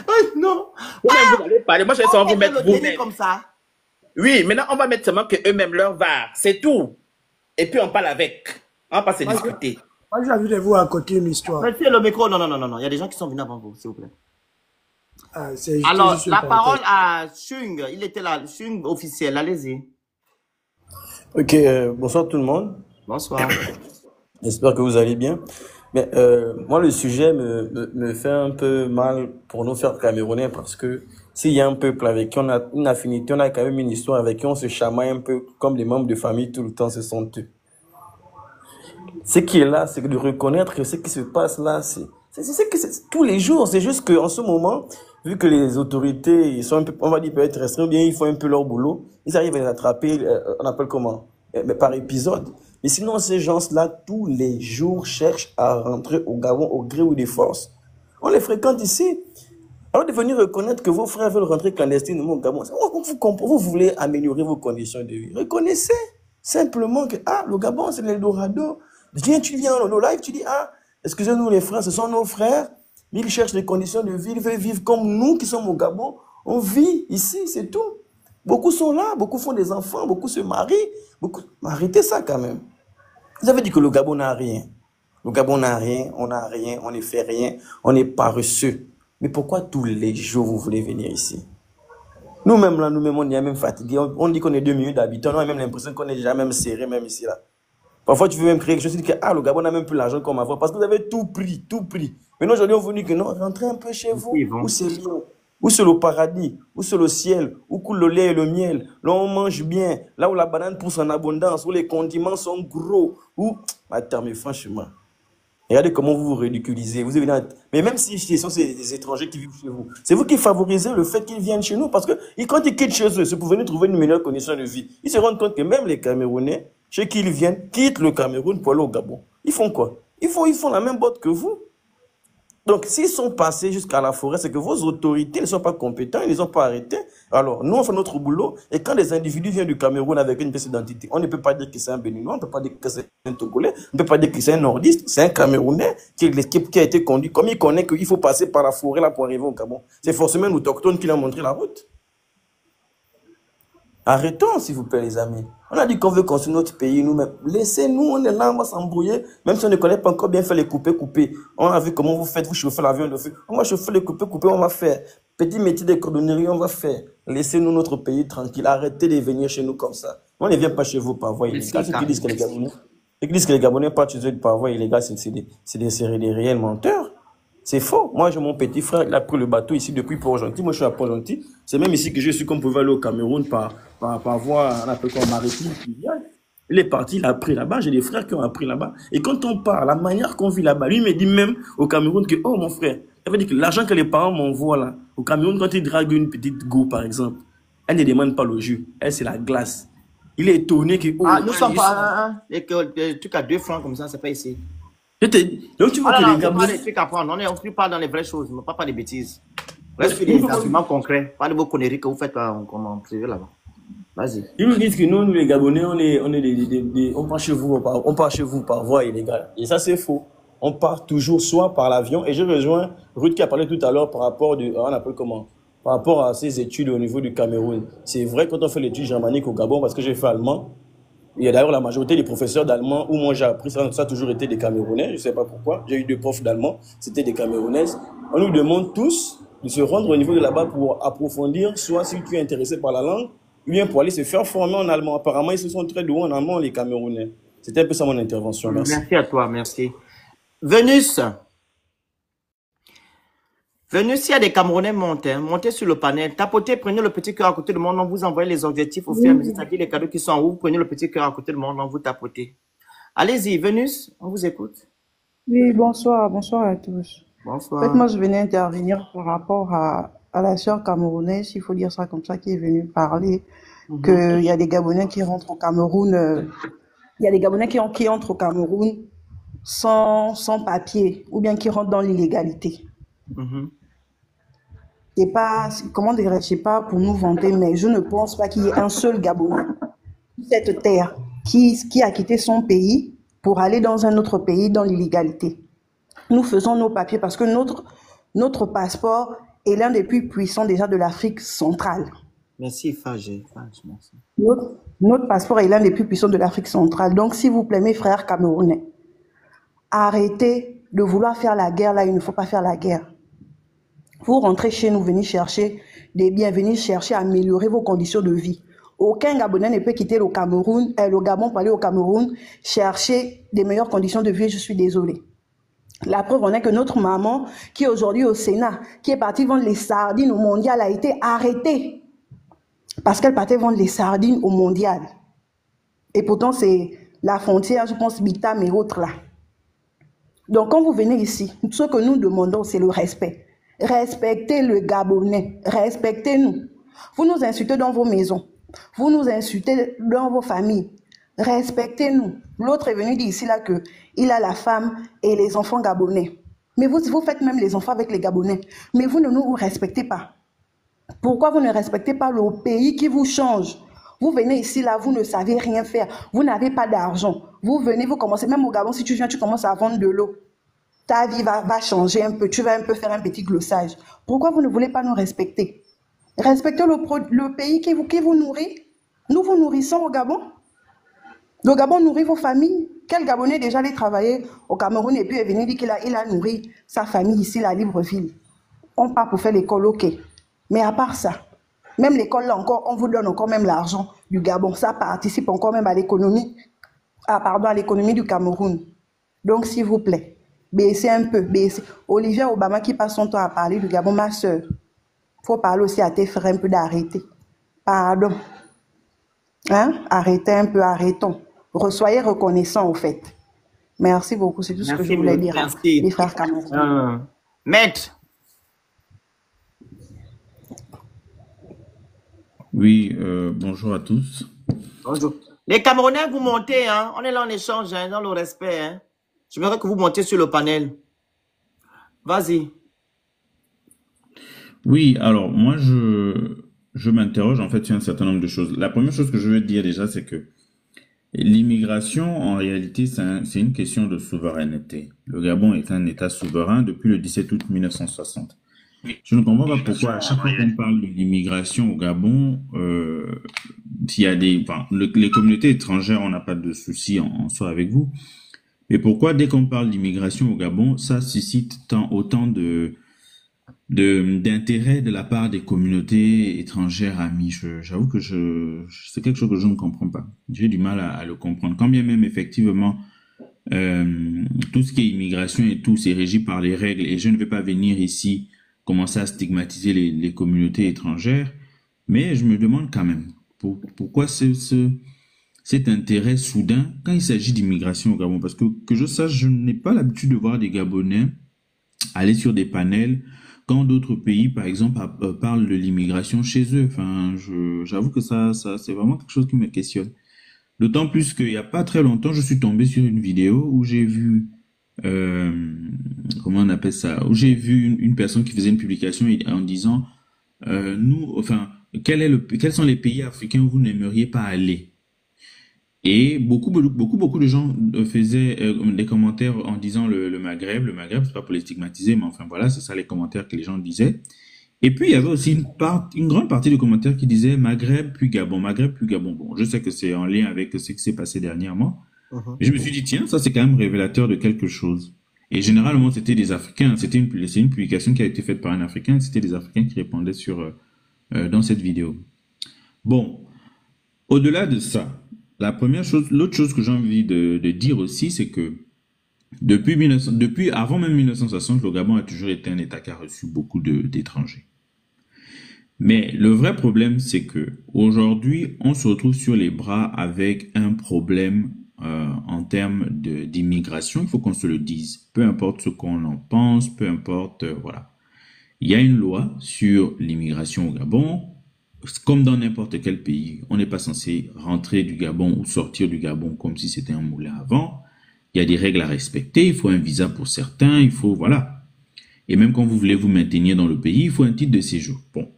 Oh non. Vous-même, vous allez parler. Moi, je vais seulement vous mettre vous-même. Comme ça. Oui, maintenant, on va mettre seulement que eux-mêmes leur VAR. C'est tout. Et puis, on parle avec. On va pas se discuter. Moi, j'ai envie de vous raconter une histoire. Mettez le micro. Non. Il y a des gens qui sont venus avant vous, s'il vous plaît. Ah, alors, la parole à Chung. Il était là, Chung officiel. Allez-y. Ok, bonsoir tout le monde. Bonsoir. J'espère que vous allez bien. Mais moi, le sujet me fait un peu mal pour nous faire Camerounais parce que s'il y a un peuple avec qui on a une affinité, on a quand même une histoire avec qui on se chamaille un peu comme les membres de famille tout le temps, ce sont eux. Ce qui est là, c'est de reconnaître que ce qui se passe là, c'est tous les jours. C'est juste qu'en ce moment, vu que les autorités, ils sont un peu, on va dire peut-être restreints, bien ils font un peu leur boulot, ils arrivent à les attraper, on appelle comment, par épisode. Mais sinon, ces gens-là, tous les jours, cherchent à rentrer au Gabon au gré ou des forces. On les fréquente ici. Alors de venir reconnaître que vos frères veulent rentrer clandestinement au Gabon, vous voulez améliorer vos conditions de vie. Reconnaissez simplement que le Gabon, c'est l'Eldorado. Tu viens dans nos lives, tu dis, excusez-nous les frères, ce sont nos frères, mais ils cherchent des conditions de vie, ils veulent vivre comme nous qui sommes au Gabon. On vit ici, c'est tout. Beaucoup sont là, beaucoup font des enfants, beaucoup se marient. Arrêtez ça quand même. Vous avez dit que le Gabon n'a rien. Le Gabon n'a rien, on ne fait rien, on est paresseux. Mais pourquoi tous les jours vous voulez venir ici? Nous-mêmes, là, on est même fatigués. On dit qu'on est 2 millions d'habitants, on a même l'impression qu'on est déjà même serré, même ici, là. Parfois, tu veux même créer quelque chose, tu dis que le Gabon n'a même plus l'argent comme avant, parce que vous avez tout pris, tout pris. Maintenant, aujourd'hui, on vous dit que non, rentrez un peu chez vous, où c'est bien, où c'est le paradis, où c'est le ciel, où coule le lait et le miel, là on mange bien, là où la banane pousse en abondance, où les condiments sont gros, où... Attends, mais franchement, regardez comment vous vous ridiculisez. Vous avez... Mais même si ce sont des étrangers qui vivent chez vous, c'est vous qui favorisez le fait qu'ils viennent chez nous, parce que quand ils quittent chez eux, c'est pour venir trouver une meilleure condition de vie. Ils se rendent compte que même les Camerounais, chez qui ils viennent, quittent le Cameroun pour aller au Gabon. Ils font quoi? Ils font la même botte que vous. Donc, s'ils sont passés jusqu'à la forêt, c'est que vos autorités ne sont pas compétents, ils ne les ont pas arrêtés. Alors, nous, on fait notre boulot, et quand des individus viennent du Cameroun avec une pièce d'identité, on ne peut pas dire que c'est un Béninois, on ne peut pas dire que c'est un Togolais, on ne peut pas dire que c'est un Nordiste, c'est un Camerounais qui a été conduit. Comme il connaît qu'il faut passer par la forêt là pour arriver au Gabon, c'est forcément un autochtone qui lui a montré la route. Arrêtons, s'il vous plaît, les amis. On a dit qu'on veut construire notre pays nous-mêmes. Laissez-nous, on est là, on va s'embrouiller. Même si on ne connaît pas encore bien faire les couper. On a vu comment vous faites, vous chauffez l'avion de feu. On va chauffer les couper, on va faire. Petit métier de cordonnerie, on va faire. Laissez-nous notre pays tranquille. Arrêtez de venir chez nous comme ça. On ne vient pas chez vous par voie illégale. Ceux qui disent que les Gabonais partent chez eux par voie illégale, c'est des réels menteurs. C'est faux. Moi, j'ai mon petit frère, il a pris le bateau ici depuis Port-Gentil. Moi, je suis à Port-Gentil. C'est même ici que je suis qu'on pouvait aller au Cameroun par voie, on appelle quoi, maritime, qui vient. Il est parti, il a appris là-bas. J'ai des frères qui ont appris là-bas. Et quand on parle, la manière qu'on vit là-bas, lui me dit même au Cameroun que, oh mon frère, ça veut dire que l'argent que les parents m'envoient là, au Cameroun, quand ils draguent une petite go, par exemple, elle ne demande pas le jus. Elle, c'est la glace. Il est étonné que, oh, nous sommes pas, et que des trucs à 2 francs comme ça, c'est pas ici. Donc tu vois que les Gabonais. Pas des trucs à prendre. On parle dans les vraies choses, mais pas des bêtises. Reste sur des arguments concrets. Pas de vos conneries que vous faites en privé là-bas. Vas-y. Ils nous disent que nous, les Gabonais, on part chez vous par voie illégale. Et ça, c'est faux. On part toujours soit par l'avion. Et je rejoins Ruth qui a parlé tout à l'heure par rapport par rapport à ses études au niveau du Cameroun. C'est vrai, quand on fait l'étude germanique au Gabon, parce que j'ai fait allemand, il y a d'ailleurs la majorité des professeurs d'allemand où moi j'ai appris ça a toujours été des Camerounais. Je ne sais pas pourquoi. J'ai eu 2 profs d'allemand, c'était des Camerounaises. On nous demande tous de se rendre au niveau de là-bas pour approfondir, soit si tu es intéressé par la langue, ou bien pour aller se faire former en allemand. Apparemment, ils se sont très doués en allemand, les Camerounais. C'était un peu ça mon intervention. Merci. Merci à toi, merci. Venus, s'il y a des Camerounais, montez sur le panel. Tapotez, prenez le petit cœur à côté de moi, on vous envoie les objectifs au fur et à mesure. C'est-à-dire les cadeaux qui sont en haut, vous prenez le petit cœur à côté de moi, on vous tapotez. Allez-y, Venus, on vous écoute. Oui, bonsoir à tous. Bonsoir. En fait, moi, je venais intervenir par rapport à la sœur camerounaise, il faut dire ça comme ça, qui est venue parler qu'il y a des Gabonais qui rentrent au Cameroun, il y a des Gabonais qui entrent au Cameroun sans papier, ou bien qui rentrent dans l'illégalité. C'est pas, comment dirais-je, c'est pas pour nous vanter, mais je ne pense pas qu'il y ait un seul Gabonais sur cette terre qui a quitté son pays pour aller dans un autre pays dans l'illégalité. Nous faisons nos papiers parce que notre passeport est l'un des plus puissants déjà de l'Afrique centrale. Merci, Fagé. Merci. Notre passeport est l'un des plus puissants de l'Afrique centrale. Donc, s'il vous plaît, mes frères camerounais, arrêtez de vouloir faire la guerre là, il ne faut pas faire la guerre. Vous rentrez chez nous, venez chercher des biens, venez chercher à améliorer vos conditions de vie. Aucun Gabonais ne peut quitter le Gabon pour aller au Cameroun chercher des meilleures conditions de vie, je suis désolée. La preuve en est que notre maman, qui est aujourd'hui au Sénat, qui est partie vendre les sardines au mondial, a été arrêtée parce qu'elle partait vendre les sardines au mondial. Et pourtant, c'est la frontière, je pense, Bitam et autres là. Donc, quand vous venez ici, ce que nous demandons, c'est le respect. Respectez le Gabonais, respectez-nous. Vous nous insultez dans vos maisons, vous nous insultez dans vos familles. Respectez-nous. L'autre est venu dire ici là que il a la femme et les enfants gabonais. Mais vous faites même les enfants avec les Gabonais. Mais vous ne nous respectez pas. Pourquoi vous ne respectez pas le pays qui vous change? Vous venez ici là, vous ne savez rien faire. Vous n'avez pas d'argent. Vous venez, vous commencez, même au Gabon, si tu viens, tu commences à vendre de l'eau. Ta vie va changer un peu. Tu vas un peu faire un petit glossage. Pourquoi vous ne voulez pas nous respecter? Respectez le pays qui vous nourrit. Nous vous nourrissons au Gabon. Le Gabon nourrit vos familles. Quel Gabonais déjà allé travailler au Cameroun et puis est venu dire qu'il a nourri sa famille ici, à Libreville? On part pour faire l'école, ok. Mais à part ça, même l'école là encore, on vous donne encore même l'argent du Gabon. Ça participe encore même à l'économie, à l'économie du Cameroun. Donc s'il vous plaît, baissez un peu, baissez. Olivia Obama qui passe son temps à parler du Gabon, ma soeur. Faut parler aussi à tes frères un peu d'arrêter. Pardon. Hein? Arrêtez un peu, arrêtons. Soyez reconnaissants au fait. Merci beaucoup, c'est tout ce que je voulais dire. Merci. Les frères camerounais. Maître. Oui, bonjour à tous. Bonjour. Les Camerounais, vous montez, hein? On est là en échange, hein, dans le respect. Hein? J'aimerais que vous montiez sur le panel. Vas-y. Oui, alors moi je m'interroge en fait sur un certain nombre de choses. La première chose que je veux dire déjà, c'est que l'immigration, en réalité, c'est une question de souveraineté. Le Gabon est un État souverain depuis le 17 août 1960. Je ne comprends pas pourquoi à chaque fois qu'on parle de l'immigration au Gabon, s'il y a les communautés étrangères, on n'a pas de souci en soi avec vous. Mais pourquoi dès qu'on parle d'immigration au Gabon, ça suscite autant d'intérêt de la part des communautés étrangères amies? J'avoue que c'est quelque chose que je ne comprends pas. J'ai du mal à le comprendre. Quand bien même effectivement tout ce qui est immigration et tout, c'est régi par les règles et je ne vais pas venir ici commencer à stigmatiser les communautés étrangères, mais je me demande quand même pourquoi cet intérêt soudain quand il s'agit d'immigration au Gabon? Parce que je sache, je n'ai pas l'habitude de voir des Gabonais aller sur des panels quand d'autres pays, par exemple, parlent de l'immigration chez eux. Enfin, j'avoue que ça, c'est vraiment quelque chose qui me questionne. D'autant plus qu'il n'y a pas très longtemps, je suis tombé sur une vidéo où j'ai vu, comment on appelle ça, où j'ai vu une personne qui faisait une publication en disant, quels sont les pays africains où vous n'aimeriez pas aller? Et beaucoup de gens faisaient des commentaires en disant le Maghreb. Le Maghreb, c'est pas pour les stigmatiser, mais enfin voilà, c'est ça les commentaires que les gens disaient. Et puis il y avait aussi une grande partie de commentaires qui disaient Maghreb puis Gabon, Maghreb puis Gabon. Bon, je sais que c'est en lien avec ce qui s'est passé dernièrement. Mais je me suis dit tiens, ça c'est quand même révélateur de quelque chose. Et généralement c'était des Africains. C'est une publication qui a été faite par un Africain. C'était des Africains qui répondaient dans cette vidéo. Bon, au-delà de ça. L'autre chose que j'ai envie de dire aussi, c'est que depuis avant même 1960, le Gabon a toujours été un État qui a reçu beaucoup d'étrangers. Mais le vrai problème, c'est que aujourd'hui, on se retrouve sur les bras avec un problème en termes d'immigration. Il faut qu'on se le dise. Peu importe ce qu'on en pense, peu importe, voilà. Il y a une loi sur l'immigration au Gabon. Comme dans n'importe quel pays, on n'est pas censé rentrer du Gabon ou sortir du Gabon comme si c'était un moulin à vent. Il y a des règles à respecter, il faut un visa pour certains, il faut, voilà. Et même quand vous voulez vous maintenir dans le pays, il faut un titre de séjour. Bon.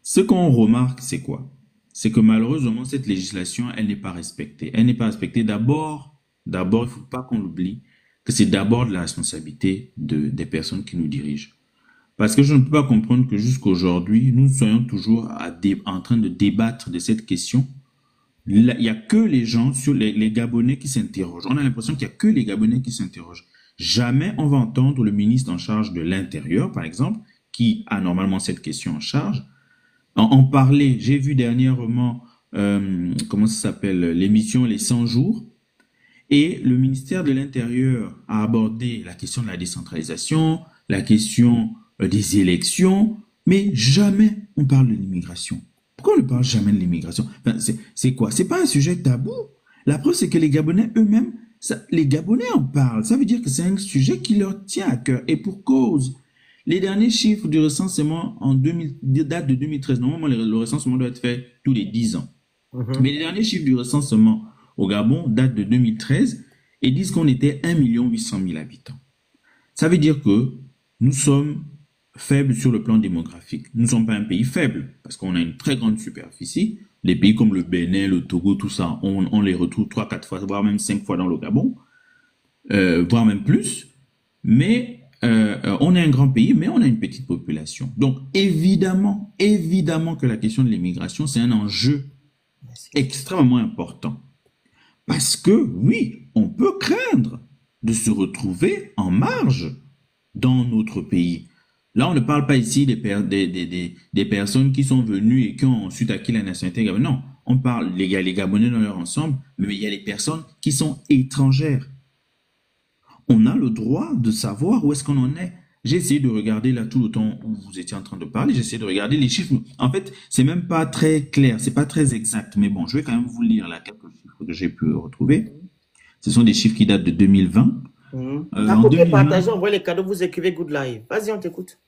Ce qu'on remarque, c'est quoi? C'est que malheureusement, cette législation, elle n'est pas respectée. Elle n'est pas respectée d'abord, il ne faut pas qu'on l'oublie, que c'est d'abord de la responsabilité des personnes qui nous dirigent. Parce que je ne peux pas comprendre que jusqu'aujourd'hui, nous soyons toujours en train de débattre de cette question. Il n'y a que les gens, les Gabonais qui s'interrogent. On a l'impression qu'il n'y a que les Gabonais qui s'interrogent. Jamais on va entendre le ministre en charge de l'Intérieur, par exemple, qui a normalement cette question en charge, en parler. J'ai vu dernièrement, comment ça s'appelle, l'émission Les 100 jours. Et le ministère de l'Intérieur a abordé la question de la décentralisation, la question des élections, mais jamais on parle de l'immigration. Pourquoi on ne parle jamais de l'immigration? Enfin, c'est quoi? C'est pas un sujet tabou. La preuve, c'est que les Gabonais eux-mêmes, les Gabonais en parlent. Ça veut dire que c'est un sujet qui leur tient à cœur. Et pour cause, les derniers chiffres du recensement datent de 2013. Normalement, le recensement doit être fait tous les 10 ans. Mais les derniers chiffres du recensement au Gabon datent de 2013 et disent qu'on était 1 800 000 habitants. Ça veut dire que nous sommes faibles sur le plan démographique. Nous ne sommes pas un pays faible parce qu'on a une très grande superficie. Les pays comme le Bénin, le Togo, tout ça, on les retrouve 3-4 fois, voire même 5 fois dans le Gabon, voire même plus. Mais on est un grand pays, mais on a une petite population. Donc évidemment que la question de l'immigration, c'est un enjeu extrêmement important. Parce que oui, on peut craindre de se retrouver en marge dans notre pays. Là, on ne parle pas ici des personnes qui sont venues et qui ont ensuite acquis la nationalité gabonaise. Non, on parle, il y a les Gabonais dans leur ensemble, mais il y a les personnes qui sont étrangères. On a le droit de savoir où est-ce qu'on en est. J'ai essayé de regarder là tout le temps où vous étiez en train de parler, j'ai essayé de regarder les chiffres. En fait, c'est même pas très clair, c'est pas très exact, mais bon, je vais quand même vous lire là quelques chiffres que j'ai pu retrouver. Ce sont des chiffres qui datent de 2020. Partagez, envoyez les cadeaux, vous écrivez Good Live. Vas-y, on t'écoute.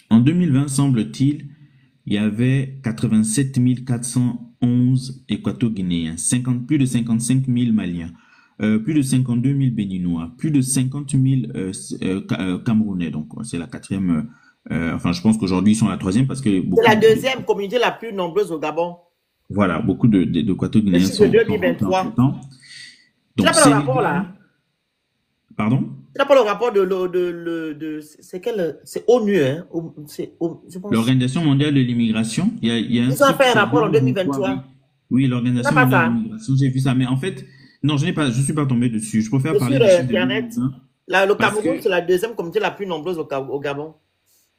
En 2020, semble-t-il, il y avait 87 411 Équato-Guinéens, plus de 55 000 Maliens, plus de 52 000 Béninois, plus de 50 000 Camerounais. Donc, c'est la quatrième. Enfin, je pense qu'aujourd'hui, ils sont la troisième parce que... C'est la deuxième communauté la plus nombreuse au Gabon. Voilà, beaucoup d'Équato-Guinéens sont... C'est 2023. Donc, c'est le rapport là. Pardon? Tu n'as pas le rapport c'est ONU, hein? L'Organisation mondiale de l'immigration. Ils ont fait un rapport en 2023. Oui, l'Organisation mondiale de l'immigration, j'ai vu ça. Mais en fait, non, je ne suis pas tombé dessus. Je préfère parler sur Internet. Le Cameroun, c'est la deuxième communauté la plus nombreuse au Gabon.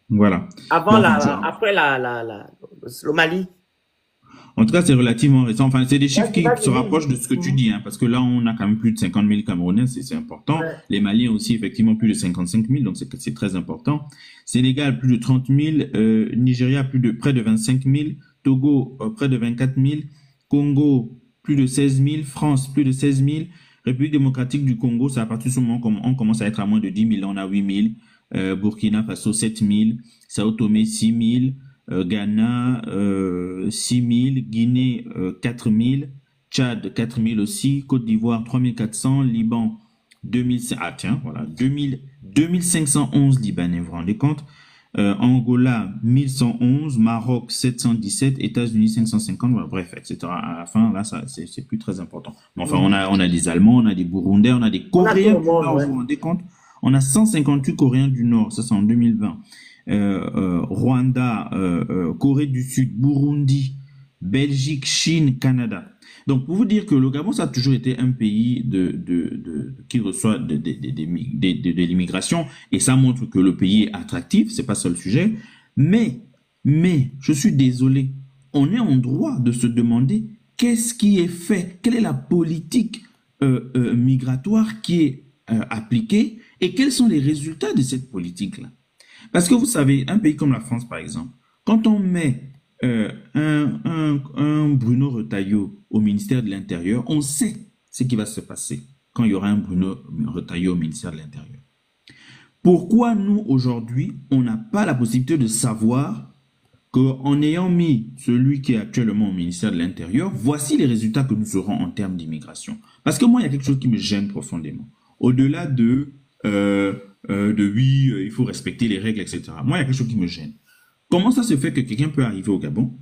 Voilà. Après le Mali. En tout cas, c'est relativement récent. Enfin, c'est des chiffres qui se rapprochent de ce que tu dis, hein, parce que là, on a quand même plus de 50 000 Camerounais, c'est important. Ouais. Les Maliens aussi, effectivement, plus de 55 000, donc c'est très important. Sénégal, plus de 30 000. Nigeria, près de 25 000. Togo, près de 24 000. Congo, plus de 16 000. France, plus de 16 000. République démocratique du Congo, c'est à partir de ce moment qu'on commence à être à moins de 10 000, on a 8 000. Burkina Faso, 7 000. Sao Tomé, 6 000. Ghana, 6 000. Guinée, 4 000. Tchad, 4 000 aussi. Côte d'Ivoire, 3 400. Liban, 2511 Libanais, vous vous rendez compte? Angola, 1111. Maroc, 717. États-Unis, 550. Voilà, bref, etc. À la fin, là, c'est plus très important. Mais enfin, on a des Allemands, on a des Burundais, on a des Coréens du Nord, vous vous rendez compte? On a 158 Coréens du Nord, ça c'est en 2020. Rwanda, Corée du Sud, Burundi, Belgique, Chine, Canada. Donc, pour vous dire que le Gabon, ça a toujours été un pays qui reçoit de l'immigration, et ça montre que le pays est attractif, c'est pas ça le sujet. Mais, je suis désolé, on est en droit de se demander qu'est-ce qui est fait, quelle est la politique migratoire qui est appliquée, et quels sont les résultats de cette politique-là. Parce que vous savez, un pays comme la France, par exemple, quand on met un Bruno Retailleau au ministère de l'Intérieur, on sait ce qui va se passer quand il y aura un Bruno Retailleau au ministère de l'Intérieur. Pourquoi nous, aujourd'hui, on n'a pas la possibilité de savoir qu'en ayant mis celui qui est actuellement au ministère de l'Intérieur, voici les résultats que nous aurons en termes d'immigration. Parce que moi, il y a quelque chose qui me gêne profondément. Au-delà de oui, il faut respecter les règles, etc. Moi, il y a quelque chose qui me gêne. Comment ça se fait que quelqu'un peut arriver au Gabon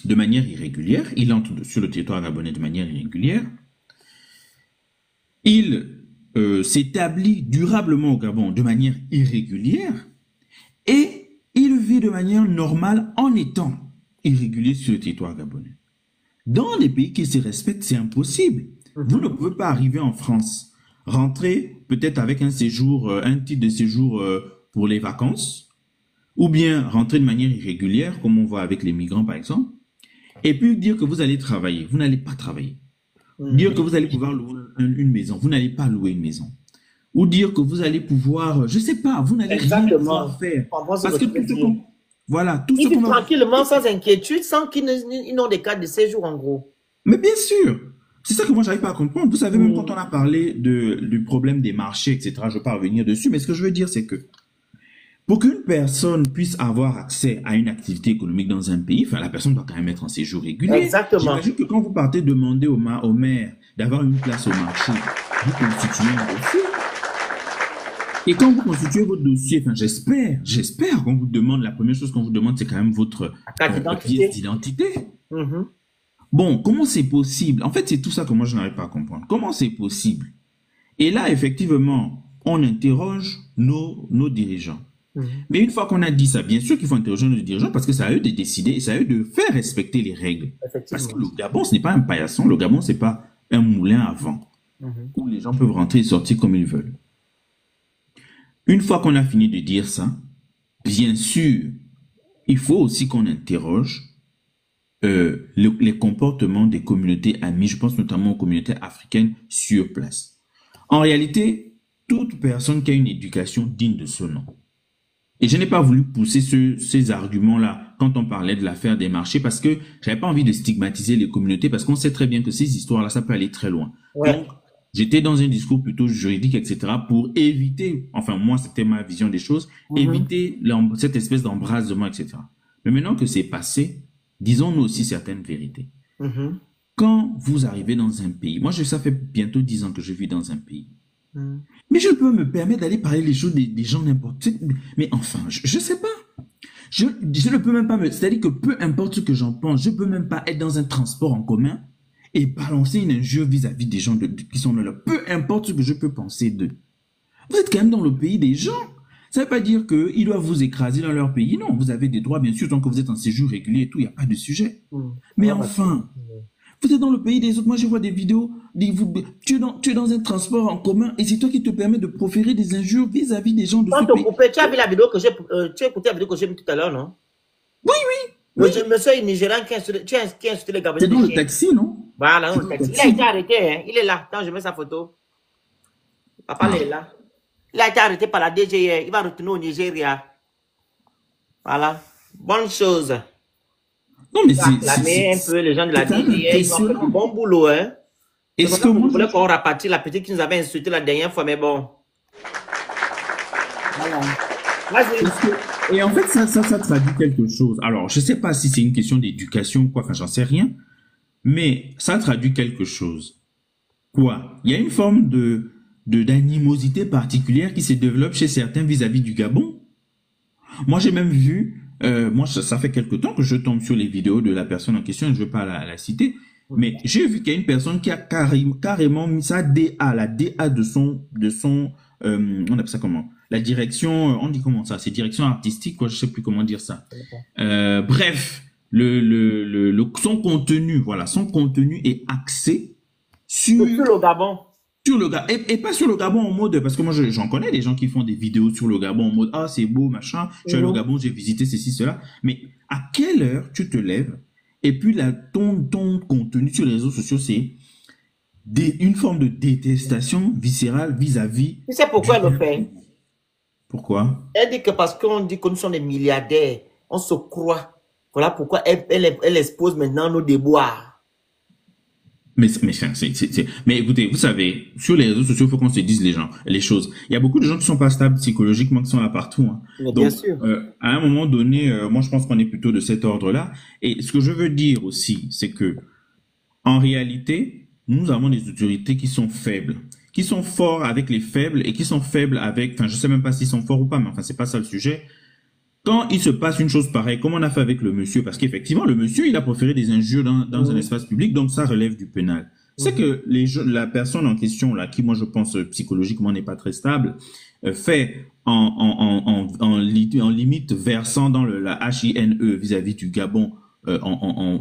de manière irrégulière? Il entre sur le territoire gabonais de manière irrégulière. Il s'établit durablement au Gabon de manière irrégulière. Et il vit de manière normale en étant irrégulier sur le territoire gabonais. Dans les pays qui se respectent, c'est impossible. Vous ne pouvez pas arriver en France, rentrer peut-être avec un séjour, un titre de séjour pour les vacances, ou bien rentrer de manière irrégulière, comme on voit avec les migrants par exemple, et puis dire que vous allez travailler. Vous n'allez pas travailler. Dire que vous allez pouvoir louer une maison. Vous n'allez pas louer une maison. Ou dire que vous allez pouvoir, je sais pas, vous n'allez rien pouvoir faire. Parce que tout ce qu'on... Voilà, tout ce qu'on... tranquillement, sans inquiétude, sans qu'ils n'ont des cartes de séjour en gros. Mais bien sûr. C'est ça que moi, j'arrive pas à comprendre. Vous savez, même quand on a parlé du problème des marchés, etc., je ne vais pas revenir dessus, mais ce que je veux dire, c'est que pour qu'une personne puisse avoir accès à une activité économique dans un pays, enfin, la personne doit quand même être en séjour régulier. Exactement. J'imagine que quand vous partez demander au maire d'avoir une place au marché, vous constituez un dossier. Et quand vous constituez votre dossier, enfin, j'espère qu'on vous demande, la première chose qu'on vous demande, c'est quand même votre pièce d'identité. Bon, comment c'est possible? En fait, c'est tout ça que moi, je n'arrive pas à comprendre. Comment c'est possible? Et là, effectivement, on interroge nos dirigeants. Mais une fois qu'on a dit ça, bien sûr qu'il faut interroger nos dirigeants parce que c'est à eux de décider et c'est à eux de faire respecter les règles. Parce que le Gabon, ce n'est pas un paillasson. Le Gabon, ce n'est pas un moulin à vent où les gens peuvent rentrer et sortir comme ils veulent. Une fois qu'on a fini de dire ça, bien sûr, il faut aussi qu'on interroge les comportements des communautés amies, je pense notamment aux communautés africaines sur place. En réalité, toute personne qui a une éducation digne de ce nom. Et je n'ai pas voulu pousser ces arguments-là quand on parlait de l'affaire des marchés parce que j'avais pas envie de stigmatiser les communautés parce qu'on sait très bien que ces histoires-là, ça peut aller très loin. Ouais. Donc, j'étais dans un discours plutôt juridique, etc. pour éviter, enfin moi, c'était ma vision des choses, éviter cette espèce d'embrasement, etc. Mais maintenant que c'est passé, disons-nous aussi certaines vérités. Quand vous arrivez dans un pays, moi, ça fait bientôt 10 ans que je vis dans un pays. Mais je peux me permettre d'aller parler les choses des gens n'importe quoi. Mais enfin, je sais pas. Je ne peux même pas c'est-à-dire que peu importe ce que j'en pense, je peux même pas être dans un transport en commun et balancer une injure vis-à-vis des gens qui sont là. Peu importe ce que je peux penser d'eux. Vous êtes quand même dans le pays des gens. Ça veut pas dire qu'ils doivent vous écraser dans leur pays. Non, vous avez des droits, bien sûr, tant que vous êtes en séjour régulier et tout, il n'y a pas de sujet. Mais enfin, vous êtes dans le pays des autres. Moi, je vois des vidéos, tu es dans un transport en commun et c'est toi qui te permets de proférer des injures vis-à-vis des gens de ce pays. Tu as vu la vidéo que j'ai, tu as écouté la vidéo que j'ai vue tout à l'heure, non? Oui. Le monsieur nigérian qui a insulté les Gabonais. C'est dans le taxi, non? Voilà, dans le taxi. Il a été arrêté, hein. Il est là. Quand je mets sa photo. Papa, il est là. Il a été arrêté par la DGI. Il va retourner au Nigeria. Voilà. Bonne chose. Non, mais c'est un peu les gens de la DDA, ils ont fait du bon boulot, hein. Est-ce que vous voulez qu'on rapatrie la petite qui nous avait insulté la dernière fois, mais bon. Voilà. Et en fait, ça traduit quelque chose. Alors, je sais pas si c'est une question d'éducation ou quoi, enfin, j'en sais rien, mais ça traduit quelque chose. Quoi? Il y a une forme d'animosité particulière qui se développe chez certains vis-à-vis du Gabon. Moi, j'ai même vu, ça fait quelque temps que je tombe sur les vidéos de la personne en question, je ne veux pas la citer, mais j'ai vu qu'il y a une personne qui a carrément mis sa DA, la DA de son, on appelle ça comment? La direction, on dit comment ça? C'est direction artistique, quoi, je sais plus comment dire ça. Bref, son contenu, voilà, son contenu est axé sur le Gabon. Sur le Gabon. Et pas sur le Gabon en mode, parce que moi j'en connais des gens qui font des vidéos sur le Gabon en mode, ah c'est beau, machin, je suis allé au Gabon, j'ai visité ceci, cela. Mais à quelle heure tu te lèves et puis ton contenu sur les réseaux sociaux, c'est une forme de détestation viscérale vis-à-vis. Tu sais pourquoi elle le fait? Pourquoi? Elle dit que parce qu'on dit que nous sommes des milliardaires, on se croit. Voilà pourquoi elle expose maintenant nos déboires. Mais écoutez, vous savez, sur les réseaux sociaux, il faut qu'on se dise les choses. Il y a beaucoup de gens qui sont pas stables psychologiquement, qui sont là partout. Hein. Mais donc, bien sûr. À un moment donné, moi je pense qu'on est plutôt de cet ordre-là. Et ce que je veux dire aussi, c'est que, en réalité, nous avons des autorités qui sont faibles, qui sont forts avec les faibles et qui sont faibles avec, enfin, je sais même pas s'ils sont forts ou pas, mais enfin, c'est pas ça le sujet. Quand il se passe une chose pareille, comme on a fait avec le monsieur, parce qu'effectivement, le monsieur, il a proféré des injures dans un espace public, donc ça relève du pénal. C'est que la personne en question, là, qui, moi, je pense, psychologiquement n'est pas très stable, fait en limite versant dans la HINE vis-à-vis du Gabon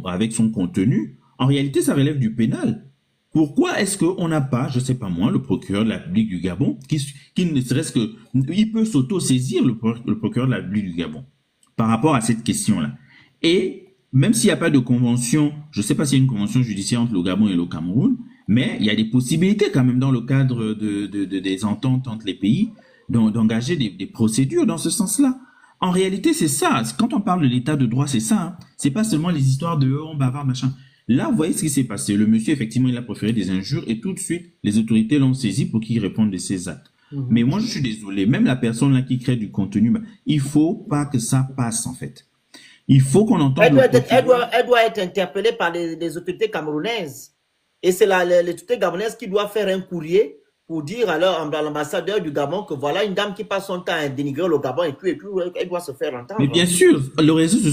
avec son contenu, en réalité, ça relève du pénal. Pourquoi est-ce qu'on n'a pas, je sais pas moi, le procureur de la République du Gabon, qui ne serait-ce que, il peut s'auto-saisir le procureur de la République du Gabon par rapport à cette question-là. Et même s'il n'y a pas de convention, je sais pas s'il y a une convention judiciaire entre le Gabon et le Cameroun, mais il y a des possibilités quand même dans le cadre des ententes entre les pays d'engager des procédures dans ce sens-là. En réalité, c'est ça. Quand on parle de l'état de droit, c'est ça. Hein. C'est pas seulement les histoires de on bavard, machin. Là, vous voyez ce qui s'est passé. Le monsieur, effectivement, il a proféré des injures et tout de suite, les autorités l'ont saisi pour qu'il réponde de ses actes. Mais moi, je suis désolé. Même la personne là qui crée du contenu, il faut pas que ça passe, en fait. Il faut qu'on entende. Elle doit être interpellée par les autorités camerounaises. Et c'est les autorités camerounaises qui doivent faire un courrier pour dire à l'ambassadeur du Gabon que voilà une dame qui passe son temps à dénigrer le Gabon et puis elle doit se faire entendre. Mais bien sûr, le réseau social